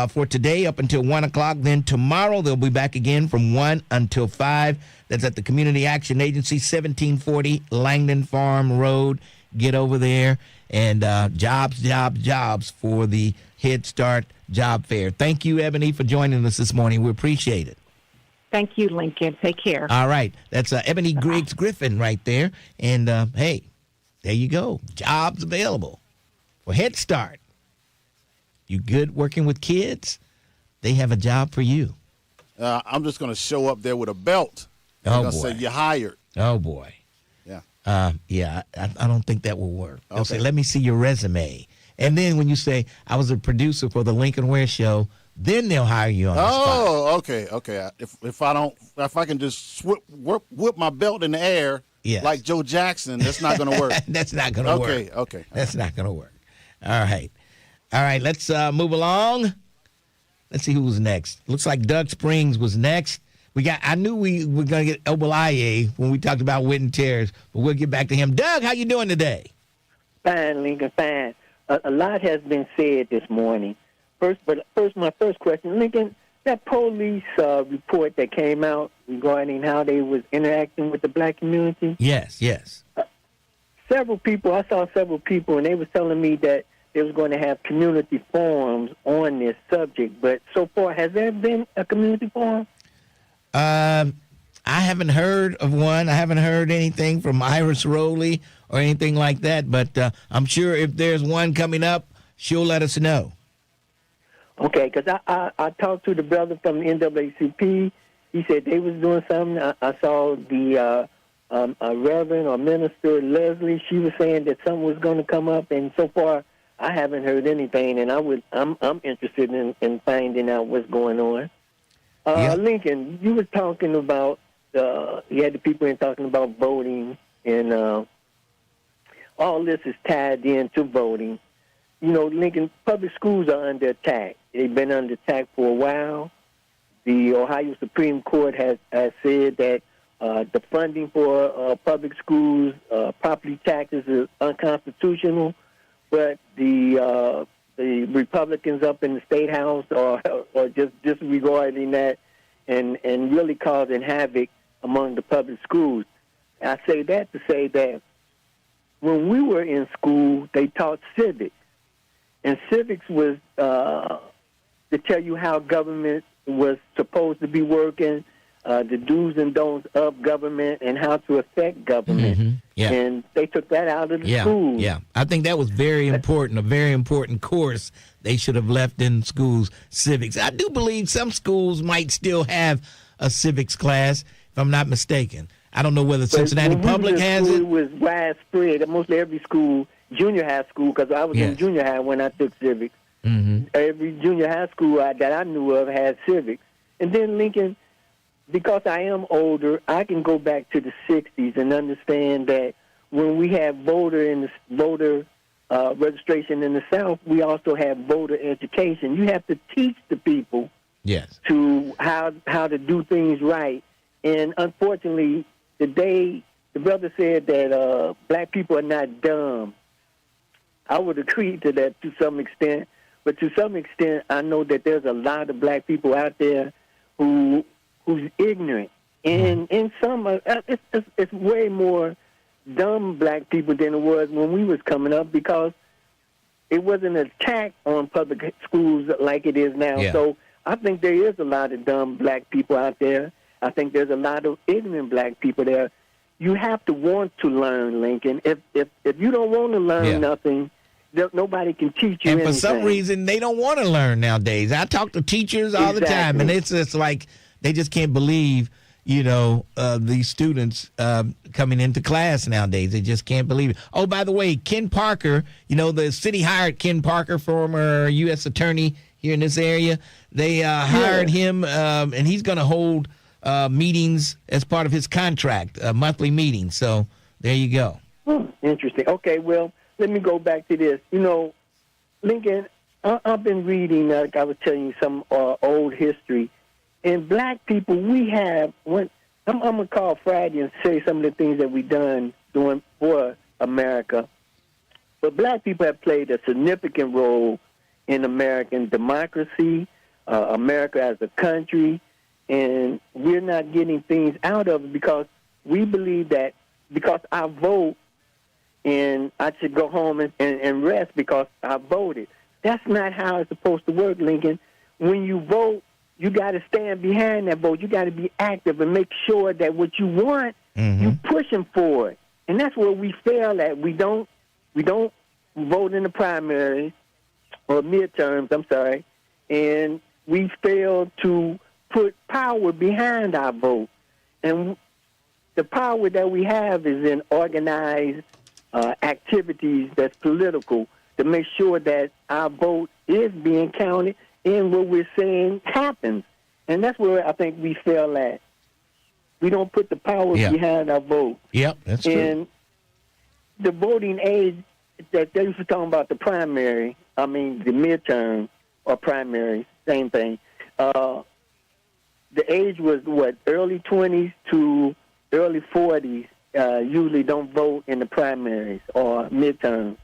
for today up until 1 o'clock. Then tomorrow they'll be back again from 1 until 5. That's at the Community Action Agency, 1740 Langdon Farm Road. Get over there. And jobs for the Head Start Job Fair. Thank you, Ebony, for joining us this morning. We appreciate it. Thank you, Lincoln. Take care. All right. That's Ebony Griggs Griffin right there. And, hey, there you go. Jobs available for Head Start. You good working with kids? They have a job for you. I'm just going to show up there with a belt. Oh, boy. Say you're hired. Oh, boy. Yeah. I don't think that will work. They'll Okay. say, let me see your resume. And then when you say, I was a producer for the Lincoln Ware Show, then they'll hire you on the spot. Oh, okay. If I can just whip my belt in the air like Joe Jackson, that's not going to work. That's not going to work. Okay. That's not going to work. All right. Let's move along. Let's see who's next. Looks like Doug Springs was next. I knew we were going to get Obalaye when we talked about Witten Terrace, but we'll get back to him. Doug, how you doing today? Fine, Lincoln, fine. A lot has been said this morning. My first question, Lincoln, that police report that came out regarding how they was interacting with the black community. Yes. I saw several people, and they was telling me that they was going to have community forums on this subject. But so far, has there been a community forum? I haven't heard of one. I haven't heard anything from Iris Rowley or anything like that. But I'm sure if there's one coming up, she'll let us know. Okay, because I talked to the brother from the NAACP. He said they was doing something. I saw the Reverend or Minister Leslie. She was saying that something was going to come up, and so far I haven't heard anything. And I'm interested in finding out what's going on. Lincoln, you were talking about you had the people in talking about voting, and all this is tied into voting. You know, Lincoln, public schools are under attack. They've been under attack for a while. The Ohio Supreme Court has said that the funding for public schools, property taxes, is unconstitutional. But the Republicans up in the State House are just disregarding that and really causing havoc among the public schools. I say that to say that when we were in school, they taught civics. And civics was to tell you how government was supposed to be working, the do's and don'ts of government, and how to affect government. Mm-hmm. Yeah. And they took that out of the schools. Yeah, I think that was very important, a very important course they should have left in schools, civics. I do believe some schools might still have a civics class, if I'm not mistaken. I don't know whether Cincinnati Public has it. It was widespread. Mostly every school, junior high school, because I was in junior high when I took civics. Mm-hmm. Every junior high school that I knew of had civics. And then Lincoln, because I am older, I can go back to the 60s and understand that when we have voter registration in the South, we also have voter education. You have to teach the people to how to do things right. And unfortunately, the brother said that black people are not dumb. I would agree to that to some extent. But to some extent, I know that there's a lot of black people out there who's ignorant. And some, it's way more dumb black people than it was when we was coming up, because it wasn't an attack on public schools like it is now. Yeah. So I think there is a lot of dumb black people out there. I think there's a lot of ignorant black people there. You have to want to learn, Lincoln. If you don't want to learn nothing, nobody can teach you anything. And for anything. some reason, they don't want to learn nowadays. I talk to teachers all the time, and it's just like they just can't believe, these students coming into class nowadays. They just can't believe it. Oh, by the way, Ken Parker, the city hired Ken Parker, former U.S. attorney here in this area. They hired him, and he's going to hold meetings as part of his contract, monthly meetings. So there you go. Interesting. Okay, well, let me go back to this. Lincoln, I've been reading, like I was telling you, some old history. And black people, we have, I'm going to call Friday and say some of the things that we've done doing for America. But black people have played a significant role in American democracy, America as a country, and we're not getting things out of it because we believe that because I vote and I should go home and rest because I voted. That's not how it's supposed to work, Lincoln. When you vote, you got to stand behind that vote. You got to be active and make sure that what you want, you pushing for it. And that's where we fail at. We don't vote in the primaries or midterms, and we fail to put power behind our vote. And the power that we have is in organized activities that's political to make sure that our vote is being counted and what we're saying happens. And that's where I think we fail at. We don't put the power behind our vote. Yep, that's true. And the voting age that they were talking about, the midterm or primary, same thing. The age was, early 20s to early 40s usually don't vote in the primaries or midterms.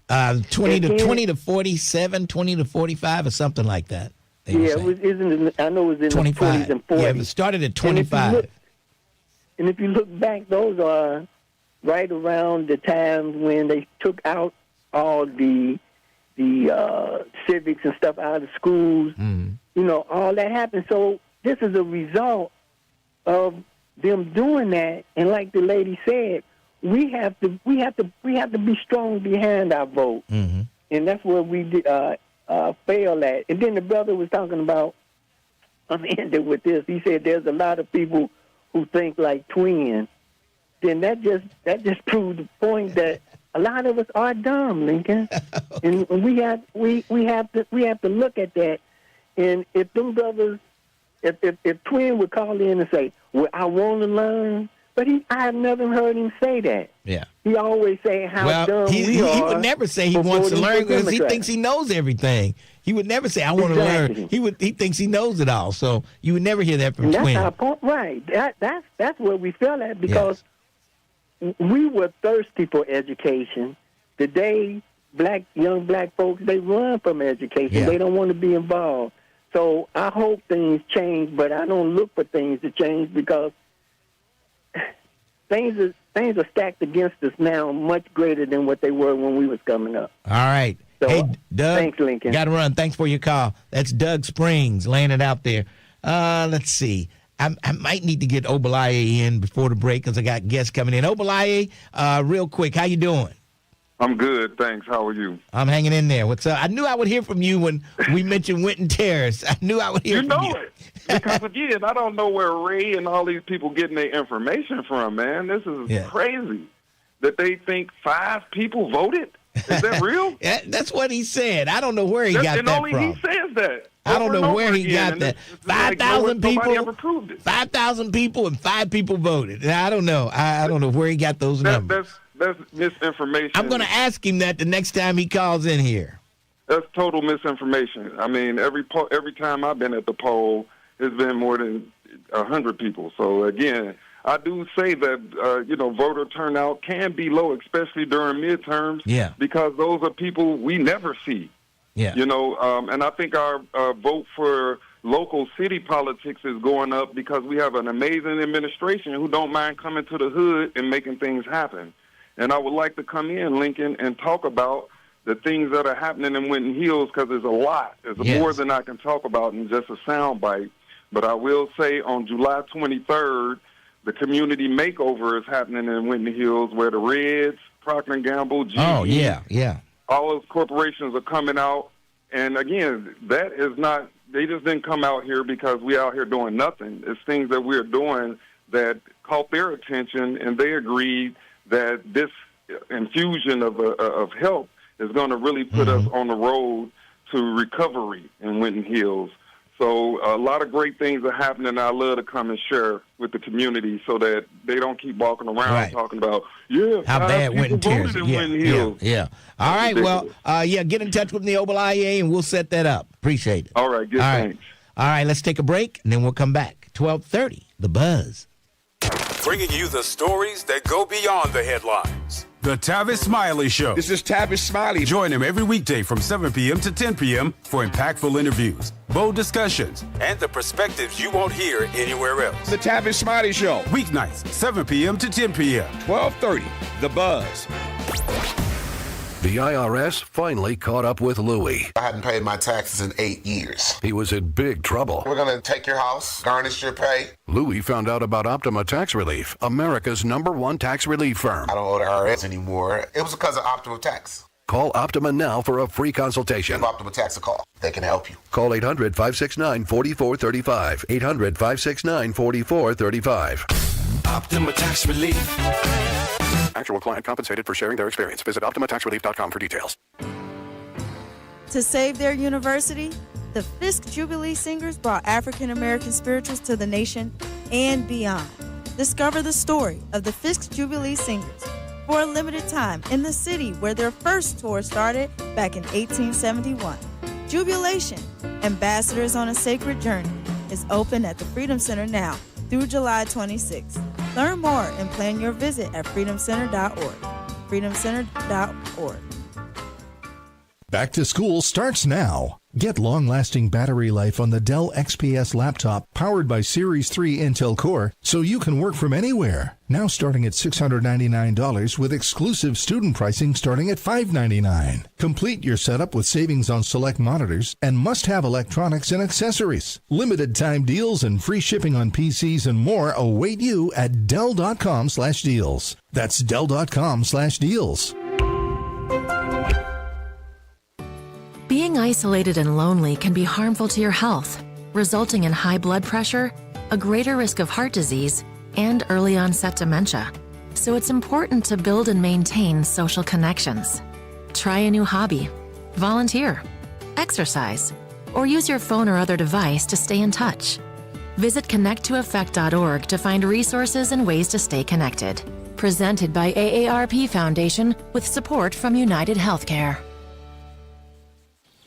20 to 47, 20 to 45, or something like that. I know it was in the 20s and 40s. Yeah, it started at 25. And if you look back, those are right around the times when they took out all the civics and stuff out of schools. All that happened. So this is a result of them doing that. And like the lady said, we have to be strong behind our vote, and that's where we fail at. And then the brother was talking about. I'm ending with this. He said there's a lot of people who think like twins. Then that just proved the point that a lot of us are dumb, Lincoln, and we have to look at that. And if them brothers, if Twin would call in and say, "Well, I want to learn." But I have never heard him say that. Yeah. He always say how dumb we are. He would never say he wants to learn because he thinks he knows everything. He would never say, I want to learn. He thinks he knows it all. So you would never hear that from Twin. That's our point, right. That's where we fell at because we were thirsty for education. Today, young black folks, they run from education. Yeah. They don't want to be involved. So I hope things change, but I don't look for things to change because things are stacked against us now much greater than what they were when we was coming up. All right. So, hey, Doug. Thanks, Lincoln. Got to run. Thanks for your call. That's Doug Springs laying it out there. Let's see. I might need to get Obalaye in before the break because I got guests coming in. Obalaye, real quick, how you doing? I'm good, thanks. How are you? I'm hanging in there. What's up? I knew I would hear from you when we mentioned Winton Terrace. I knew I would hear from you. You know it. Because, again, I don't know where Ray and all these people getting their information from, man. This is crazy that they think 5 people voted. Is that real? Yeah, that's what he said. I don't know where he got that from. And only he says that. I don't know where he got that. 5,000 people. Ever proved it. 5,000 people and 5 people voted. I don't know. I don't know where he got those numbers. That's misinformation. I'm going to ask him that the next time he calls in here. That's total misinformation. I mean, every time I've been at the poll, it's been more than 100 people. So, again, I do say that, voter turnout can be low, especially during midterms, because those are people we never see. Yeah. And I think our vote for local city politics is going up because we have an amazing administration who don't mind coming to the hood and making things happen. And I would like to come in, Lincoln, and talk about the things that are happening in Winton Hills because there's a lot. There's more than I can talk about in just a sound bite. But I will say on July 23rd, the community makeover is happening in Winton Hills where the Reds, Procter & Gamble, GE, all those corporations are coming out. And, again, that is not – they just didn't come out here because we out here doing nothing. It's things that we're doing that caught their attention, and they agreed – that this infusion of help is going to really put us on the road to recovery in Winton Hills. So a lot of great things are happening, and I love to come and share with the community so that they don't keep walking around talking about, how bad Winton Terrace. Winton Hills. All right, well, get in touch with the Neobel IA, and we'll set that up. Appreciate it. All right, good, thanks. All right, let's take a break, and then we'll come back. 12:30, The Buzz. Bringing you the stories that go beyond the headlines. The Tavis Smiley Show. This is Tavis Smiley. Join him every weekday from 7 p.m. to 10 p.m. for impactful interviews, bold discussions, and the perspectives you won't hear anywhere else. The Tavis Smiley Show. Weeknights, 7 p.m. to 10 p.m. 12:30, The Buzz. The IRS finally caught up with Louie. I hadn't paid my taxes in 8 years. He was in big trouble. We're going to take your house, garnish your pay. Louie found out about Optima Tax Relief, America's #1 tax relief firm. I don't owe the IRS anymore. It was because of Optima Tax. Call Optima now for a free consultation. Give Optima Tax a call. They can help you. Call 800-569-4435. 800-569-4435. Optima Tax Relief. Actual client compensated for sharing their experience. Visit OptimaTaxRelief.com for details. To save their university, the Fisk Jubilee Singers brought African American spirituals to the nation and beyond. Discover the story of the Fisk Jubilee Singers for a limited time in the city where their first tour started back in 1871. Jubilation, Ambassadors on a Sacred Journey, is open at the Freedom Center now through July 26th. Learn more and plan your visit at freedomcenter.org. freedomcenter.org. Back to school starts now. Get long-lasting battery life on the Dell XPS laptop powered by Series 3 Intel Core so you can work from anywhere. Now starting at $699 with exclusive student pricing starting at $599. Complete your setup with savings on select monitors and must-have electronics and accessories. Limited time deals and free shipping on PCs and more await you at Dell.com/deals. That's Dell.com/deals. Being isolated and lonely can be harmful to your health, resulting in high blood pressure, a greater risk of heart disease, and early onset dementia. So it's important to build and maintain social connections. Try a new hobby, volunteer, exercise, or use your phone or other device to stay in touch. Visit connecttoeffect.org to find resources and ways to stay connected. Presented by AARP Foundation with support from United Healthcare.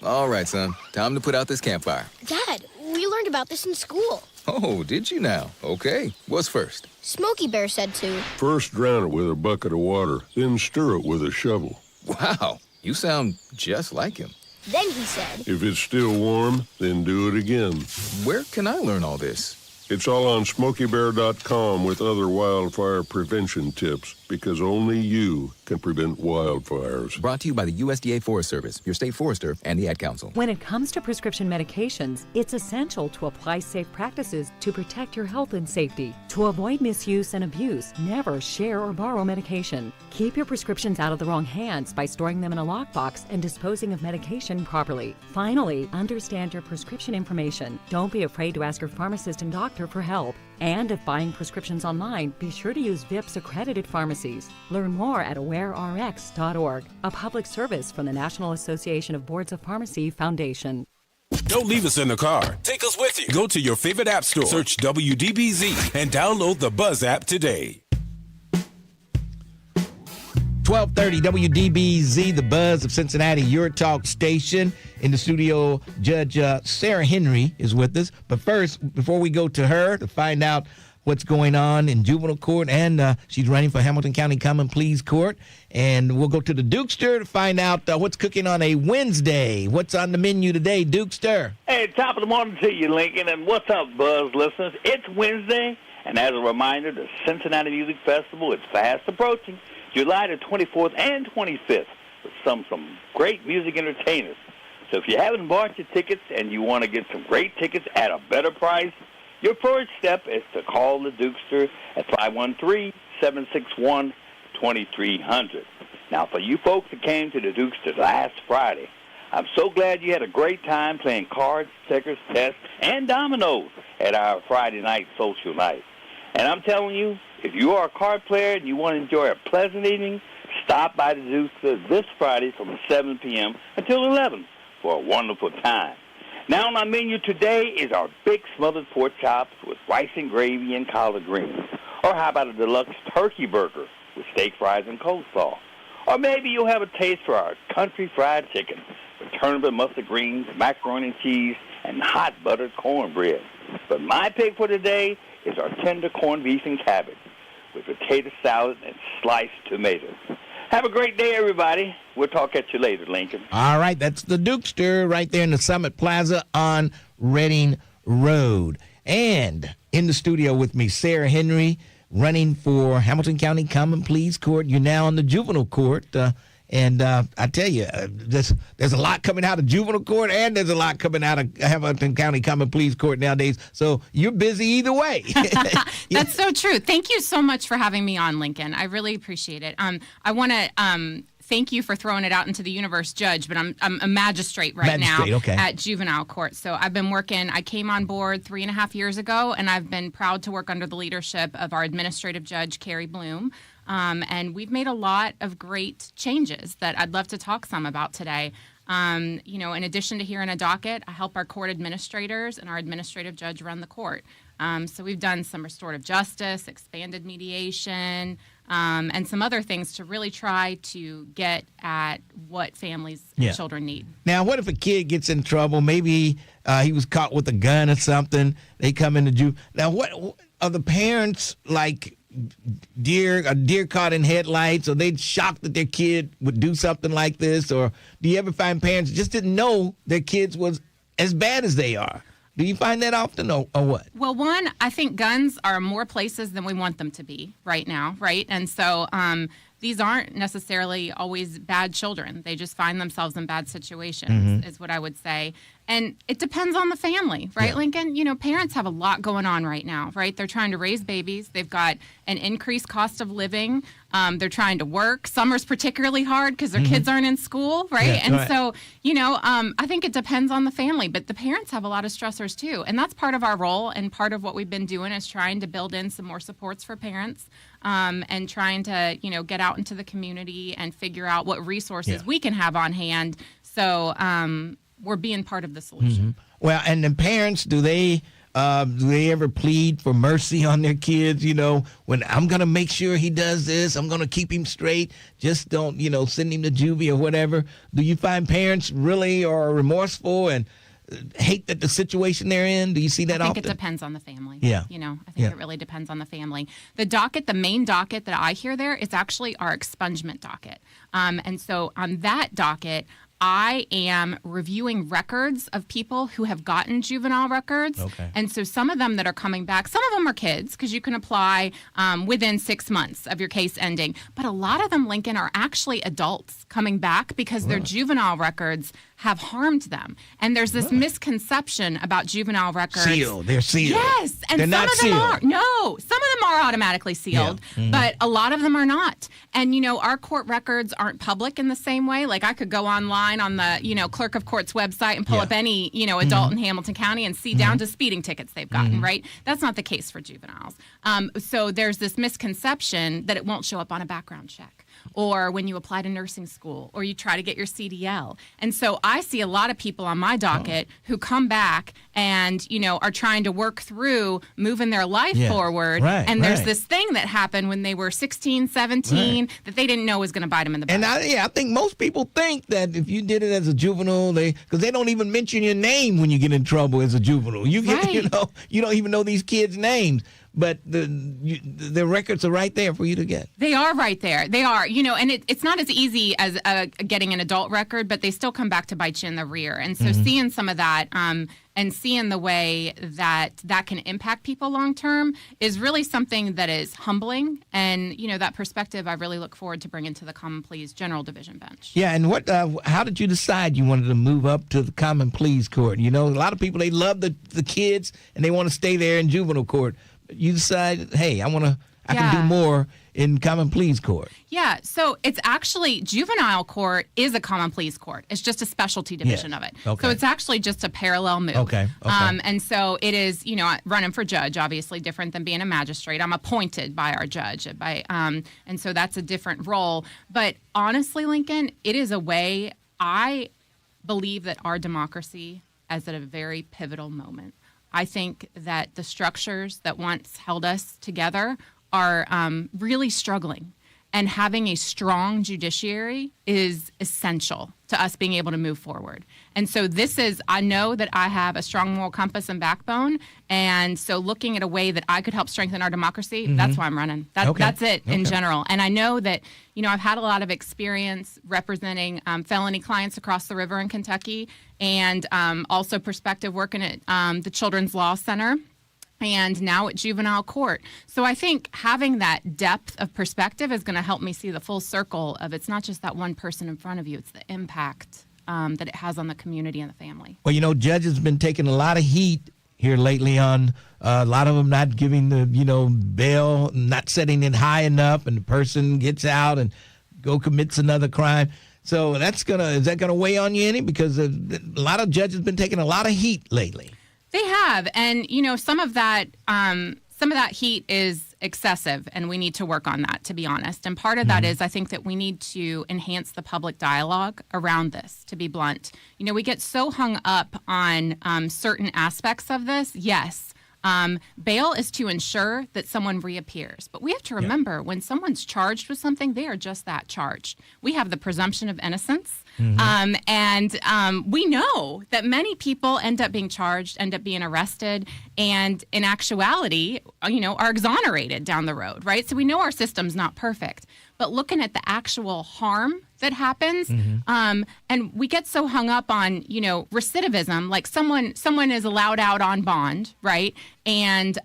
All right, son. Time to put out this campfire. Dad, we learned about this in school. Oh, did you now? Okay. What's first? Smokey Bear said to. First drown it with a bucket of water, then stir it with a shovel. Wow, you sound just like him. Then he said. If it's still warm, then do it again. Where can I learn all this? It's all on SmokeyBear.com with other wildfire prevention tips, because only you can prevent wildfires. Brought to you by the USDA Forest Service, your state forester, and the Ad Council. When it comes to prescription medications, it's essential to apply safe practices to protect your health and safety. To avoid misuse and abuse, never share or borrow medication. Keep your prescriptions out of the wrong hands by storing them in a lockbox and disposing of medication properly. Finally, understand your prescription information. Don't be afraid to ask your pharmacist and doctor for help. And if buying prescriptions online, be sure to use VIPS accredited pharmacies. Learn more at awarerx.org, a public service from the National Association of Boards of Pharmacy Foundation. Don't leave us in the car. Take us with you. Go to your favorite app store, search WDBZ, and download the Buzz app today. 1230 WDBZ, the Buzz of Cincinnati, your talk station. In the studio, Judge Sarah Henry is with us. But first, before we go to her to find out what's going on in juvenile court, and she's running for Hamilton County Common Pleas Court, and we'll go to the Dukester to find out what's cooking on a Wednesday. What's on the menu today, Dukester? Hey, top of the morning to you, Lincoln, and what's up, Buzz listeners? It's Wednesday, and as a reminder, the Cincinnati Music Festival is fast approaching, July the 24th and 25th, with some great music entertainers. So if you haven't bought your tickets and you want to get some great tickets at a better price, your first step is to call the Dukester at 513-761-2300. Now, for you folks that came to the Dukester last Friday, I'm so glad you had a great time playing cards, checkers, chess, and dominoes at our Friday night social night. And I'm telling you, if you are a card player and you want to enjoy a pleasant evening, stop by the Dukester this Friday from 7 p.m. until 11 for a wonderful time. Now on our menu today is our big smothered pork chops with rice and gravy and collard greens. Or how about a deluxe turkey burger with steak fries and coleslaw? Or maybe you'll have a taste for our country fried chicken with turnip and mustard greens, macaroni and cheese, and hot buttered cornbread. But my pick for today is our tender corned beef and cabbage with potato salad and sliced tomatoes. Have a great day, everybody. We'll talk at you later, Lincoln. All right, that's the Dukester right there in the Summit Plaza on Reading Road. And in the studio with me, Sarah Henry, running for Hamilton County Common Pleas Court. You're now on the juvenile court. And I tell you, there's a lot coming out of juvenile court, and there's a lot coming out of Hamilton County Common Pleas Court nowadays. So you're busy either way. That's so true. Thank you so much for having me on, Lincoln. I really appreciate it. I want to thank you for throwing it out into the universe, Judge, but I'm a magistrate now okay. at juvenile court. So I've been working. I came on board 3.5 years ago, and I've been proud to work under the leadership of our administrative judge, Carrie Bloom. And we've made a lot of great changes that I'd love to talk some about today. In addition to hearing a docket, I help our court administrators and our administrative judge run the court. So we've done some restorative justice, expanded mediation, and some other things to really try to get at what families and children need. Now, what if a kid gets in trouble? Maybe he was caught with a gun or something. They come into juvenile. Now, what are the parents like? A deer caught in headlights, or they shocked that their kid would do something like this? Or do you ever find parents just didn't know their kids was as bad as they are? Do you find that often, or what? Well, one, I think guns are more places than we want them to be right now, right? And so these aren't necessarily always bad children. They just find themselves in bad situations, is what I would say. And it depends on the family, right, Lincoln? Parents have a lot going on right now, right? They're trying to raise babies. They've got an increased cost of living. They're trying to work. Summer's particularly hard because their kids aren't in school, right? So, I think it depends on the family. But the parents have a lot of stressors, too. And that's part of our role, and part of what we've been doing is trying to build in some more supports for parents and trying to, get out into the community and figure out what resources we can have on hand. So, we're being part of the solution. Well, and the parents, do they ever plead for mercy on their kids? When I'm going to make sure he does this, I'm going to keep him straight. Just don't, send him to juvie or whatever. Do you find parents really are remorseful and hate that the situation they're in? Do you see that often? I think it depends on the family. Yeah. I think it really depends on the family. The main docket that I hear there is actually our expungement docket. And so on that docket, I am reviewing records of people who have gotten juvenile records. Okay. And so some of them that are coming back, some of them are kids because you can apply within 6 months of your case ending. But a lot of them, Lincoln, are actually adults coming back because their juvenile records have harmed them. And there's this misconception about juvenile records. Sealed. They're sealed. Yes. And they're some not of them sealed. are. No. Some of them are automatically sealed, but a lot of them are not. And, our court records aren't public in the same way. Like I could go online on the, clerk of court's website and pull up any, adult in Hamilton County and see down to speeding tickets they've gotten, right? That's not the case for juveniles. So there's this misconception that it won't show up on a background check, or when you apply to nursing school, or you try to get your CDL. And so I see a lot of people on my docket who come back and, are trying to work through moving their life forward. Right, and there's this thing that happened when they were 16, 17 that they didn't know was going to bite them in the butt. And I think most people think that if you did it as a juvenile, because they don't even mention your name when you get in trouble as a juvenile. You get, you don't even know these kids' names. But the records are right there for you to get. They are right there. They are, and it's not as easy as getting an adult record, but they still come back to bite you in the rear. And so seeing some of that and seeing the way that can impact people long term is really something that is humbling. And, that perspective I really look forward to bringing to the Common Pleas General Division bench. Yeah, and how did you decide you wanted to move up to the Common Pleas Court? A lot of people, they love the kids and they want to stay there in juvenile court. You decided, hey, I can do more in Common Pleas Court. Yeah, so it's actually, juvenile court is a Common Pleas Court. It's just a specialty division of it. Okay. So it's actually just a parallel move. Okay. And so it is, running for judge, obviously different than being a magistrate. I'm appointed by our judge, and so that's a different role. But honestly, Lincoln, it is a way, I believe that our democracy is at a very pivotal moment. I think that the structures that once held us together are really struggling. And having a strong judiciary is essential to us being able to move forward. And so I know that I have a strong moral compass and backbone. And so looking at a way that I could help strengthen our democracy, that's why I'm running. That's it in general. And I know that, I've had a lot of experience representing felony clients across the river in Kentucky, and also perspective working at the Children's Law Center, and now at juvenile court. So I think having that depth of perspective is going to help me see the full circle of, it's not just that one person in front of you, it's the impact that it has on the community and the family. Well, judges have been taking a lot of heat here lately on a lot of them not giving the, bail, not setting it high enough, and the person gets out and commits another crime. So is that gonna weigh on you any? Because a lot of judges have been taking a lot of heat lately. They have, and some of that heat is excessive, and we need to work on that, to be honest. And part of that is, I think that we need to enhance the public dialogue around this. To be blunt, we get so hung up on certain aspects of this. Yes. Bail is to ensure that someone reappears. But we have to remember, when someone's charged with something, they are just that, charged. We have the presumption of innocence. And we know that many people end up being charged, end up being arrested, and in actuality, are exonerated down the road, right? So we know our system's not perfect. But looking at the actual harm that happens, and we get so hung up on, recidivism, like someone is allowed out on bond, right? And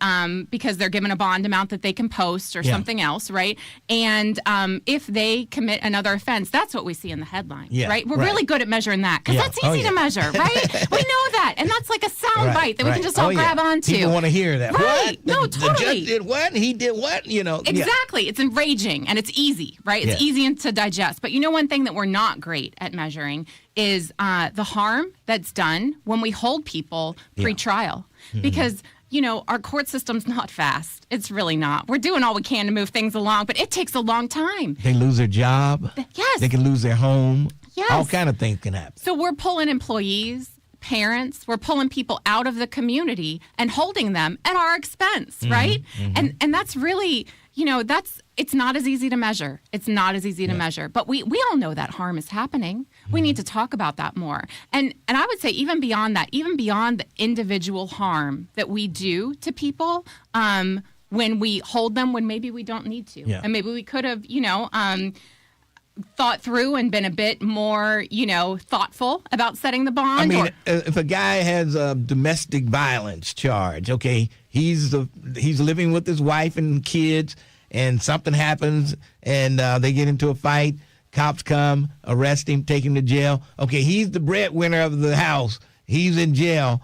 because they're given a bond amount that they can post or something else, right? And if they commit another offense, that's what we see in the headline, right? We're really good at measuring that because that's easy to measure, right? We know that. And that's like a sound bite that we can just all grab onto. People want to hear that. Right. What? No, totally. The judge did what? He did what? Exactly. It's enraging and it's easy, right? It's easy to digest. But one thing that we're not great at measuring is the harm that's done when we hold people pre-trial. Because our court system's not fast. It's really not. We're doing all we can to move things along, but it takes a long time. They lose their job. Yes. They can lose their home. Yes. All kind of things can happen. So we're pulling employees, parents, we're pulling people out of the community and holding them at our expense, right? And that's really, it's not as easy to measure. It's not as easy to measure. But we all know that harm is happening. We need to talk about that more. And I would say even beyond that, even beyond the individual harm that we do to people when we hold them when maybe we don't need to. And maybe we could have, thought through and been a bit more, thoughtful about setting the bond? I mean, if a guy has a domestic violence charge, okay, he's living with his wife and kids, and something happens, and they get into a fight. Cops come, arrest him, take him to jail. Okay, he's the breadwinner of the house. He's in jail.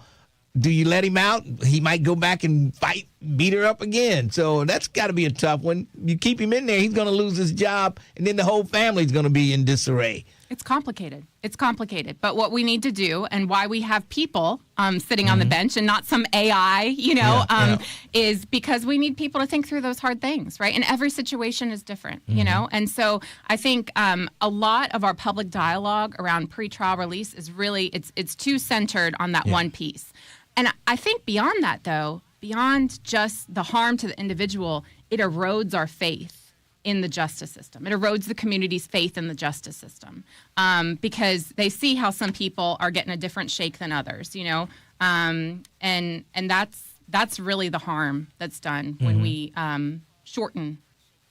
Do you let him out? He might go back and fight, beat her up again. So that's got to be a tough one. You keep him in there, he's going to lose his job, and then the whole family's going to be in disarray. It's complicated. But what we need to do, and why we have people sitting on the bench and not some AI, is because we need people to think through those hard things, right? And every situation is different, And so I think a lot of our public dialogue around pretrial release is really, it's too centered on that one piece. And I think beyond that, though, beyond just the harm to the individual, it erodes our faith in the justice system. It erodes the community's faith in the justice system because they see how some people are getting a different shake than others, and that's really the harm that's done when we shorten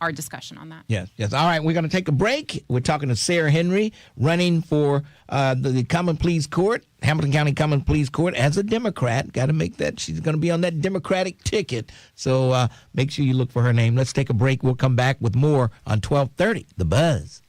our discussion on that. Yes. All right, we're going to take a break. We're talking to Sarah Henry, running for the Common Pleas Court, Hamilton County Common Pleas Court, as a Democrat. Got to make that. She's going to be on that Democratic ticket. So make sure you look for her name. Let's take a break. We'll come back with more on 1230, The Buzz.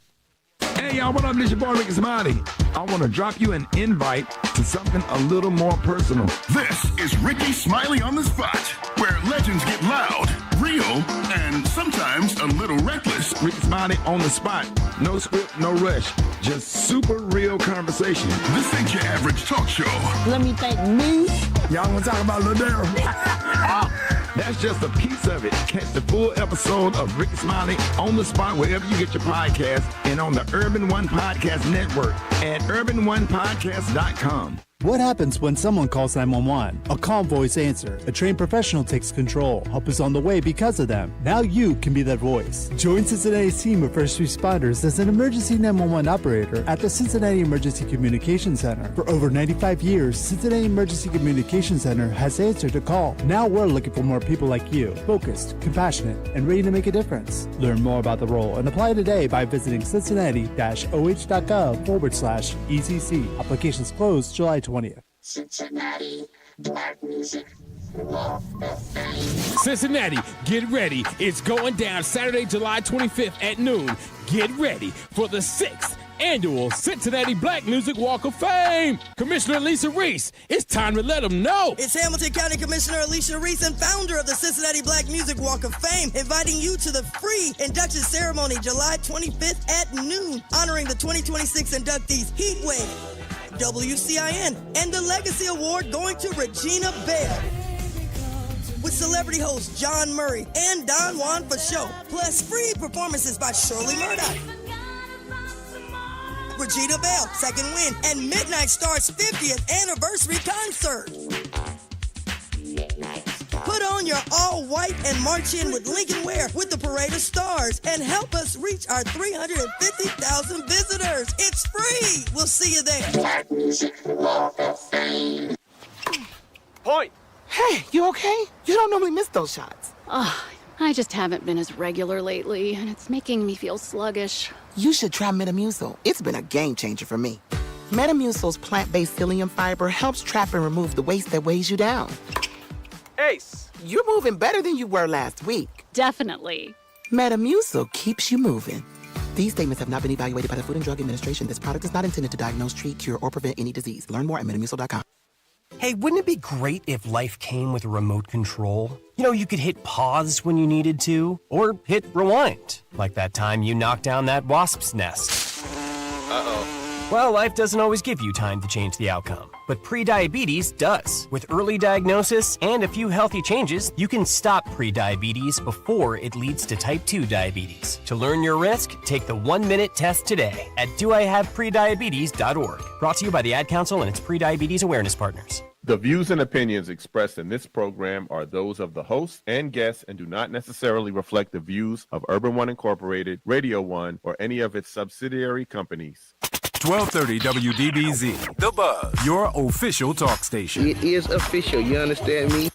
Hey, y'all, what up? This your boy, Ricky Smiley. I want to drop you an invite to something a little more personal. This is Ricky Smiley on the Spot, where legends get loud, real, and sometimes a little reckless. Ricky Smiley on the spot. No script, no rush. Just super real conversation. This ain't your average talk show. Let me thank me. Y'all want to talk about Lil Darryl? That's just a piece of it. Catch the full episode of Ricky Smiley on the spot wherever you get your podcast and on the Urban One Podcast Network at urbanonepodcast.com. What happens when someone calls 911? A calm voice answer. A trained professional takes control. Help is on the way because of them. Now you can be that voice. Join Cincinnati's team of first responders as an emergency 911 operator at the Cincinnati Emergency Communication Center. For over 95 years, Cincinnati Emergency Communication Center has answered a call. Now we're looking for more people like you, focused, compassionate, and ready to make a difference. Learn more about the role and apply today by visiting cincinnati-oh.gov/ECC. Applications closed July 20th. Cincinnati Black Music Walk of Fame. Cincinnati, get ready. It's going down Saturday, July 25th at noon. Get ready for the 6th annual Cincinnati Black Music Walk of Fame. Commissioner Alicia Reese, it's time to let them know. It's Hamilton County Commissioner Alicia Reese and founder of the Cincinnati Black Music Walk of Fame, inviting you to the free induction ceremony July 25th at noon, honoring the 2026 inductees Heatwave, WCIN, and the Legacy Award going to Regina Bell. With celebrity hosts John Murray and Don Juan for show, plus free performances by Shirley Murdoch, Regina Bell, Second Wind, and Midnight Star's 50th anniversary concert. Put on your all-white and march in with Lincoln Ware with the Parade of Stars and help us reach our 350,000 visitors. It's free. We'll see you there. Black Music Walk of Fame. Point. Hey, you okay? You don't normally miss those shots. I just haven't been as regular lately, and it's making me feel sluggish. You should try Metamucil. It's been a game changer for me. Metamucil's plant-based psyllium fiber helps trap and remove the waste that weighs you down. Ace, you're moving better than you were last week. Definitely. Metamucil keeps you moving. These statements have not been evaluated by the Food and Drug Administration. This product is not intended to diagnose, treat, cure, or prevent any disease. Learn more at metamucil.com. Hey, wouldn't it be great if life came with a remote control? You know, you could hit pause when you needed to, or hit rewind, like that time you knocked down that wasp's nest. Uh-oh. Well, life doesn't always give you time to change the outcome, but prediabetes does. With early diagnosis and a few healthy changes, you can stop prediabetes before it leads to type 2 diabetes. To learn your risk, take the 1-minute test today at doihaveprediabetes.org. Brought to you by the Ad Council and its prediabetes awareness partners. The views and opinions expressed in this program are those of the host and guests and do not necessarily reflect the views of Urban One Incorporated, Radio One, or any of its subsidiary companies. 1230 WDBZ, The Buzz, your official talk station. It is official, you understand me?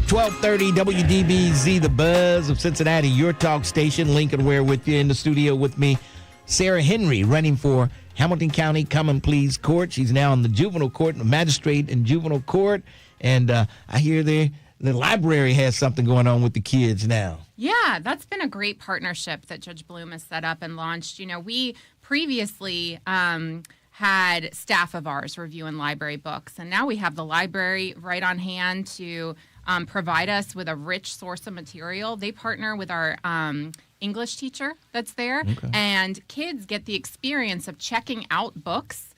1230 WDBZ, the buzz of Cincinnati, your talk station. Lincoln Ware with you in the studio with me. Sarah Henry running for Hamilton County Common Pleas Court. She's now in the juvenile court, magistrate in juvenile court. And I hear the library has something going on with the kids now. Yeah, that's been a great partnership that Judge Bloom has set up and launched. You know, we previously had staff of ours reviewing library books, and now we have the library right on hand to provide us with a rich source of material. They partner with our English teacher that's there, and kids get the experience of checking out books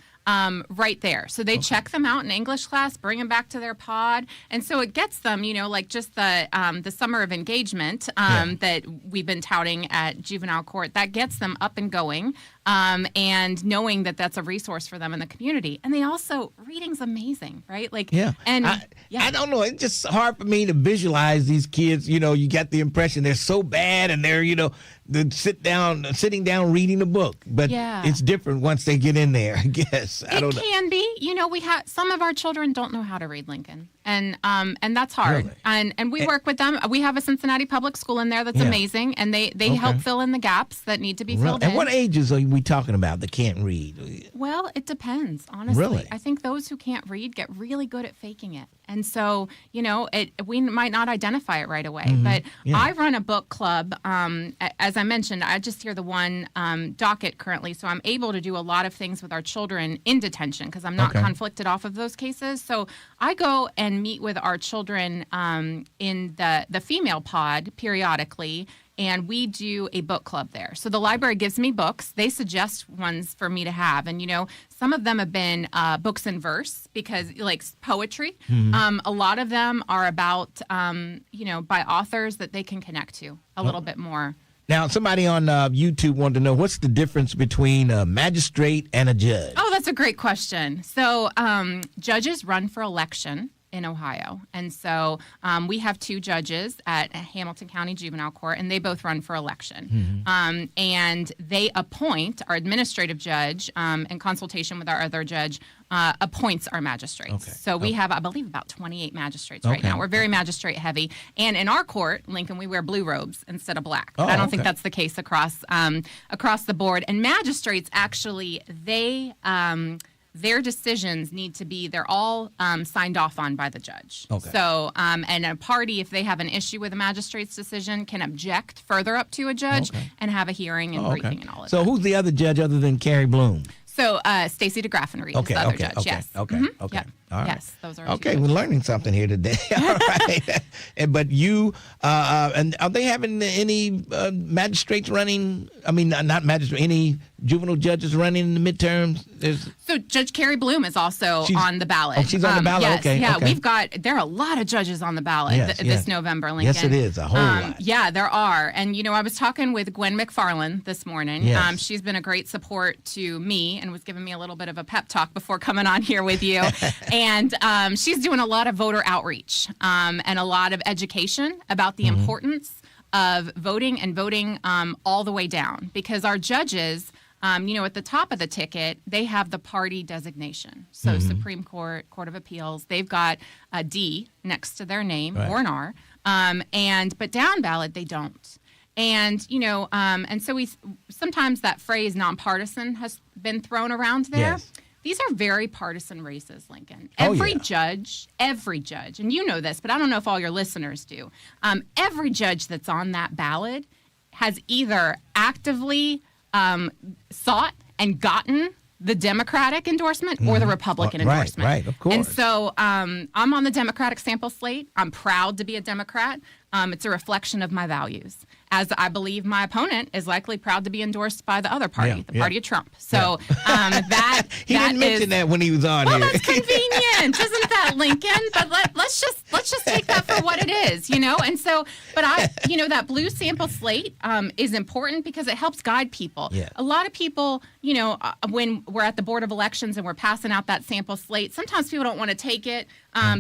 right there. So they check them out in English class, bring them back to their pod, and so it gets them, you know, like just the summer of engagement that we've been touting at juvenile court. That gets them up and going, and knowing that that's a resource for them in the community. And they also, reading's amazing, right? Like, and I don't know. It's just hard for me to visualize these kids. You know, you get the impression they're so bad, and they're, you know, sitting down reading a book. But it's different once they get in there, I guess. I don't know. It can be. You know, we have some of our children don't know how to read, Lincoln. And that's hard. Really? And we work with them. We have a Cincinnati public school in there that's amazing, and they help fill in the gaps that need to be filled in. And what ages are we talking about that can't read? Well, it depends, honestly. Really? I think those who can't read get really good at faking it. And so, you know, we might not identify it right away. But I run a book club. As I mentioned, I just hear the one docket currently, so I'm able to do a lot of things with our children in detention because I'm not conflicted off of those cases. So I go and meet with our children in the female pod periodically, and we do a book club there. So the library gives me books. They suggest ones for me to have. And, you know, some of them have been books in verse because, like, poetry. A lot of them are about, you know, by authors that they can connect to a little bit more. Now, somebody on YouTube wanted to know, what's the difference between a magistrate and a judge? Oh, that's a great question. So judges run for election in Ohio. And so we have two judges at Hamilton County Juvenile Court, and they both run for election. And they appoint, our administrative judge, in consultation with our other judge, appoints our magistrates. So we have, I believe, about 28 magistrates right now. We're very magistrate heavy. And in our court, Lincoln, we wear blue robes instead of black. But I don't think that's the case across the board. And magistrates, actually, their decisions need to be, they're all signed off on by the judge. So, and a party, if they have an issue with a magistrate's decision, can object further up to a judge and have a hearing and briefing and all of that. So who's the other judge other than Carrie Bloom? So Stacey DeGraffenreid is the other judge, yes. Okay. All right. Yes, those are okay. We're learning something here today. All right. But you and are they having any magistrates running? I mean, not magistrates. Any juvenile judges running in the midterms? So Judge Carrie Bloom is also on the ballot. Oh, she's on the ballot. Yes, okay. Yeah, okay. There are a lot of judges on the ballot this November, Lincoln. Yes, it is a whole lot. Yeah, there are. And you know, I was talking with Gwen McFarland this morning. Yes. She's been a great support to me and was giving me a little bit of a pep talk before coming on here with you. And she's doing a lot of voter outreach and a lot of education about the importance of voting and voting all the way down. Because our judges, you know, at the top of the ticket, they have the party designation. So Supreme Court, Court of Appeals, they've got a D next to their name or an R. But down ballot, they don't. And, you know, and so sometimes that phrase nonpartisan has been thrown around there. Yes. These are very partisan races, Lincoln. Every judge, and you know this, but I don't know if all your listeners do. Every judge that's on that ballot has either actively sought and gotten the Democratic endorsement or the Republican endorsement. Right, of course. And so I'm on the Democratic sample slate. I'm proud to be a Democrat. It's a reflection of my values, as I believe my opponent is likely proud to be endorsed by the other party, the party of Trump. So he didn't mention that when he was on here. Well, that's convenient, isn't that, Lincoln? But let's just take that for what it is, you know. And so, but that blue sample slate is important because it helps guide people. Yeah. A lot of people, you know, when we're at the Board of Elections and we're passing out that sample slate, sometimes people don't want to take it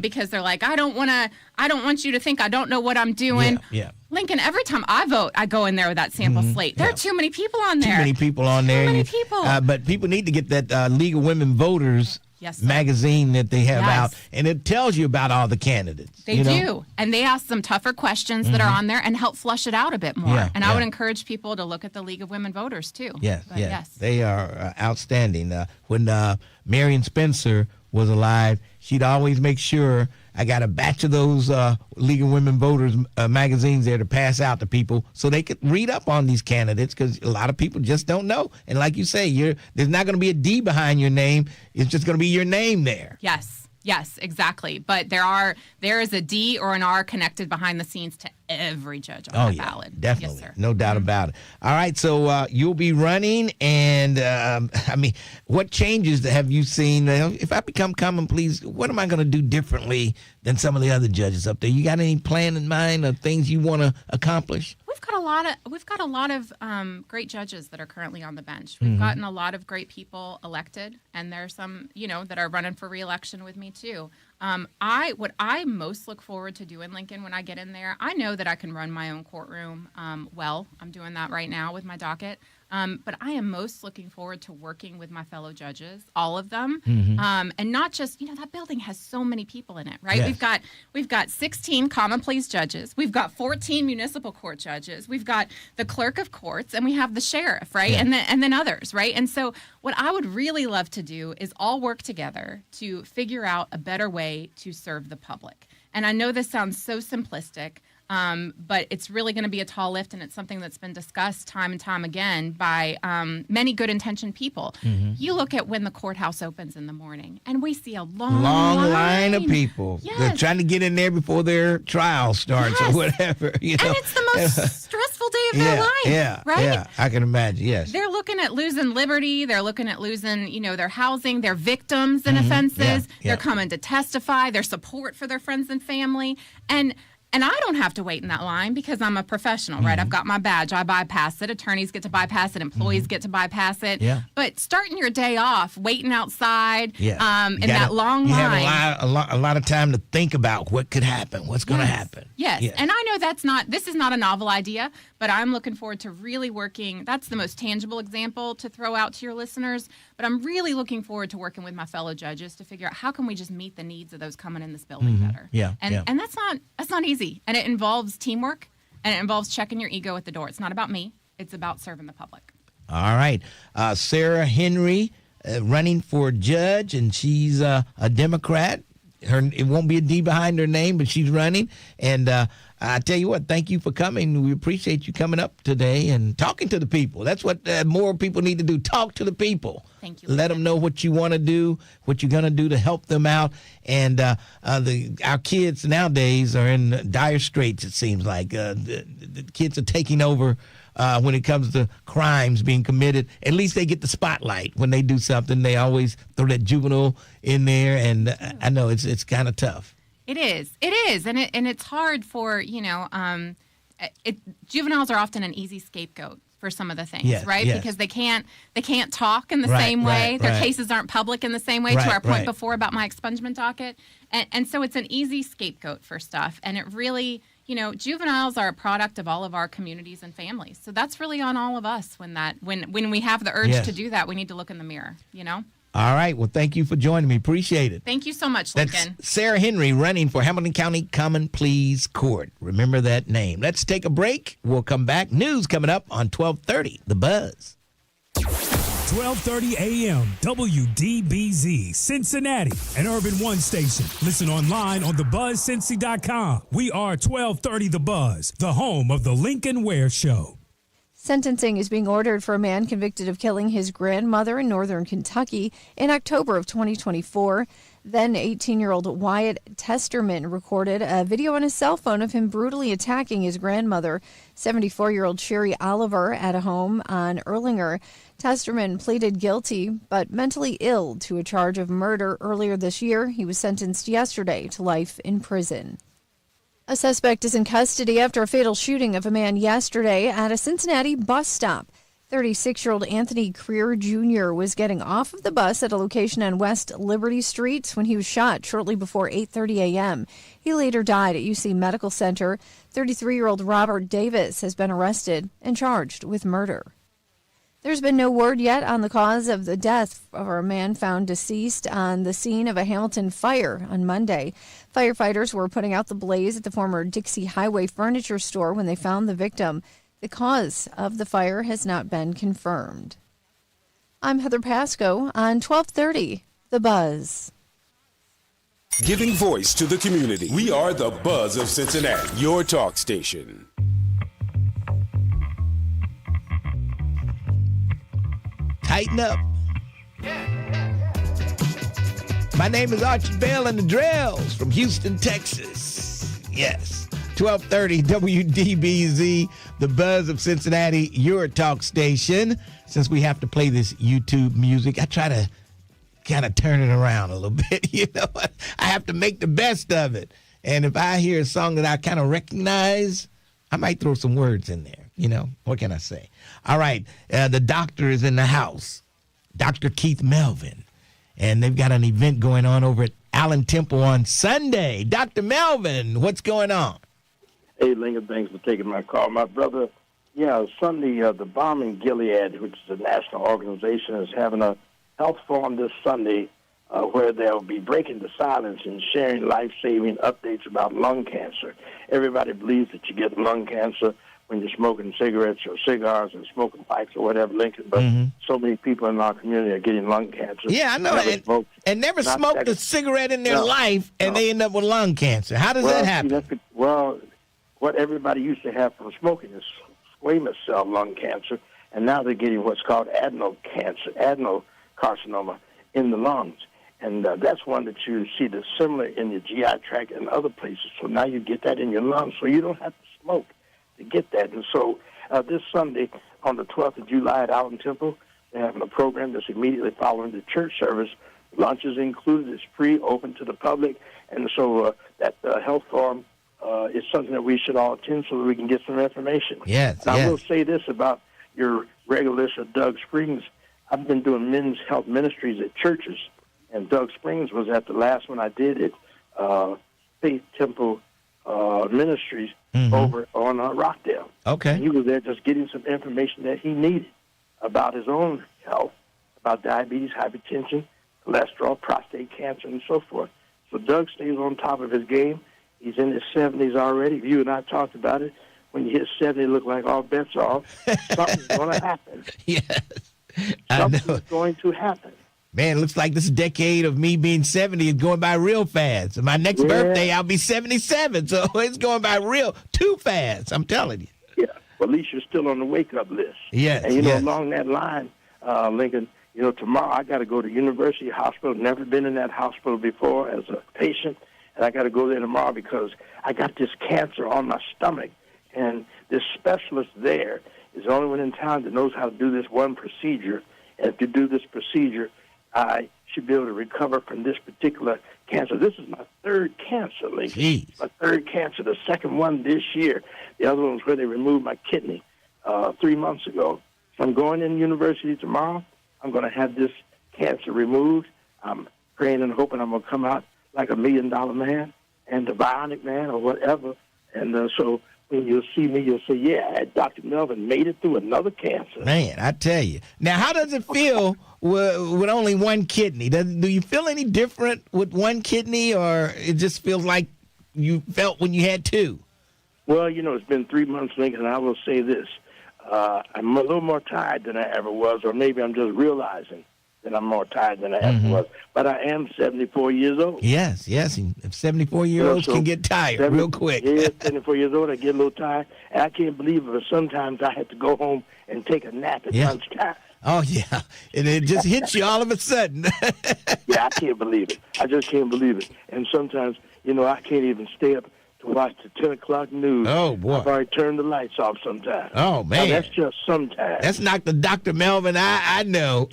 because they're like, I don't want you to think I don't know what I'm doing. Yeah. Lincoln, every time I vote, I go in there with that sample slate. There are too many people on there. Too many people on there. Too many people. But people need to get that League of Women Voters magazine that they have Yes. out, and it tells you about all the candidates. They do. And they ask some tougher questions that are on there and help flush it out a bit more. Yeah, and I would encourage people to look at the League of Women Voters, too. Yes, But yes. They are outstanding. When Marion Spencer was alive, she'd always make sure I got a batch of those League of Women Voters magazines there to pass out to people so they could read up on these candidates, because a lot of people just don't know. And like you say, there's not going to be a D behind your name. It's just going to be your name there. Yes, exactly. But there is a D or an R connected behind the scenes to every judge on the ballot. Definitely. Yes, sir. No doubt about it. All right, so you'll be running, and what changes have you seen? If I become common pleas, what am I going to do differently than some of the other judges up there? You got any plan in mind of things you want to accomplish? We've got a lot of great judges that are currently on the bench. We've gotten a lot of great people elected, and there's some, that are running for re-election with me too. What I most look forward to doing, Lincoln, when I get in there, I know that I can run my own courtroom well. I'm doing that right now with my docket. But I am most looking forward to working with my fellow judges, all of them, and not just, that building has so many people in it, right? Yes. We've got 16 common pleas judges, we've got 14 municipal court judges, we've got the clerk of courts, and we have the sheriff, right? Yeah. And then others, right? And so what I would really love to do is all work together to figure out a better way to serve the public. And I know this sounds so simplistic, but it's really going to be a tall lift, and it's something that's been discussed time and time again by many good-intentioned people. You look at when the courthouse opens in the morning, and we see a long line of people. Yes. They're trying to get in there before their trial starts or whatever. And it's the most stressful day of their life, right? Yeah, I can imagine, yes. They're looking at losing liberty. They're looking at losing, their housing, their victims in offenses. They're coming to testify, their support for their friends and family. And I don't have to wait in that line because I'm a professional, right? I've got my badge. I bypass it. Attorneys get to bypass it. Employees get to bypass it. Yeah. But starting your day off, waiting outside in that long line. You have a lot of time to think about what could happen, what's going to happen. Yes. And I know this is not a novel idea, but I'm looking forward to really working. That's the most tangible example to throw out to your listeners. But I'm really looking forward to working with my fellow judges to figure out how can we just meet the needs of those coming in this building better. And that's not easy. And it involves teamwork, and it involves checking your ego at the door. It's not about me. It's about serving the public. All right. Sarah Henry running for judge, and she's a Democrat. It won't be a D behind her name, but she's running. And I tell you what, thank you for coming. We appreciate you coming up today and talking to the people. That's what more people need to do. Talk to the people. Thank you. Let them know what you want to do, what you're going to do to help them out. And our kids nowadays are in dire straits, it seems like. The kids are taking over when it comes to crimes being committed. At least they get the spotlight. When they do something, they always throw that juvenile in there. And I know it's kind of tough. It is, and it's hard for juveniles are often an easy scapegoat for some of the things, right? Yes. Because they can't talk in the same way. Their cases aren't public in the same way. To our point before about my expungement docket, and so it's an easy scapegoat for stuff. And it really, juveniles are a product of all of our communities and families. So that's really on all of us when we have the urge to do that, we need to look in the mirror. All right. Well, thank you for joining me. Appreciate it. Thank you so much, Lincoln. That's Sarah Henry running for Hamilton County Common Pleas Court. Remember that name. Let's take a break. We'll come back. News coming up on 1230 The Buzz. 1230 AM, WDBZ, Cincinnati, an Urban One station. Listen online on thebuzzcincy.com. We are 1230 The Buzz, the home of the Lincoln Ware Show. Sentencing is being ordered for a man convicted of killing his grandmother in northern Kentucky in October of 2024. Then 18-year-old Wyatt Testerman recorded a video on his cell phone of him brutally attacking his grandmother, 74-year-old Sherry Oliver, at a home on Erlinger. Testerman pleaded guilty but mentally ill to a charge of murder earlier this year. He was sentenced yesterday to life in prison. A suspect is in custody after a fatal shooting of a man yesterday at a Cincinnati bus stop. 36-year-old Anthony Creer Jr. was getting off of the bus at a location on West Liberty Street when he was shot shortly before 8:30 a.m. He later died at UC Medical Center. 33-year-old Robert Davis has been arrested and charged with murder. There's been no word yet on the cause of the death of a man found deceased on the scene of a Hamilton fire on Monday. Firefighters were putting out the blaze at the former Dixie Highway furniture store when they found the victim. The cause of the fire has not been confirmed. I'm Heather Pasco on 1230 The Buzz. Giving voice to the community. We are the Buzz of Cincinnati, your talk station. Tighten up. My name is Archie Bell and the Drells from Houston, Texas. Yes. 1230 WDBZ, the Buzz of Cincinnati, your talk station. Since we have to play this YouTube music, I try to kind of turn it around a little bit. You know, I have to make the best of it. And if I hear a song that I kind of recognize, I might throw some words in there. You know, what can I say? All right, the doctor is in the house, Dr. Keith Melvin, and they've got an event going on over at Allen Temple on Sunday. Dr. Melvin, what's going on? Hey, Lincoln, thanks for taking my call. My brother, Sunday, the Bomb in Gilead, which is a national organization, is having a health forum this Sunday where they'll be breaking the silence and sharing life-saving updates about lung cancer. Everybody believes that you get lung cancer when you're smoking cigarettes or cigars or smoking pipes or whatever, Lincoln, but so many people in our community are getting lung cancer. Yeah, I know. And never smoked a cigarette in their life, and they end up with lung cancer. How does that happen? What everybody used to have from smoking is squamous cell lung cancer, and now they're getting what's called adenocarcinoma in the lungs. And that's one that you see that's similar in your GI tract and other places. So now you get that in your lungs, so you don't have to smoke to get that. And so this Sunday, on the 12th of July at Allen Temple, they're having a program that's immediately following the church service. Lunch is included. It's free, open to the public. And so that health forum is something that we should all attend so that we can get some information. Yes, I will say this about your regular list of Doug Springs. I've been doing men's health ministries at churches, and Doug Springs was at the last one I did at Faith Temple Ministries over on Rockdale. Okay. And he was there just getting some information that he needed about his own health, about diabetes, hypertension, cholesterol, prostate cancer, and so forth. So Doug stays on top of his game. He's in his 70s already. You and I talked about it. When you hit 70, it look like all bets are off. Something's going to happen. Yes. Something's going to happen. Man, it looks like this decade of me being 70 is going by real fast. My next birthday, I'll be 77, so it's going by too fast, I'm telling you. Yeah, well, at least you're still on the wake-up list. Yes, and, along that line, Lincoln, tomorrow I got to go to University Hospital. Never been in that hospital before as a patient, and I got to go there tomorrow because I got this cancer on my stomach, and this specialist there is the only one in town that knows how to do this one procedure, and if you do this procedure, I should be able to recover from this particular cancer. This is my third cancer, Lincoln. Jeez. My third cancer, the second one this year. The other one was where they removed my kidney 3 months ago. So I'm going in university tomorrow. I'm going to have this cancer removed. I'm praying and hoping I'm going to come out like $1 million man and the bionic man or whatever. And so when you'll see me, you'll say, yeah, Dr. Melvin made it through another cancer. Man, I tell you. Now, how does it feel with only one kidney? Do you feel any different with one kidney, or it just feels like you felt when you had two? Well, it's been 3 months, Lincoln, and I will say this. I'm a little more tired than I ever was, or maybe I'm just realizing that I'm more tired than I ever was. But I am 74 years old. Yes. 74-year-olds can get tired real quick. Yeah, 74 years old, I get a little tired. And I can't believe it, but sometimes I have to go home and take a nap at lunchtime. Oh, yeah. And it just hits you all of a sudden. Yeah, I can't believe it. I just can't believe it. And sometimes, I can't even stay up to watch the 10 o'clock news. Oh, boy. I've already turned the lights off sometimes. Oh, man. Now, that's just sometimes. That's not the Dr. Melvin I know.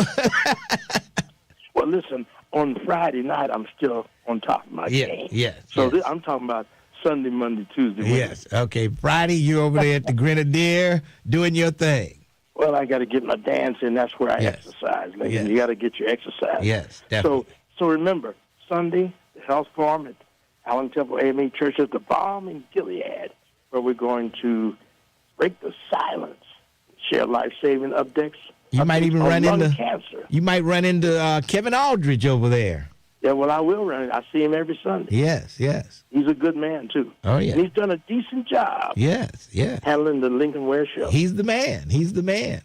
Well, listen, on Friday night, I'm still on top of my game. Yes. So I'm talking about Sunday, Monday, Tuesday, Wednesday. Yes. Okay. Friday, you're over there at the Grenadier doing your thing. Well, I got to get my dance in. That's where I exercise. Yes. You got to get your exercise. Yes, definitely. So remember, Sunday, the health forum at Allen Temple AME Church at the Balm in Gilead, where we're going to break the silence, share life-saving updates You might even run into cancer. You might run into Kevin Aldridge over there. Yeah, well, I will run. I see him every Sunday. Yes. He's a good man too. Oh yeah, and he's done a decent job. Yes. Handling the Lincoln Ware show. He's the man. Lincoln,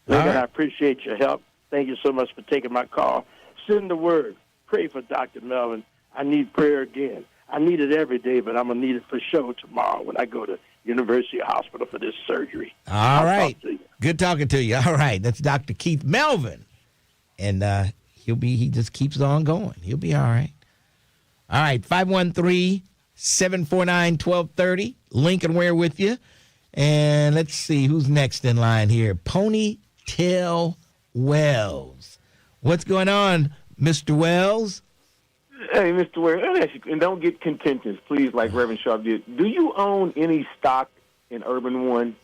right. I appreciate your help. Thank you so much for taking my call. Send the word. Pray for Dr. Melvin. I need prayer again. I need it every day, but I'm going to need it for sure tomorrow when I go to University Hospital for this surgery. All right. Good talking to you. All right. That's Dr. Keith Melvin. And he just keeps on going. He'll be all right. All right. 513-749-1230. Lincoln Ware with you. And let's see who's next in line here. Ponytail Wells. What's going on, Mr. Wells? Hey, Mr. Ware, let me ask you, and don't get contentious, please, like Reverend Sharp did. Do you own any stock in Urban One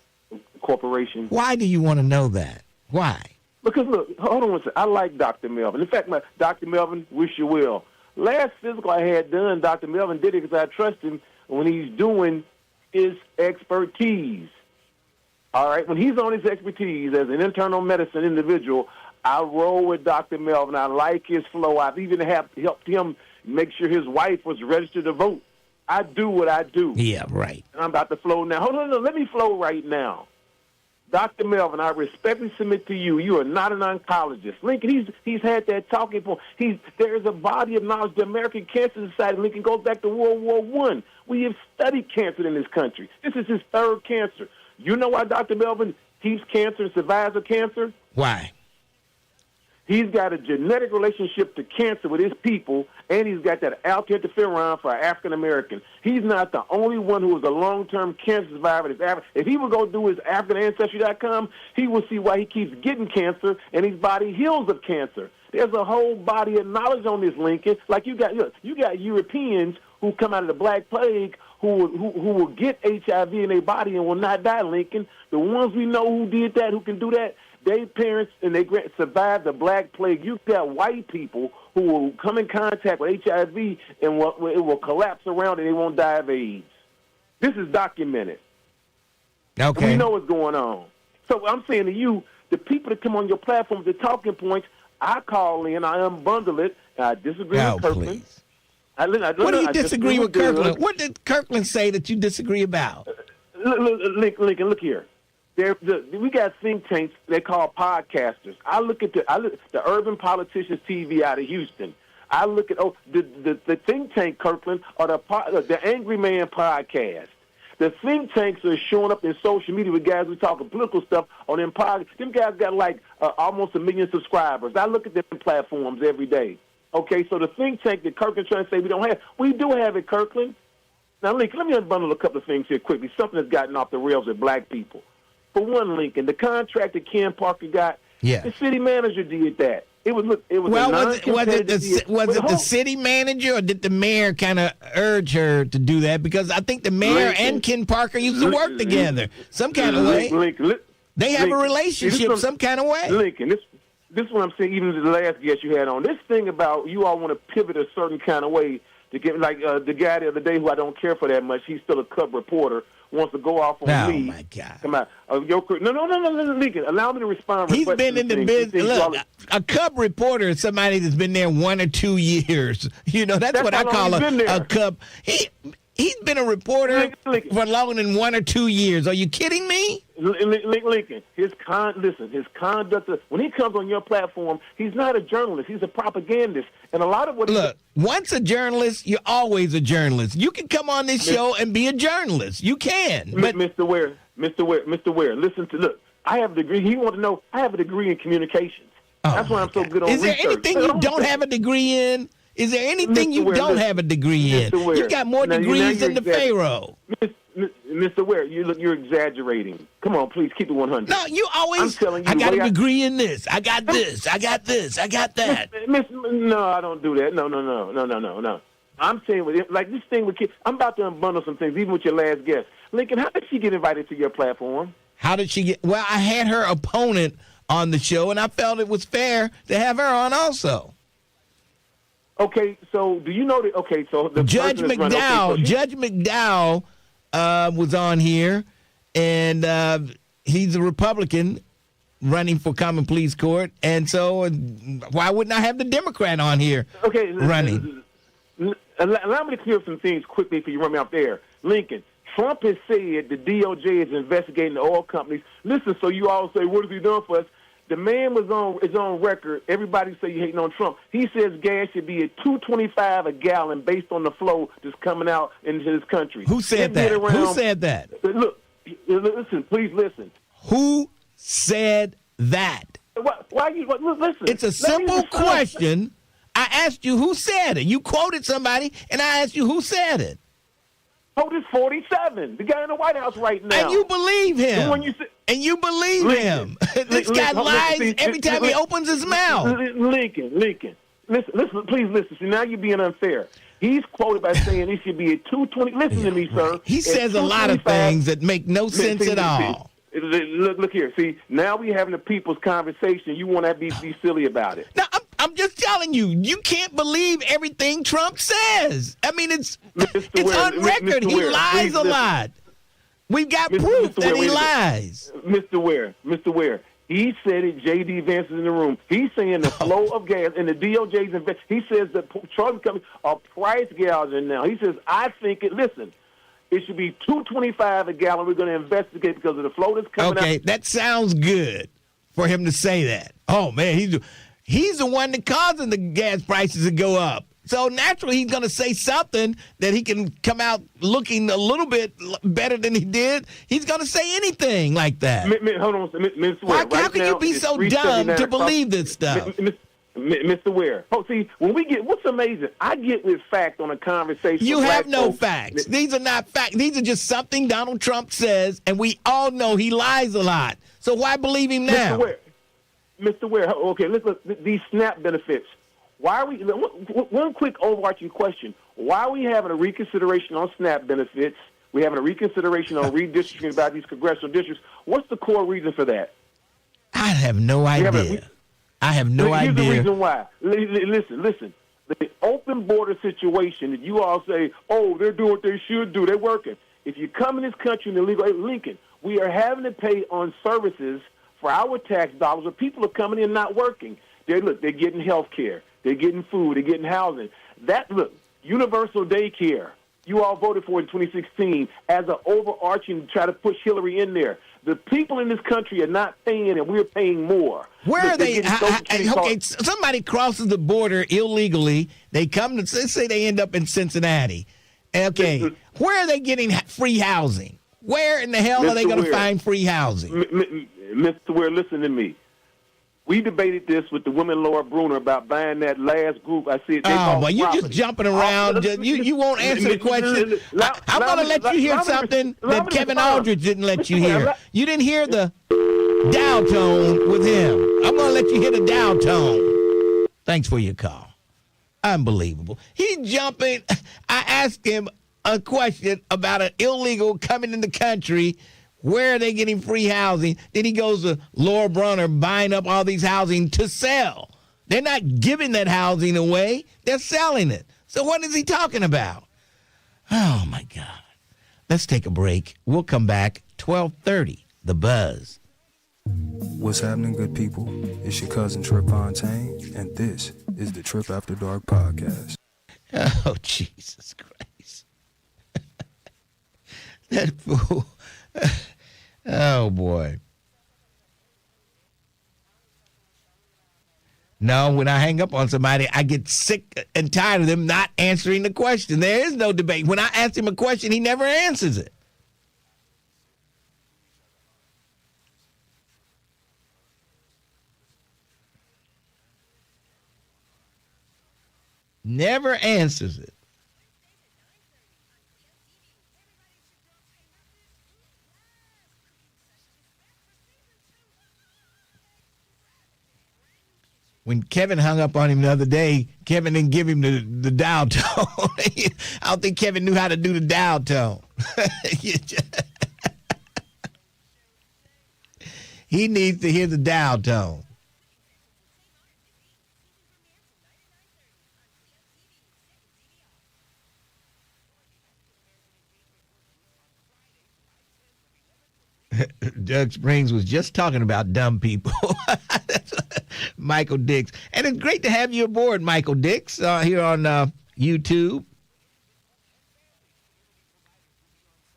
Corporation? Why do you want to know that? Why? Because, look, hold on one second. I like Dr. Melvin. In fact, Dr. Melvin, wish you well. Last physical I had done, Dr. Melvin did it because I trust him when he's doing his expertise. All right? When he's on his expertise as an internal medicine individual, I roll with Dr. Melvin. I like his flow. I've even helped him make sure his wife was registered to vote. I do what I do. Yeah, right. And I'm about to flow now. Hold on, let me flow right now. Dr. Melvin, I respectfully submit to you, you are not an oncologist. Lincoln, he's had that talking point. There is a body of knowledge. The American Cancer Society, Lincoln, goes back to World War I. We have studied cancer in this country. This is his third cancer. You know why Dr. Melvin keeps cancer and survives a cancer? Why? He's got a genetic relationship to cancer with his people, and he's got that alpha interferon for African Americans. He's not the only one who is a long-term cancer survivor. If he would go do his AfricanAncestry.com, he will see why he keeps getting cancer, and his body heals of cancer. There's a whole body of knowledge on this, Lincoln. Like you got Europeans who come out of the Black Plague who will get HIV in their body and will not die, Lincoln. The ones we know who did that, who can do that, their parents and they survived the Black Plague. You've got white people who will come in contact with HIV and it will collapse around and they won't die of AIDS. This is documented. Okay. And we know what's going on. So I'm saying to you, the people that come on your platform, the talking points, I call in, I unbundle it, and I disagree with Kirkland. What do you disagree with Kirkland? What did Kirkland say that you disagree about? Lincoln, look here. We got think tanks they call podcasters. I look at the Urban Politicians TV out of Houston. I look at the think tank Kirkland or the Angry Man podcast. The think tanks are showing up in social media with guys who talking political stuff on them podcasts. Them guys got like almost 1 million subscribers. I look at them platforms every day. Okay, so the think tank that Kirkland's trying to say we don't have, we do have it, Kirkland. Now, Lincoln, let me unbundle a couple of things here quickly. Something that's gotten off the rails with black people. For one, Lincoln, the contract that Ken Parker got, the city manager did that. Was it the city manager or did the mayor kind of urge her to do that? Because I think the mayor and Ken Parker used to work together some kind of way. They have a relationship some kind of way. Lincoln, this is what I'm saying, even the last guest you had on. This thing about you all want to pivot a certain kind of way to get, like the guy the other day who I don't care for that much, he's still a Cub reporter, wants to go off on me. Oh, my God. Come on. No, Lincoln, allow me to respond. He's been in the business. Look, a Cub reporter is somebody that's been there 1 or 2 years. You know, that's what I call a Cub. He's been a reporter for longer than 1 or 2 years. Are you kidding me? Lincoln, his conduct, when he comes on your platform, he's not a journalist. He's a propagandist. And a lot of what once a journalist, you're always a journalist. You can come on this show and be a journalist. You can. But Mr. Ware, look, I have a degree. He wants to know, I have a degree in communications. That's why I'm so good on research. Is there anything you don't have a degree in? Is there anything you don't have a degree in? You got more degrees than the Pharaoh. Mr. Ware, you're exaggerating. Come on, please keep it 100. No, you always. I'm telling you, I got a degree in this. I got this. I got this. I got that. No, I don't do that. No. I'm saying like this thing with kids. I'm about to unbundle some things, even with your last guest, Lincoln. How did she get invited to your platform? How did she get? Well, I had her opponent on the show, and I felt it was fair to have her on also. Okay, so do you know that? Okay, so the Judge McDowell. Judge McDowell was on here, and he's a Republican, running for Common Pleas Court, and so why wouldn't I have the Democrat on here running? Allow me to clear up some things quickly for you run me out there. Lincoln, Trump has said the DOJ is investigating the oil companies. Listen, so you all say, what has he done for us? The man is on record. Everybody say you're hating on Trump. He says gas should be at $2.25 a gallon based on the flow that's coming out into this country. Who said that? Who said that? Look, listen, please listen. Who said that? Why you listen? It's a simple question. I asked you who said it. You quoted somebody, and I asked you who said it. POTUS 47, the guy in the White House right now. And you believe him. The one you said, and you believe him. This guy lies every time he opens his mouth. Lincoln, listen, please listen. See, now you're being unfair. He's quoted by saying it should be at 220. Listen to me, sir. He says a lot of things that make no sense at all. Look here. See, now we're having a people's conversation. You want to be silly about it. No, I'm just telling you, you can't believe everything Trump says. I mean, it's on record. He lies a lot. We've got proof that he lies. Mr. Ware, he said it. J.D. Vance is in the room. He's saying the flow of gas and the DOJ's invest. He says the petroleum companies are price gouging now. He says, I think it. Listen. It should be $2.25 a gallon. We're going to investigate because of the flow that's coming out. Okay, that sounds good for him to say that. Oh, man, he's the one that causing the gas prices to go up. So naturally, he's going to say something that he can come out looking a little bit better than he did. He's going to say anything like that. Hold on, Mr. Ware. How can you be so dumb to believe this stuff? Mr. Ware. Oh, see, when we get, what's amazing, I get with fact on a conversation. You have no facts. These are not facts. These are just something Donald Trump says, and we all know he lies a lot. So why believe him now? Mr. Ware, okay, let's look, these SNAP benefits. Why are we, one quick overarching question. Why are we having a reconsideration on SNAP benefits? We're having a reconsideration on redistricting about these congressional districts. What's the core reason for that? I have no idea. I have no idea. Here's the reason why. Listen. The open border situation that you all say, oh, they're doing what they should do. They're working. If you come in this country in illegal, Lincoln, we are having to pay on services for our tax dollars where people are coming in not working. They're getting health care. They're getting food. They're getting housing. Universal daycare, you all voted for in 2016 as an overarching try to push Hillary in there. The people in this country are not paying, and we're paying more. Where are they? Okay, somebody crosses the border illegally. They come to, say they end up in Cincinnati. Okay, where are they getting free housing? Where in the hell are they going to find free housing? Mr. Ware, listen to me. We debated this with the woman Laura Bruner about buying that last group. I said, well, you're just jumping around. You won't answer the question. I'm going to let you hear something that Kevin Aldridge didn't let you hear. You didn't hear the dial tone with him. I'm going to let you hear the dial tone. Thanks for your call. Unbelievable. He's jumping. I asked him a question about an illegal coming in the country. Where are they getting free housing? Then he goes to Laura Brunner buying up all these housing to sell. They're not giving that housing away. They're selling it. So what is he talking about? Oh, my God. Let's take a break. We'll come back 12:30, The Buzz. What's happening, good people? It's your cousin Trip Fontaine, and this is the Trip After Dark podcast. Oh, Jesus Christ. That fool. Oh, boy. No, when I hang up on somebody, I get sick and tired of them not answering the question. There is no debate. When I ask him a question, he never answers it. Never answers it. When Kevin hung up on him the other day, Kevin didn't give him the dial tone. I don't think Kevin knew how to do the dial tone. He needs to hear the dial tone. Doug Springs was just talking about dumb people. Michael Dix. And it's great to have you aboard, Michael Dix, here on YouTube.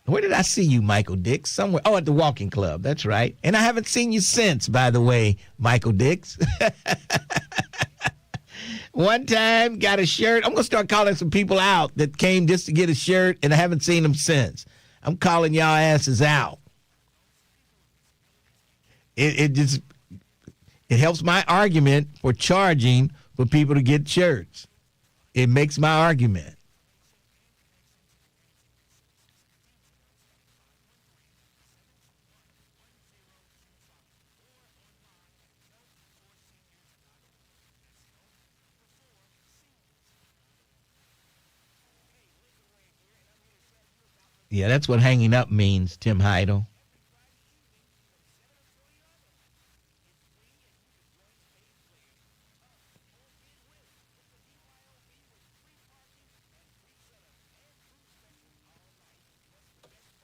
Where did I see you, Michael Dix? Somewhere. Oh, at the Walking Club. That's right. And I haven't seen you since, by the way, Michael Dix. One time, got a shirt. I'm going to start calling some people out that came just to get a shirt, and I haven't seen them since. I'm calling y'all asses out. It helps my argument for charging for people to get shirts. It makes my argument. Yeah, that's what hanging up means, Tim Heidel.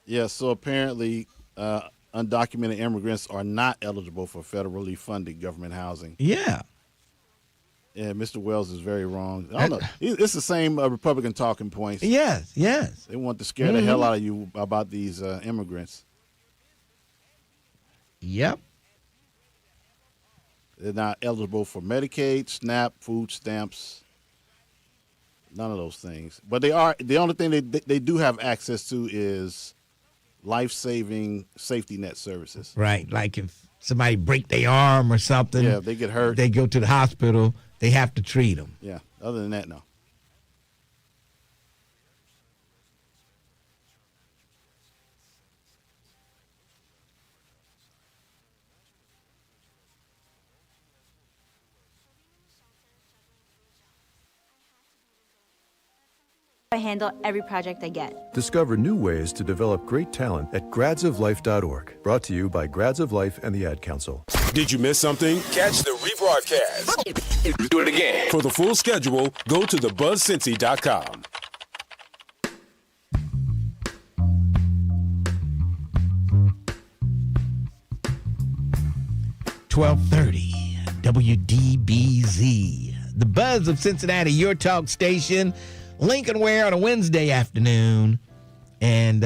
Yeah, so apparently undocumented immigrants are not eligible for federally funded government housing. Yeah. Yeah, Mr. Wells is very wrong. I don't know. It's the same Republican talking points. Yes, yes. They want to scare the hell out of you about these immigrants. Yep. They're not eligible for Medicaid, SNAP, food stamps, none of those things. But they are. The only thing they do have access to is life-saving safety net services. Right, like if somebody break their arm or something. Yeah, if they get hurt. They go to the hospital. They have to treat them. Yeah, other than that, no. I handle every project I get. Discover new ways to develop great talent at gradsoflife.org. Brought to you by Grads of Life and the Ad Council. Did you miss something? Catch the rebroadcast. Do it again. For the full schedule, go to thebuzzcincy.com. .1230 WDBZ. The Buzz of Cincinnati, your talk station. Lincoln Ware on a Wednesday afternoon. And,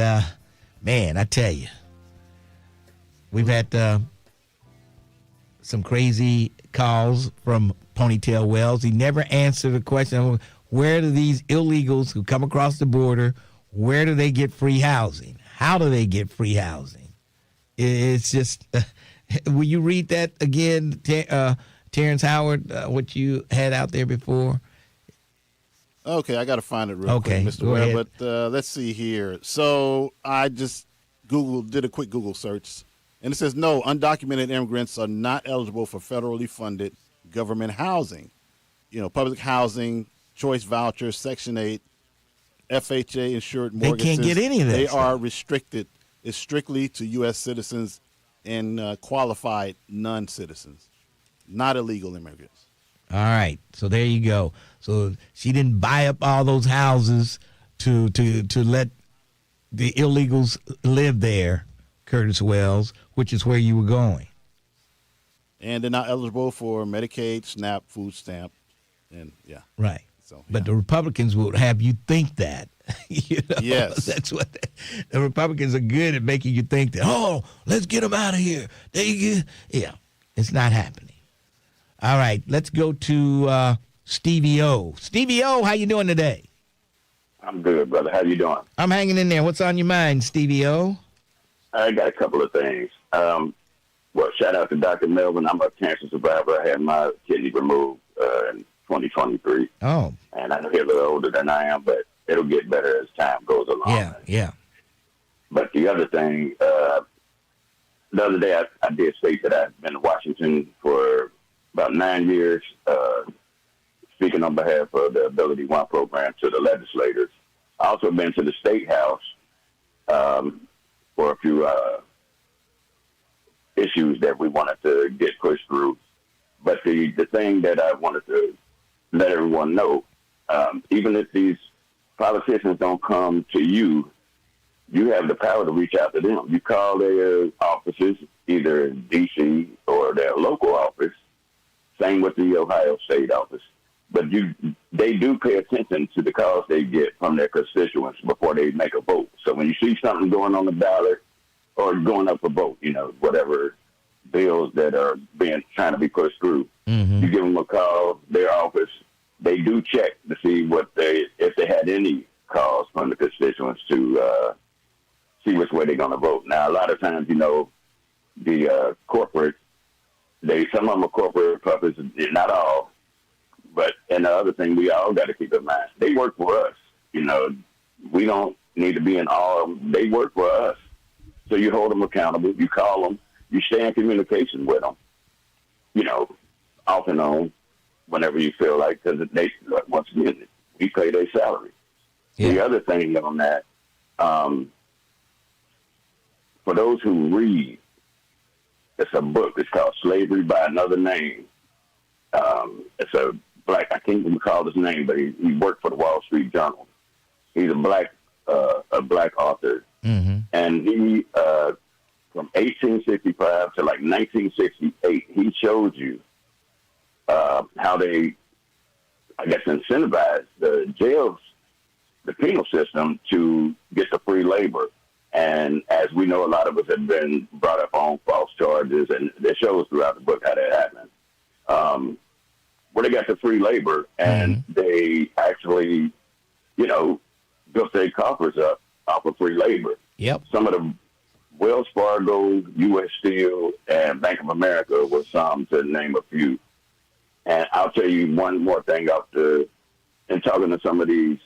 man, I tell you, we've had some crazy calls from Ponytail Wells. He never answered the question, where do these illegals who come across the border, where do they get free housing? How do they get free housing? It's just, will you read that again, Terrence Howard, what you had out there before? Okay, I got to find it real quick, Mr. Ware. But let's see here. So I just did a quick Google search, and it says, no, undocumented immigrants are not eligible for federally funded government housing. You know, public housing, choice vouchers, Section 8, FHA insured mortgages. They can't get any of that. They are restricted. It's strictly to U.S. citizens and qualified non-citizens, not illegal immigrants. All right, so there you go. So she didn't buy up all those houses to let the illegals live there, Curtis Wells, which is where you were going. And they're not eligible for Medicaid, SNAP, food stamp, and yeah. Right. So, yeah. But the Republicans will have you think that. You know? Yes. That's what the Republicans are good at, making you think that, oh, let's get them out of here. Yeah, it's not happening. All right, let's go to Stevie O. Stevie O, how you doing today? I'm good, brother. How you doing? I'm hanging in there. What's on your mind, Stevie O? I got a couple of things. Well, shout out to Dr. Melvin. I'm a cancer survivor. I had my kidney removed in 2023. Oh. And I know you're a little older than I am, but it'll get better as time goes along. Yeah. But the other thing, the other day I did state that I've been in Washington for about 9 years, speaking on behalf of the Ability One program to the legislators. I also been to the State House for a few issues that we wanted to get pushed through. But the thing that I wanted to let everyone know, even if these politicians don't come to you, you have the power to reach out to them. You call their offices, either in D.C. or their local office. Same with the Ohio State office. But they do pay attention to the calls they get from their constituents before they make a vote. So when you see something going on the ballot or going up for vote, whatever bills that are trying to be pushed through, you give them a call, their office. They do check to see if they had any calls from the constituents to see which way they're going to vote. Now, a lot of times, the corporate, some of them are corporate puppets, not all. But, and the other thing we all got to keep in mind, they work for us. We don't need to be in awe of them. They work for us. So you hold them accountable. You call them. You stay in communication with them, off and on, whenever you feel like, because once again, we pay their salary. Yeah. The other thing on that, for those who read, it's a book. It's called Slavery by Another Name. It's a black, I can't even recall his name, but he worked for the Wall Street Journal. He's a black author. And he, from 1865 to like 1968, he showed you how they, I guess, incentivized the jails, the penal system to get the free labor. And as we know, a lot of us have been brought up on false charges, and it shows throughout the book how that happened. Where they got the free labor, and they actually, built their coffers up off of free labor. Yep. Some of the Wells Fargo, U.S. Steel, and Bank of America were some, to name a few. And I'll tell you one more thing in talking to some of these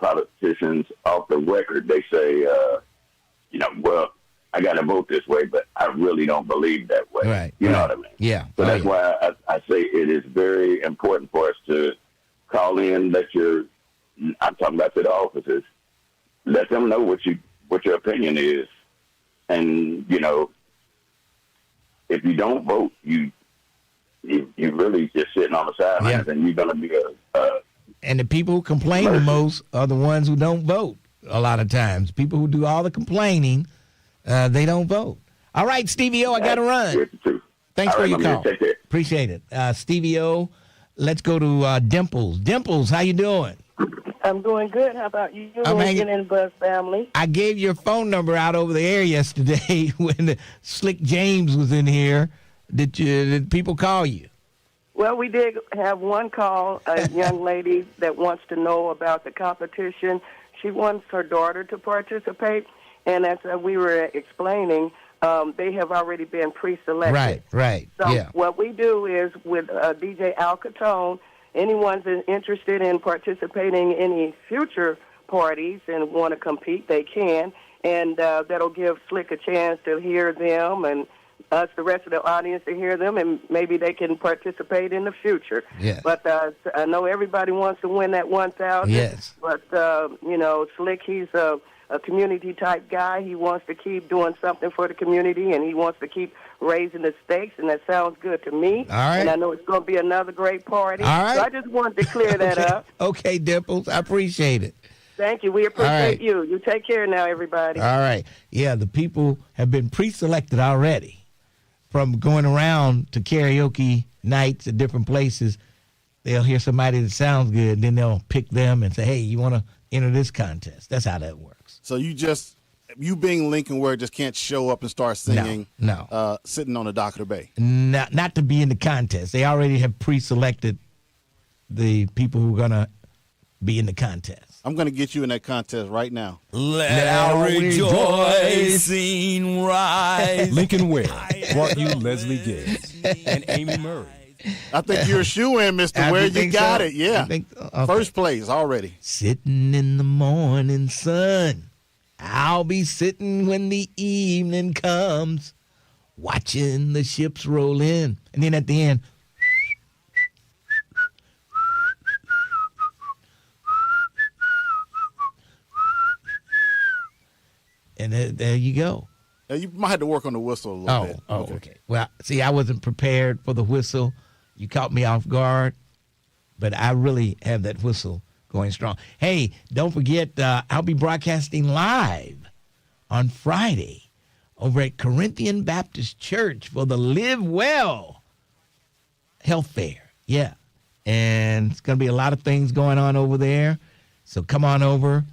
politicians off the record, they say, well, I got to vote this way, but I really don't believe that way. Right. You know what I mean? Yeah. So that's why I say it is very important for us to call in, I'm talking about to the offices, let them know what your opinion is. And, if you don't vote, you really just sitting on the sidelines, and you're going to be and the people who complain the most are the ones who don't vote a lot of times. People who do all the complaining, they don't vote. All right, Stevie O, I got to run. Thanks for your call. Appreciate it. Stevie O, let's go to Dimples. Dimples, how you doing? I'm doing good. How about you? And Buzz family. I gave your phone number out over the air yesterday when Slick James was in here. Did people call you? Well, we did have one call, a young lady that wants to know about the competition. She wants her daughter to participate, and as we were explaining, they have already been pre-selected. Right. So what we do is with DJ Al Capone, anyone's interested in participating in any future parties and want to compete, they can, and that'll give Slick a chance to hear them and us, the rest of the audience, to hear them, and maybe they can participate in the future. Yes. But I know everybody wants to win that 1,000. Yes. But, Slick, he's a community-type guy. He wants to keep doing something for the community, and he wants to keep raising the stakes, and that sounds good to me. All right. And I know it's going to be another great party. All right. So I just wanted to clear that up. Okay, Dimples, I appreciate it. Thank you. We appreciate you. You take care now, everybody. All right. Yeah, the people have been pre-selected already from going around to karaoke nights at different places. They'll hear somebody that sounds good, and then they'll pick them and say, hey, you want to enter this contest? That's how that works. So you being Lincoln Ware just can't show up and start singing no. Sitting on the dock of the bay? Not to be in the contest. They already have pre-selected the people who are going to be in the contest. I'm going to get you in that contest right now. Let our rejoicing rise. Lincoln Ware brought you Leslie Gibbs and Amy Murray. I think you're a shoe-in, Mr. Ware. You got it. Yeah. Okay. First place already. Sitting in the morning sun. I'll be sitting when the evening comes, watching the ships roll in. And then at the end, and there you go. Now, you might have to work on the whistle a little bit. Oh, okay. Well, see, I wasn't prepared for the whistle. You caught me off guard, but I really have that whistle going strong. Hey, don't forget, I'll be broadcasting live on Friday over at Corinthian Baptist Church for the Live Well Health Fair. Yeah. And it's going to be a lot of things going on over there. So come on over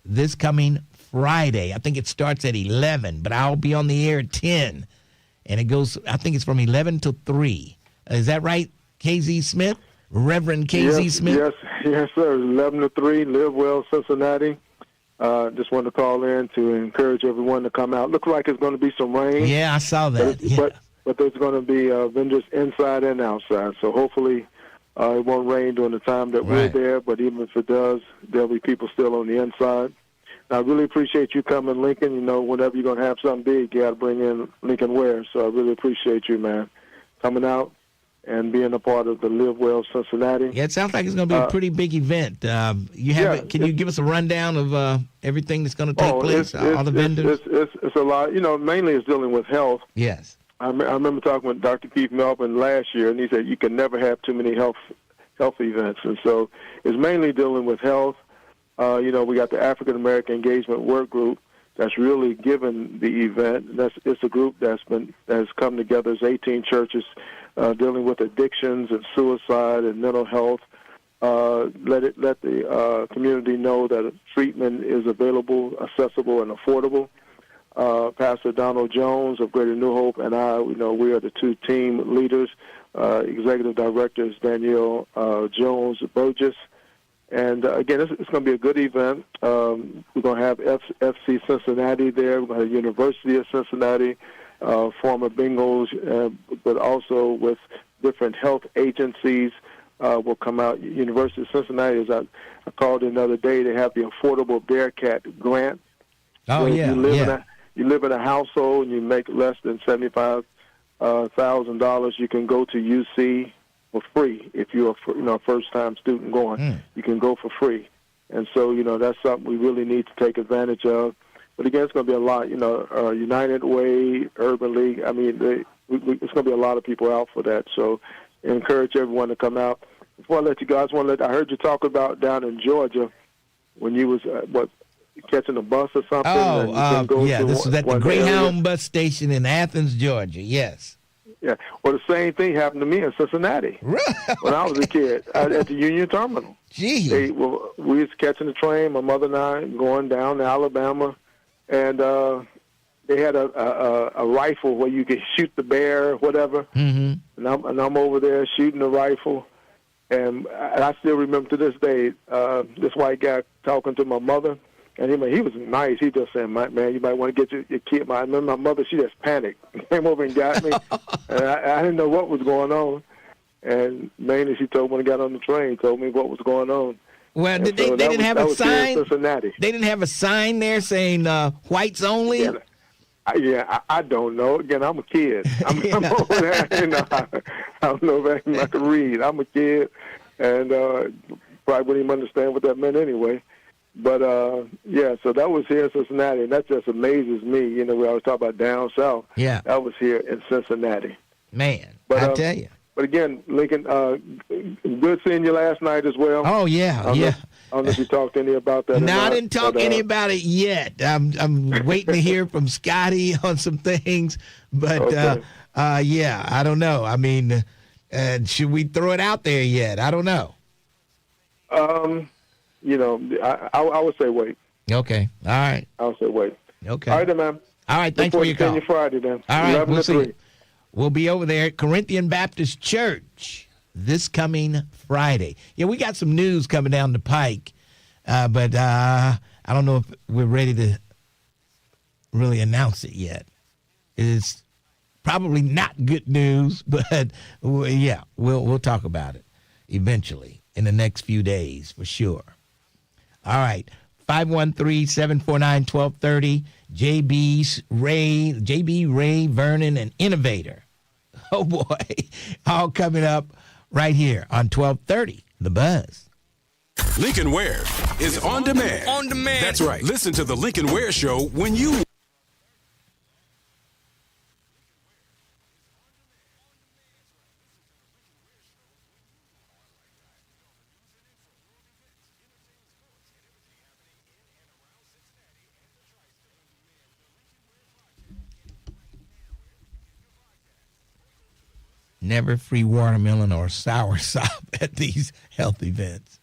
this coming Friday. I think it starts at 11, but I'll be on the air at 10. And it goes, I think it's from 11 to 3. Is that right, KZ Smith? Reverend KZ Smith? Yes, sir. 11 to 3, Live Well, Cincinnati. Just wanted to call in to encourage everyone to come out. Looks like it's going to be some rain. Yeah, I saw that. But there's going to be vendors inside and outside. So hopefully it won't rain during the time that we're there. But even if it does, there'll be people still on the inside. I really appreciate you coming, Lincoln. You know, whenever you're going to have something big, you got to bring in Lincoln Ware. So I really appreciate you, man, coming out and being a part of the Live Well Cincinnati. Yeah, it sounds like it's going to be a pretty big event. Can you give us a rundown of everything that's going to take place, all the vendors? It's a lot. You know, mainly it's dealing with health. Yes. I remember talking with Dr. Keith Melvin last year, and he said you can never have too many health events. And so it's mainly dealing with health. You know, we got the African American Engagement Work Group that's really given the event. It's a group that's come together as 18 churches dealing with addictions and suicide and mental health. Let the community know that treatment is available, accessible, and affordable. Pastor Donald Jones of Greater New Hope and I, we are the two team leaders. Executive Director is Danielle Jones Burgess. And, again, it's going to be a good event. We're going to have FC Cincinnati there. We're going to have University of Cincinnati, former Bengals, but also with different health agencies will come out. University of Cincinnati, as I called in the other day, they have the Affordable Bearcat Grant. Oh, yeah, you live in a household and you make less than $75,000, you can go to UC for free. If you're a first-time student going, you can go for free. And so, that's something we really need to take advantage of. But again, it's going to be a lot. United Way, Urban League. I mean, it's going to be a lot of people out for that. So, I encourage everyone to come out. Before I let you go, I heard you talk about down in Georgia when you was catching a bus or something. This was at the Greyhound bus station in Athens, Georgia. Yes. Yeah, well, the same thing happened to me in Cincinnati when I was a kid at the Union Terminal. Gee. We was catching the train, my mother and I, going down to Alabama, and they had a rifle where you could shoot the bear or whatever. Mm-hmm. And I'm over there shooting the rifle, and I still remember to this day this white guy talking to my mother. And he was nice. He just said, man, you might want to get your kid. I remember my mother, she just panicked. Came over and got me. And I didn't know what was going on. And mainly she told me when I got on the train, told me what was going on. Well, they didn't have a sign? They didn't have a sign there saying whites only? Yeah, I don't know. Again, I'm a kid. I'm over there. I don't know if I can read. I'm a kid. And probably wouldn't even understand what that meant anyway. But, so that was here in Cincinnati, and that just amazes me. We always talk about down south. Yeah. That was here in Cincinnati. Man, I tell you. But, again, Lincoln, good seeing you last night as well. Oh, yeah, I don't know if you talked to any about that. No, I didn't talk to any about it yet. I'm waiting to hear from Scotty on some things. But, I don't know. I mean, should we throw it out there yet? I don't know. I would say wait. Okay. All right. I would say wait. Okay. All right, then, man. All right. Thanks for your call. You Friday, then. All right. We'll see. 3. We'll be over there at Corinthian Baptist Church this coming Friday. Yeah, we got some news coming down the pike, but I don't know if we're ready to really announce it yet. It's probably not good news, but we'll talk about it eventually in the next few days for sure. All right, 513-749-1230, JB Ray Vernon, an innovator. Oh, boy, all coming up right here on 1230, The Buzz. Lincoln Ware is on demand. On demand. That's right. Listen to The Lincoln Ware Show when you... Never free watermelon or sour sop at these health events.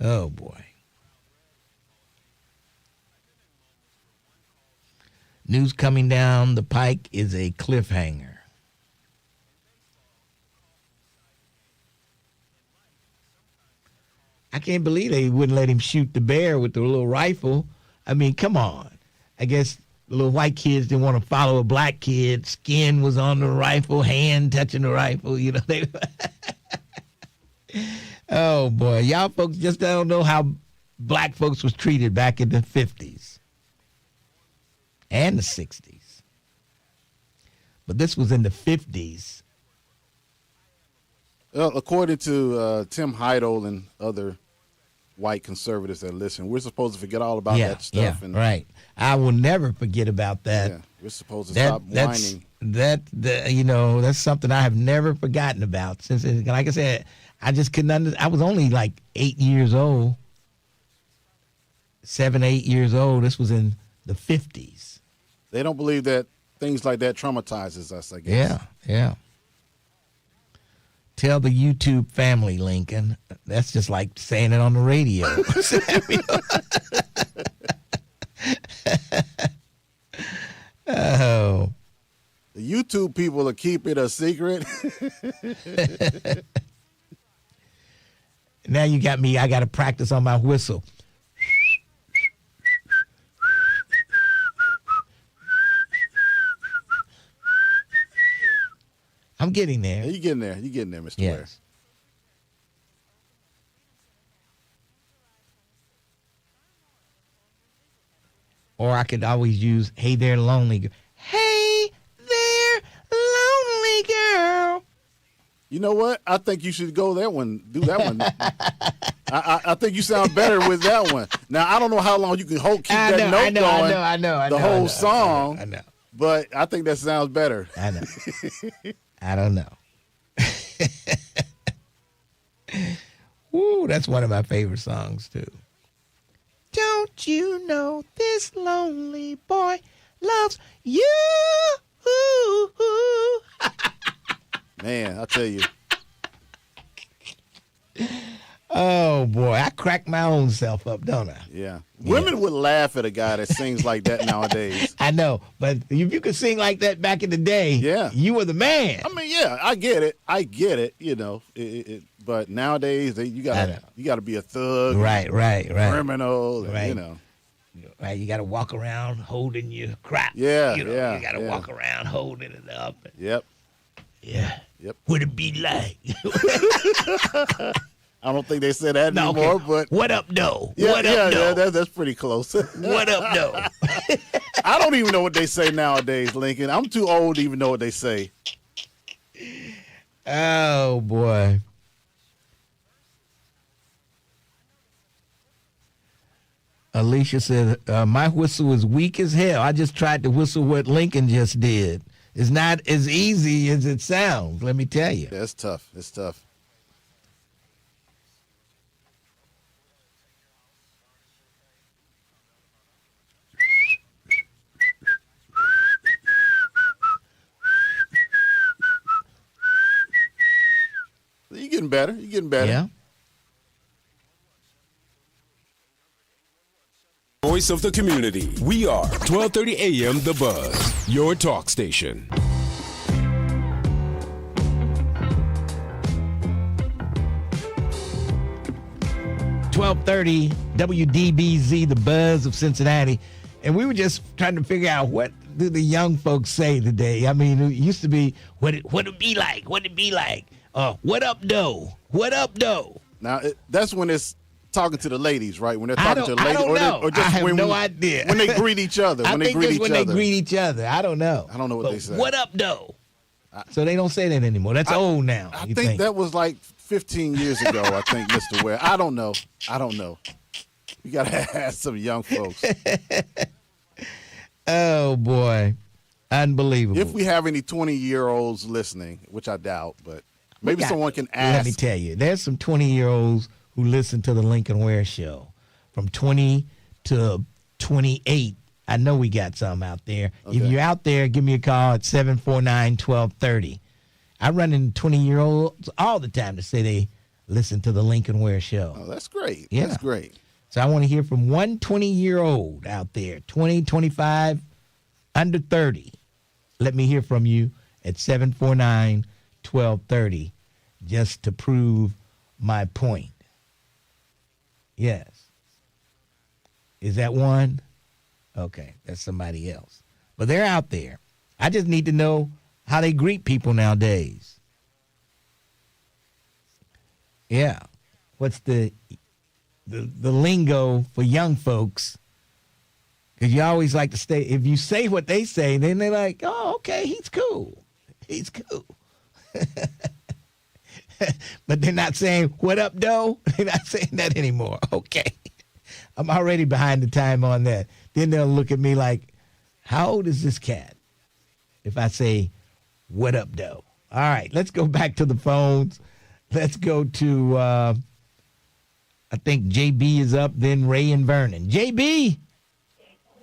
Oh, boy. News coming down the pike is a cliffhanger. I can't believe they wouldn't let him shoot the bear with the little rifle. I mean, come on. I guess the little white kids didn't want to follow a black kid. Skin was on the rifle, hand touching the rifle. You know, they. Oh, boy. Y'all folks just don't know how black folks was treated back in the 50s and the 60s. But this was in the 50s. Well, according to Tim Heidel and other white conservatives that listen, we're supposed to forget all about that stuff. Yeah, right. I will never forget about that. Yeah, we're supposed to stop whining. That's something I have never forgotten about. Since, like I said, I just couldn't I was only like 8 years old. 7, 8 years old. This was in the 50s. They don't believe that things like that traumatizes us, I guess. Yeah. Tell the YouTube family, Lincoln. That's just like saying it on the radio. Oh. The YouTube people will keep it a secret. Now you got me. I got to practice on my whistle. I'm getting there. You're getting there. You're getting there, Mr. Yes. Ware. Or I could always use, hey there, lonely girl. Hey there, lonely girl. You know what? I think you should go that one. Do that one. I think you sound better with that one. Now, I don't know how long you can keep that note going. I know. The whole song. I know. But I think that sounds better. I know. I don't know. Woo, that's one of my favorite songs, too. Don't you know this lonely boy loves you? Man, I tell you. Oh, boy. I crack my own self up, don't I? Yeah. Women would laugh at a guy that sings like that nowadays. I know. But if you could sing like that back in the day, you were the man. I mean, yeah, I get it. You know, but nowadays you gotta be a thug, right, criminal, right. You know, right. You gotta walk around holding your crap. Yeah, you gotta walk around holding it up. Yep. What it be like? I don't think they say that anymore, but what up, though? Yeah, what up, though? That's pretty close. What up, though? I don't even know what they say nowadays, Lincoln. I'm too old to even know what they say. Oh, boy. Alicia said, my whistle is weak as hell. I just tried to whistle what Lincoln just did. It's not as easy as it sounds, let me tell you. That's tough. It's tough. You're getting better. You're getting better. Yeah. Voice of the community. We are 1230 AM The Buzz, your talk station. .1230 WDBZ, The Buzz of Cincinnati. And we were just trying to figure out, what do the young folks say today? I mean, it used to be, what it be like? What it be like? What up, though? What up, though? Now, that's when it's talking to the ladies, right? When they're talking to the ladies, I don't know. Or just I have no idea. When they greet each other. I think it's when they greet each other. I don't know. I don't know what they say. What up, though? So they don't say that anymore. That's old now. I think that was like 15 years ago, I think, Mr. Ware. I don't know. You got to ask some young folks. Oh, boy. Unbelievable. If we have any 20-year-olds listening, which I doubt, but maybe someone can ask. Let me tell you, there's some 20-year-olds who listen to the Lincoln Ware Show. From 20 to 28, I know we got some out there. Okay. If you're out there, give me a call at 749-1230. I run into 20-year-olds all the time to say they listen to the Lincoln Ware Show. Oh, that's great. Yeah. That's great. So I want to hear from one 20-year-old out there, 20, 25, under 30. Let me hear from you at 749-1230 just to prove my point. Yes. Is that one? Okay, that's somebody else. But they're out there. I just need to know how they greet people nowadays. Yeah. What's the lingo for young folks? Because you always like to stay. If you say what they say, then they're like, oh, okay, he's cool. He's cool. But they're not saying, what up, doe? They're not saying that anymore. Okay. I'm already behind the time on that. Then they'll look at me like, how old is this cat? If I say, what up, doe? All right, let's go back to the phones. Let's go to, I think JB is up, then Ray and Vernon. JB.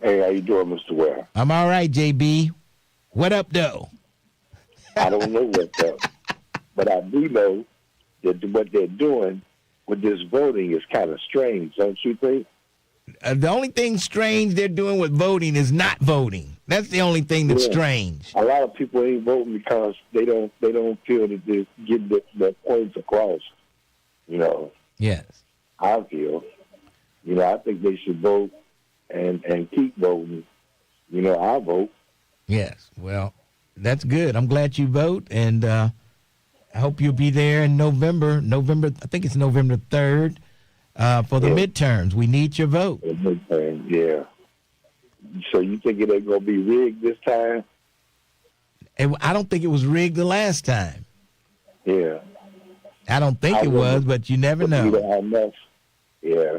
Hey, how you doing, Mr. Ware? I'm all right, JB. What up, doe? I don't know what's up, but I do know that what they're doing with this voting is kind of strange, don't you think? The only thing strange they're doing with voting is not voting. That's the only thing that's strange. A lot of people ain't voting because they don't feel that they get the points across. You know. Yes. I feel. You know, I think they should vote and keep voting. You know, I vote. Yes. Well, that's good. I'm glad you vote, and I hope you'll be there in November. I think it's November 3rd. For the midterms, we need your vote. The midterms, yeah. So you think it ain't going to be rigged this time? I don't think it was rigged the last time. Yeah. I don't think it was, but you never know. Yeah.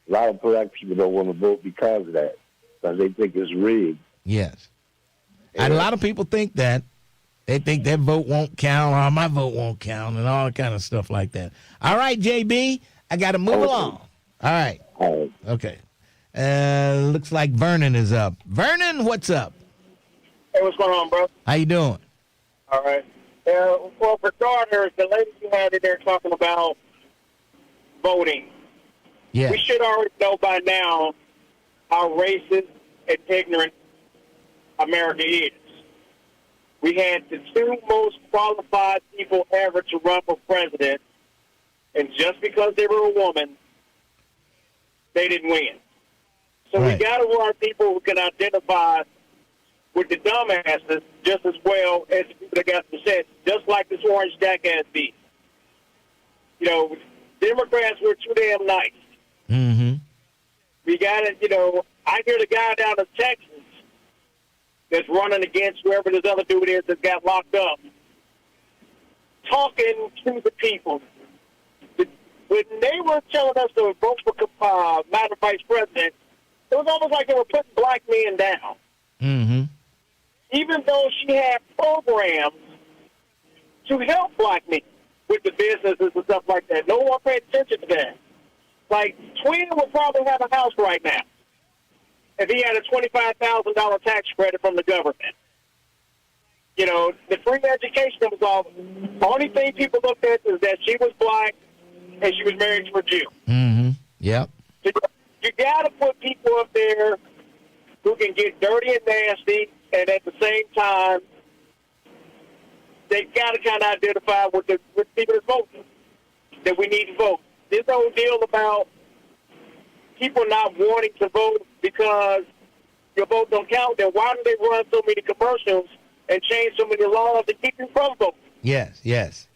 A lot of black people don't want to vote because of that, because they think it's rigged. Yes. And a lot of people think that. They think their vote won't count, or my vote won't count, and all kind of stuff like that. All right, JB, I got to move along. All right. Okay. Looks like Vernon is up. Vernon, what's up? Hey, what's going on, bro? How you doing? All right. Well, for starters, the lady you had in there talking about voting. Yeah. We should already know by now how racist and ignorant America is. We had the two most qualified people ever to run for president, and just because they were a woman, they didn't win. So we got to run people who can identify with the dumbasses just as well as the people that got some sense, just like this orange jackass beat. You know, Democrats were too damn nice. Mm-hmm. We got to, you know, I hear the guy down in Texas that's running against whoever this other dude is that got locked up, talking to the people. When they were telling us to vote for Madam Vice President, it was almost like they were putting black men down. Mm-hmm. Even though she had programs to help black men with the businesses and stuff like that. No one paid attention to that. Like, Tweedy would probably have a house right now if he had a $25,000 tax credit from the government. You know, the free education was all. The only thing people looked at is that she was black and she was married to a Jew. Mm-hmm. Yep. You got to put people up there who can get dirty and nasty, and at the same time, they got to kind of identify with people that vote, that we need to vote. This whole deal about people not wanting to vote because your vote don't count, then why do they run so many commercials and change so many laws to keep you from voting? Yes, yes.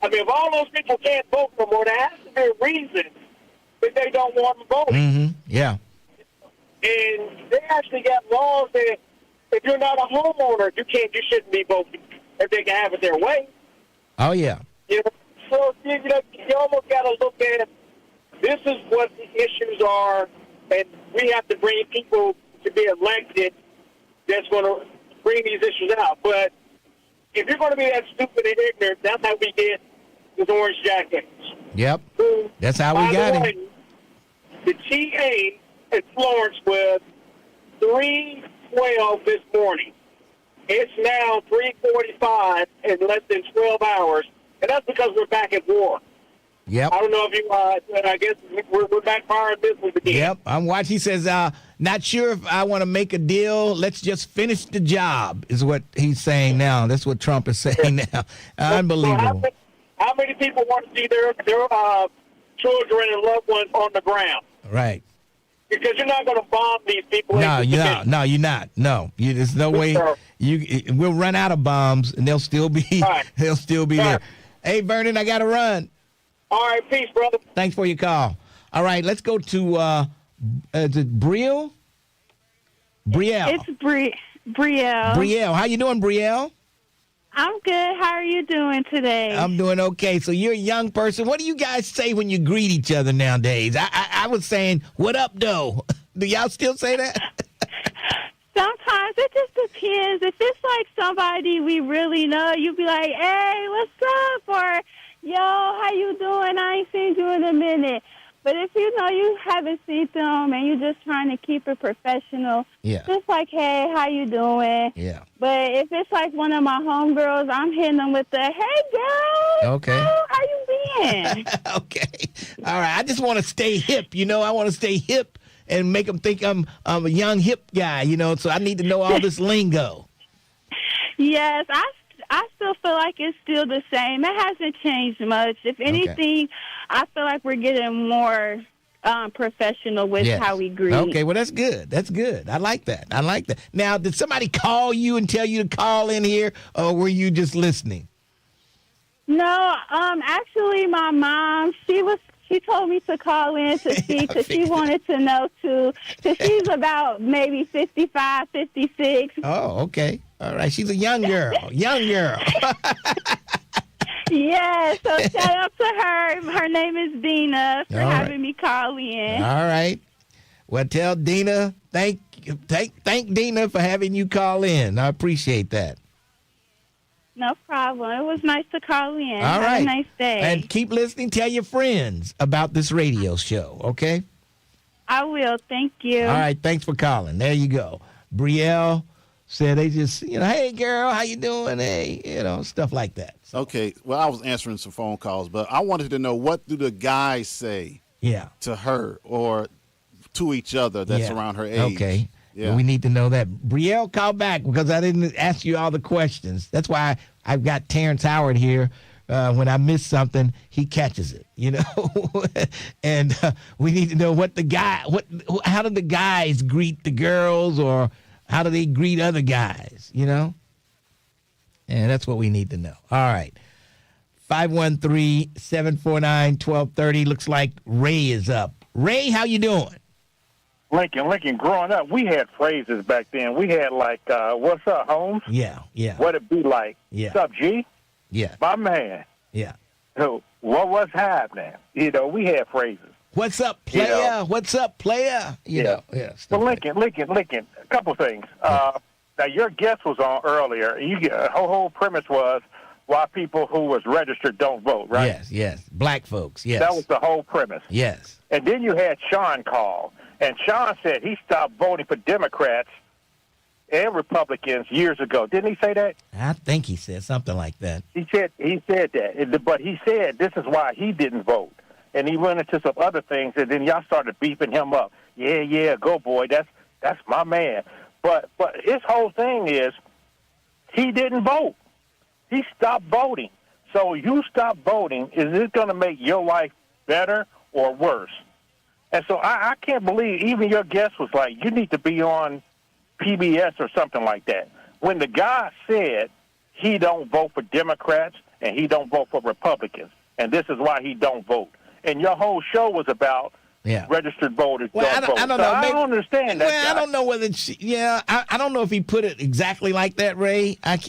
I mean, if all those people can't vote no more, there has to be a reason that they don't want to vote. Mm-hmm. Yeah. And they actually got laws that if you're not a homeowner, you shouldn't be voting if they can have it their way. Oh, yeah. You know, so you almost got to look at this is what the issues are, and we have to bring people to be elected that's going to bring these issues out. But if you're going to be that stupid and ignorant, that's how we get this orange jacket. Yep. That's how we got him. The TA at Florence was 312 this morning. It's now 3:45 in less than 12 hours, and that's because we're back at war. Yep. I don't know if you, I guess we're back firing business again. Yep. I'm watching. He says, not sure if I want to make a deal. Let's just finish the job, is what he's saying now. That's what Trump is saying now. Unbelievable. So how many people want to see their children and loved ones on the ground? Right. Because you're not going to bomb these people. No, you're not. No, you're not. No, there's no way. We'll run out of bombs, and they'll still be. Right. They'll still be there. Hey, Vernon, I got to run. All right, peace, brother. Thanks for your call. All right, let's go to is it Brielle? Brielle. It's Brielle. Brielle, how you doing, Brielle? I'm good. How are you doing today? I'm doing okay. So you're a young person. What do you guys say when you greet each other nowadays? I was saying, what up, though? Do y'all still say that? Sometimes it just depends. If it's like somebody we really know, you'd be like, hey, what's up? Or, yo, how you doing? I ain't seen you in a minute. But if you know you haven't seen them and you're just trying to keep it professional, just like, hey, how you doing? Yeah. But if it's like one of my homegirls, I'm hitting them with the, hey, girl. Okay. How you been? Okay. All right. I just want to stay hip, I want to stay hip and make them think I'm a young, hip guy, so I need to know all this lingo. Yes, I still feel like it's still the same. It hasn't changed much. If anything, I feel like we're getting more professional with how we greet. Okay, well, that's good. That's good. I like that. Now, did somebody call you and tell you to call in here, or were you just listening? No, actually, my mom, she told me to call in to see because she wanted to know, too, because she's about maybe 55, 56. Oh, okay. All right. She's a young girl. Yeah, so shout out to her. Her name is Dina for having me call in. All right. Well, tell Dina, thank Dina for having you call in. I appreciate that. No problem. It was nice to call in. All right. Have a nice day. And keep listening. Tell your friends about this radio show, okay? I will. Thank you. All right. Thanks for calling. There you go. Brielle said they just, hey, girl, how you doing? Hey, stuff like that. So. Okay. Well, I was answering some phone calls, but I wanted to know, what do the guys say to her or to each other that's around her age? Okay. Yeah. We need to know that. Brielle, call back because I didn't ask you all the questions. That's why I've got Terrence Howard here. When I miss something, he catches it, and we need to know how do the guys greet the girls, or how do they greet other guys, And that's what we need to know. All right. 513-749-1230. Looks like Ray is up. Ray, how you doing? Lincoln, growing up, we had phrases back then. We had like, what's up, Holmes? Yeah. What it be like? Yeah. What's up, G? Yeah. My man. Yeah. What's happening? We had phrases. What's up, player? What's up, player? Yeah. Well, Lincoln, a couple things. Now, your guest was on earlier. Her whole premise was why people who was registered don't vote, right? Yes. Black folks, yes. That was the whole premise. Yes. And then you had Sean call. And Sean said he stopped voting for Democrats and Republicans years ago. Didn't he say that? I think he said something like that. He said that. But he said this is why he didn't vote. And he went into some other things, and then y'all started beefing him up. Yeah, go, boy. That's my man. But his whole thing is he didn't vote. He stopped voting. So you stop voting. Is this going to make your life better or worse? And so I can't believe even your guest was like, you need to be on PBS or something like that. When the guy said he don't vote for Democrats and he don't vote for Republicans, and this is why he don't vote. And your whole show was about registered voters don't vote. I don't know. I don't understand that. Well, I don't know whether I don't know if he put it exactly like that, Ray. I'd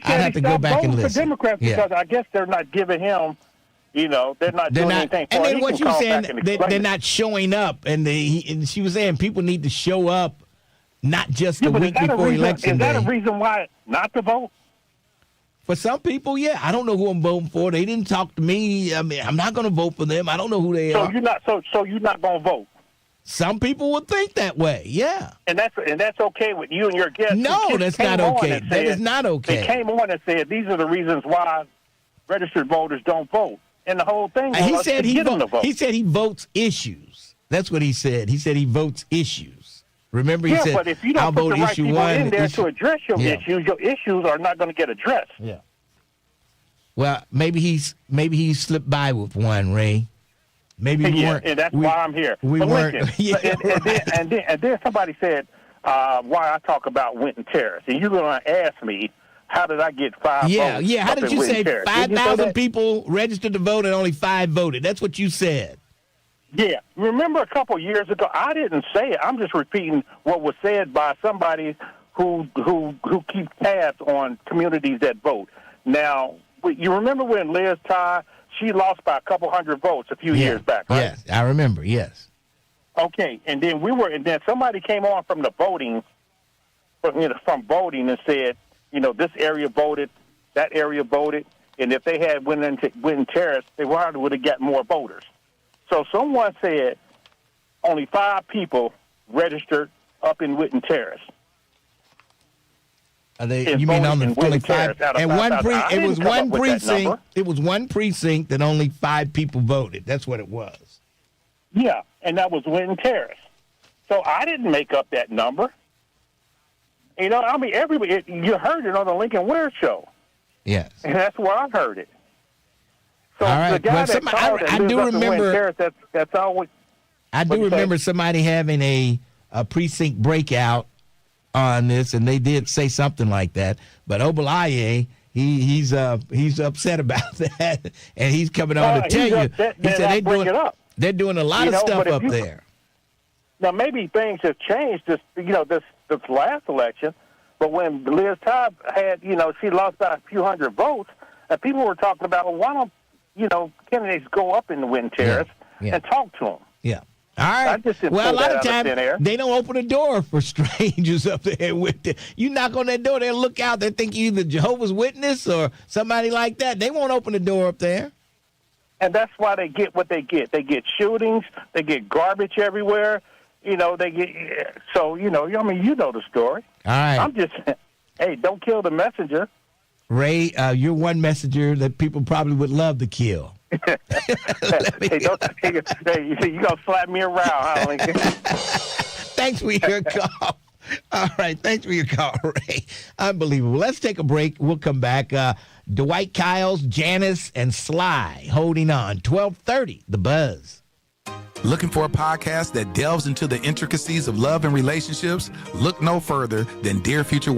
have to go back and listen. For Democrats because I guess they're not giving him. They're not doing anything. And then what you were saying, they're not showing up. And she was saying people need to show up, not just a week before election day. Is that a reason why not to vote? For some people, yeah. I don't know who I'm voting for. They didn't talk to me. I mean, I'm not going to vote for them. I don't know who they are. So you're not going to vote? Some people would think that way. Yeah. And that's okay with you and your guests. No, that's not okay. That is not okay. They came on and said these are the reasons why registered voters don't vote. And the whole thing was he said to get them to vote. He said he votes issues. That's what he said. He said he votes issues. Remember, he said, but if you don't put the right people in there to address your issues are not going to get addressed. Yeah. Well, maybe he slipped by with one, Ray. Maybe we weren't. And that's why I'm here. We weren't. And then somebody said why I talk about Winton Terrace, and you're going to ask me how did I get 5 votes? Yeah. How did you say 5,000 people registered to vote and only 5 voted? That's what you said. Yeah. Remember a couple of years ago, I didn't say it. I'm just repeating what was said by somebody who keeps tabs on communities that vote. Now, you remember when Liz Ty, she lost by a couple hundred votes a few years back, right? Yes, I remember, yes. Okay, and then somebody came on from the voting, from voting and said, this area voted, that area voted, and if they had went into Winton Terrace, they probably would have got more voters. So someone said only 5 people registered up in Winton Terrace. You mean on the only 5? And it was one precinct. It was one precinct that only 5 people voted. That's what it was. Yeah, and that was Winton Terrace. So I didn't make up that number. Everybody, you heard it on the Lincoln Ware show. Yes. And that's where I heard it. So all right. the guy I do remember. Terrace, that's always. I do remember somebody having a precinct breakout on this, and they did say something like that. But Obalaye, he's upset about that, and he's coming on to tell you. He said they're doing a lot of stuff up there. Now maybe things have changed this last election, but when Liz Todd had she lost by a few hundred votes, and people were talking about, well, why don't candidates go up in the Winton Terrace and talk to them? Yeah. All right. Well, a lot of times they don't open the door for strangers up there. You knock on that door, they'll look out. They think you're either Jehovah's Witness or somebody like that. They won't open the door up there. And that's why they get what they get. They get shootings. They get garbage everywhere. They get you know the story. All right. I'm just hey, don't kill the messenger. Ray, you're one messenger that people probably would love to kill. Hey, you gonna slap me around, huh, Lincoln? Thanks for your call. All right, thanks for your call, Ray. Unbelievable. Let's take a break. We'll come back. Dwight Kyles, Janice, and Sly holding on. 12:30, The Buzz. Looking for a podcast that delves into the intricacies of love and relationships? Look no further than Dear Future.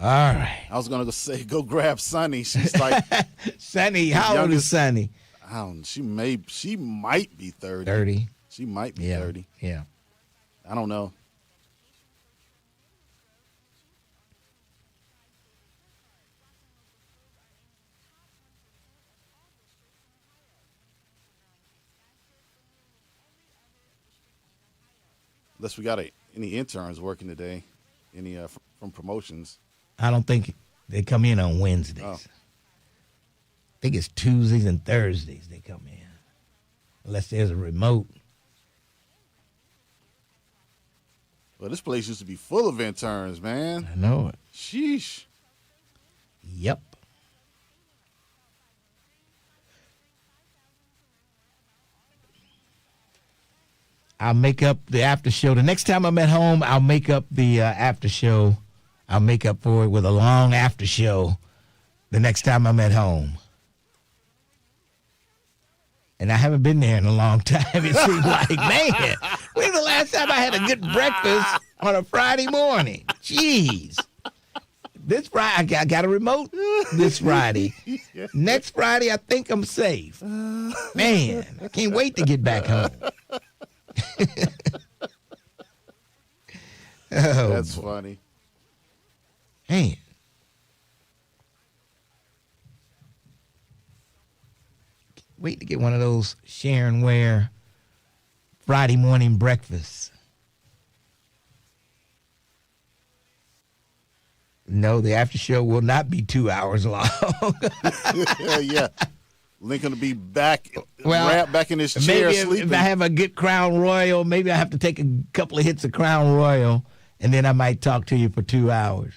All right. I was going to say, go grab Sonny. She's like... Sonny, how old is Sonny? I don't know. She might be 30. 30? She might be 30. Yeah. I don't know. Unless we got any interns working today, any from promotions. I don't think they come in on Wednesdays. Oh. I think it's Tuesdays and Thursdays they come in, unless there's a remote. Well, this place used to be full of interns, man. I know it. Sheesh. Yep. I'll make up the after show. The next time I'm at home, I'll make up the after show. I'll make up for it with a long after show the next time I'm at home. And I haven't been there in a long time. It seems like, man, when's the last time I had a good breakfast on a Friday morning? Jeez. This Friday, I got a remote this Friday. Next Friday, I think I'm safe. Man, I can't wait to get back home. That's funny. Man. Wait to get one of those Sharon Ware Friday morning breakfasts. No, the after show will not be 2 hours long. Yeah. Lincoln will be back, wrapped back in his chair maybe sleeping. If I have a good Crown Royal, maybe I have to take a couple of hits of Crown Royal, and then I might talk to you for 2 hours.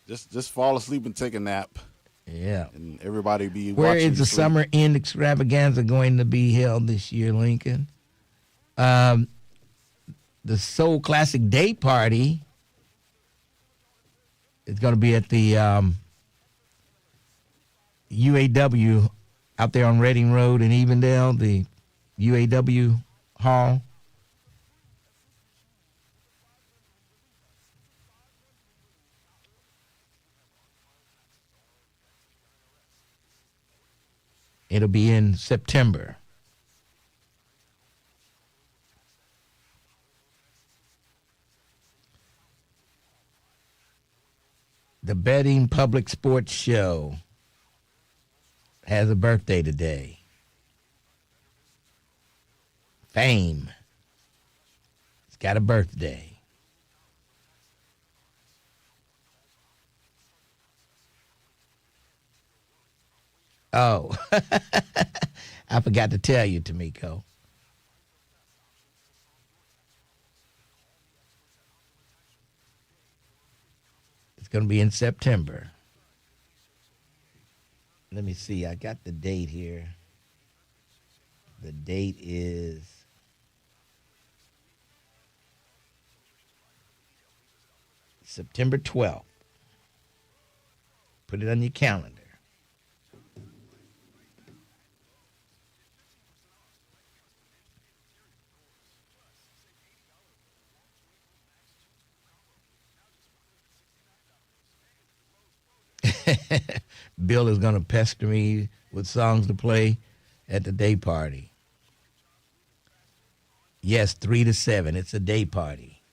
Just fall asleep and take a nap. Yeah. And everybody be Where watching is the you sleep. summer end extravaganza going to be held this year, Lincoln? The Soul Classic Day Party is going to be at the UAW out there on Reading Road in Evendale, the UAW Hall. It'll be in September. The Betting Public Sports Show has a birthday today. Fame. It's got a birthday. Oh, I forgot to tell you, Tamiko. It's going to be in September. Let me see. I got the date here. The date is September 12th. Put it on your calendar. Bill is going to pester me with songs to play at the day party. Yes, 3 to 7. It's a day party.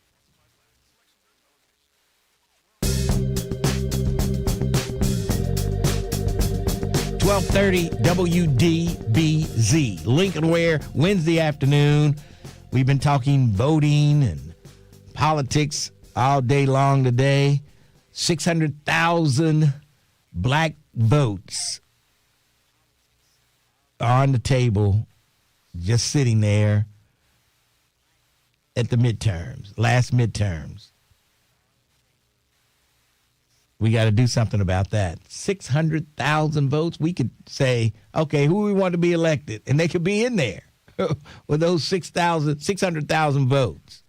$12:30 WDBZ. Lincoln Ware, Wednesday afternoon. We've been talking voting and politics all day long today. 600,000 black votes are on the table, just sitting there at the midterms, last midterms. We got to do something about that. 600,000 votes. We could say, okay, who we want to be elected, and they could be in there with those 600,000 votes.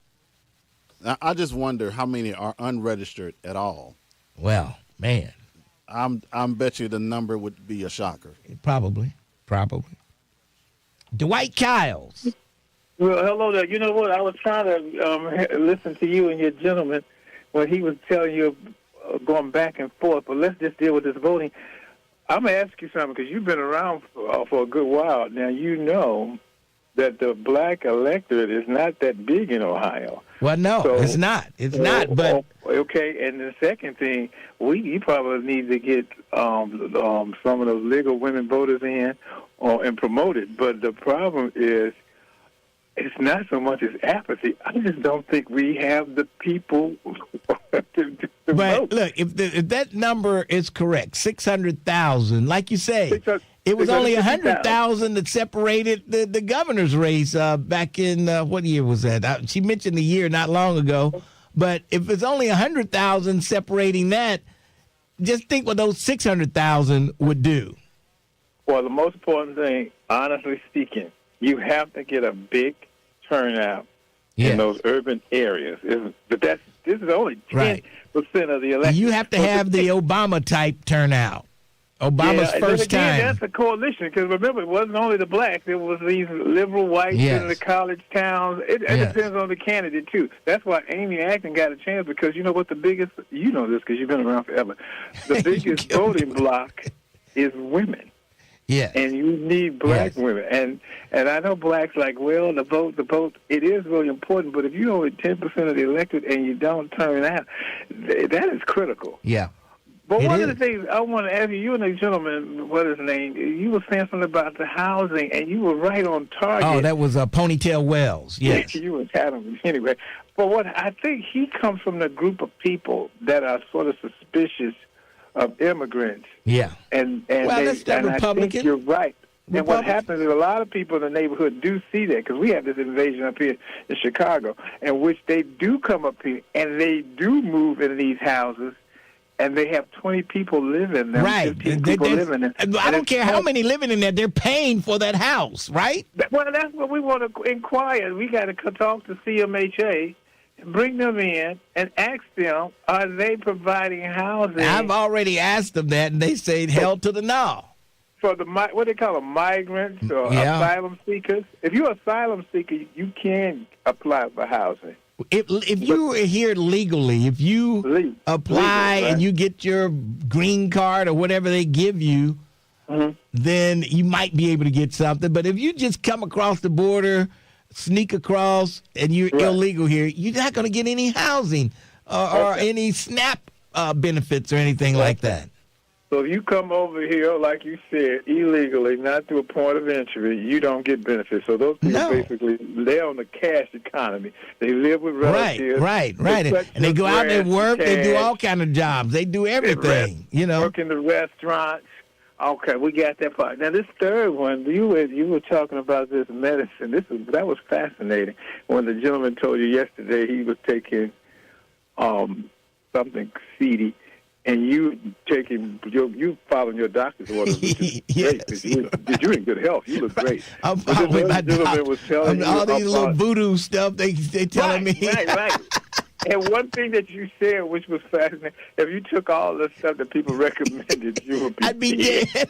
I just wonder how many are unregistered at all. Well, man. I'm bet you the number would be a shocker. Probably. Dwight Kiles. Well, hello there. You know what? I was trying to listen to you and your gentleman when he was telling you going back and forth, but let's just deal with this voting. I'm going to ask you something because you've been around for a good while. Now, you know that the black electorate is not that big in Ohio. Well, no, so, it's not. It's not, but... Okay, and the second thing, you probably need to get some of those legal women voters in and promote it. But the problem is, it's not so much as apathy. I just don't think we have the people to but vote. Look, if that number is correct, 600,000, like you say, it was only 100,000 that separated the governor's race back in, what year was that? She mentioned the year not long ago. But if it's only 100,000 separating that, just think what those 600,000 would do. Well, the most important thing, honestly speaking, you have to get a big turnout in those urban areas. But this is only 10% of the election. You have to have the Obama type turnout. Obama's first time. That's a coalition, because remember, it wasn't only the blacks. It was these liberal whites in the college towns. It depends on the candidate, too. That's why Amy Acton got a chance, because you know what the biggest, you know this because you've been around forever, the biggest voting bloc is women. Yeah. And you need black women. And I know blacks like, well, the vote, it is really important, but if you're only 10% of the elected and you don't turn out, that is critical. Yeah. But one of the things I want to ask you and the gentleman, what is his name, you were saying something about the housing, and you were right on target. Oh, that was Ponytail Wells, yes. You and Adam, anyway. But what I think he comes from the group of people that are sort of suspicious of immigrants. Yeah. And that's the and Republican. I think you're right. And what happens is a lot of people in the neighborhood do see that, because we have this invasion up here in Chicago, in which they do come up here and they do move in these houses, and they have 20 people living in them, right. 15 people living in them. I don't care how many living in there, they're paying for that house, right? Well, that's what we want to inquire. We got to talk to CMHA, bring them in, and ask them, are they providing housing? I've already asked them that, and they say hell to the no. For the, what they call them, migrants or asylum seekers? If you're an asylum seeker, you can apply for housing. If you are here legally, if you apply and you get your green card or whatever they give you, then you might be able to get something. But if you just come across the border, sneak across, and you're illegal here, you're not going to get any housing or any SNAP benefits or anything like that. So if you come over here, like you said, illegally, not through a point of entry, you don't get benefits. So those people basically, they're on the cash economy. They live with relatives. Right. And they go out and work. They do all kind of jobs. They do everything, Work in the restaurants. Okay, we got that part. Now, this third one, you were talking about this medicine. That was fascinating. When the gentleman told you yesterday he was taking something seedy, and you following your doctor's orders, which is great. Because you're in good health. You look great. I'm following my doctor. All these little voodoo stuff they telling me. Right. And one thing that you said, which was fascinating, if you took all the stuff that people recommended, you would be I'd be dead.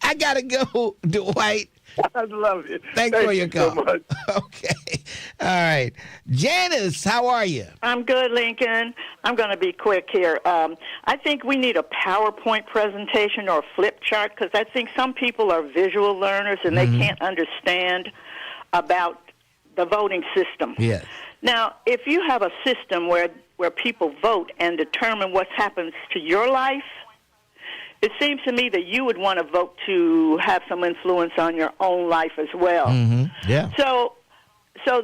I got to go, Dwight. I love it. Thanks for your call. So much. Okay. All right. Janice, how are you? I'm good, Lincoln. I'm going to be quick here. I think we need a PowerPoint presentation or a flip chart, because I think some people are visual learners and they can't understand about the voting system. Yes. Now, if you have a system where people vote and determine what happens to your life, it seems to me that you would want to vote to have some influence on your own life as well. Yeah. So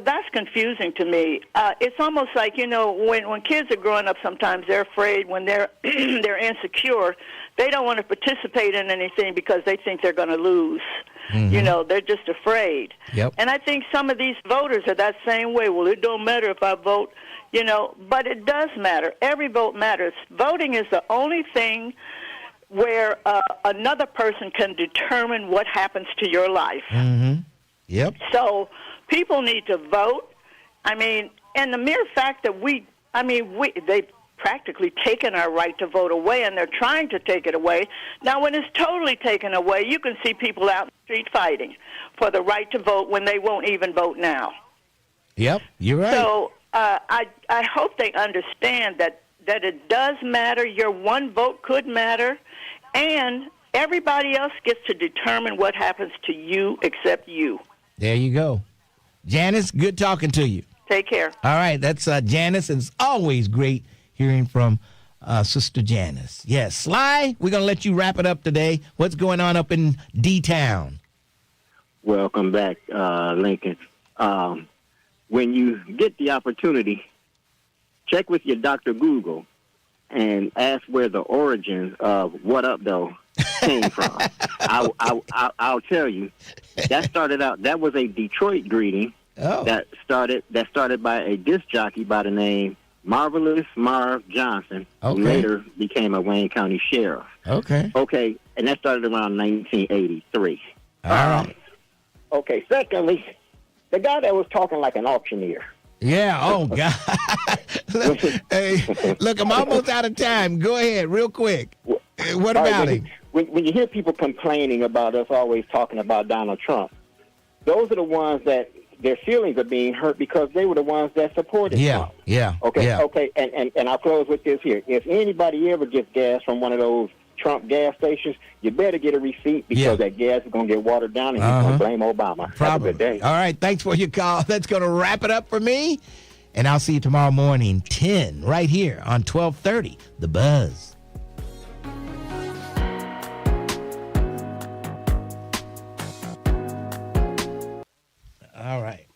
that's confusing to me. It's almost like, when kids are growing up, sometimes they're afraid when they're insecure. They don't want to participate in anything because they think they're going to lose. They're just afraid. Yep. And I think some of these voters are that same way. Well, it don't matter if I vote, but it does matter. Every vote matters. Voting is the only thing where another person can determine what happens to your life. Yep. So people need to vote. I mean, and the mere fact that they've practically taken our right to vote away, and they're trying to take it away. Now, when it's totally taken away, you can see people out in the street fighting for the right to vote when they won't even vote now. Yep, you're right. So I hope they understand that it does matter. Your one vote could matter, and everybody else gets to determine what happens to you except you. There you go. Janice, good talking to you. Take care. All right, that's Janice, and it's always great hearing from Sister Janice. Yes, Sly, we're going to let you wrap it up today. What's going on up in D-Town? Welcome back, Lincoln. When you get the opportunity, check with your Dr. Google and ask where the origin of "What Up, Though" came from. I'll tell you. That was a Detroit greeting that started by a disc jockey by the name Marvelous Marv Johnson, who later became a Wayne County sheriff. Okay, and that started around 1983. All right. Okay, secondly, the guy that was talking like an auctioneer. Yeah, oh, God. Look, I'm almost out of time. Go ahead, real quick. What about him? When you hear people complaining about us always talking about Donald Trump, those are the ones that their feelings are being hurt because they were the ones that supported Trump. Yeah. Okay, and I'll close with this here. If anybody ever gets gas from one of those Trump gas stations, you better get a receipt because that gas is going to get watered down and you're going to blame Obama. Probably. Have a good day. All right, thanks for your call. That's going to wrap it up for me. And I'll see you tomorrow morning, 10, right here on 1230, The Buzz. All right.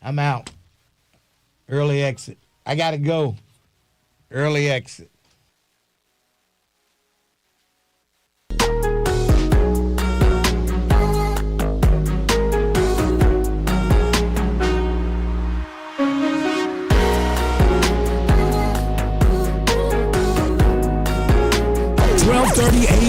I'm out. Early exit. I got to go. Early exit.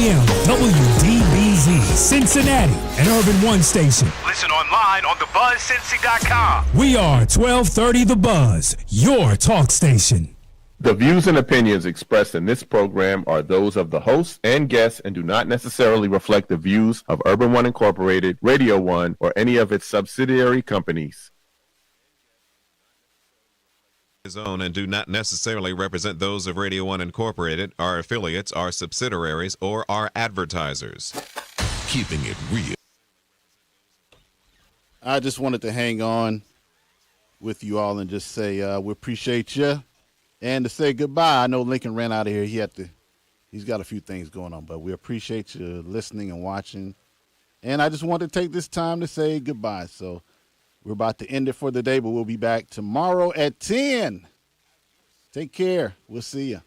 AM, WDBZ, Cincinnati, an Urban One station. Listen online on thebuzzcincy.com. We are 1230 The Buzz, your talk station. The views and opinions expressed in this program are those of the hosts and guests and do not necessarily reflect the views of Urban One Incorporated, Radio One, or any of its subsidiary companies. His own and do not necessarily represent those of Radio One Incorporated, our affiliates, our subsidiaries, or our advertisers. Keeping it real. I just wanted to hang on with you all and just say we appreciate you and to say goodbye. I know Lincoln ran out of here. He's got a few things going on, but we appreciate you listening and watching. And I just wanted to take this time to say goodbye. So we're about to end it for the day, but we'll be back tomorrow at 10. Take care. We'll see you.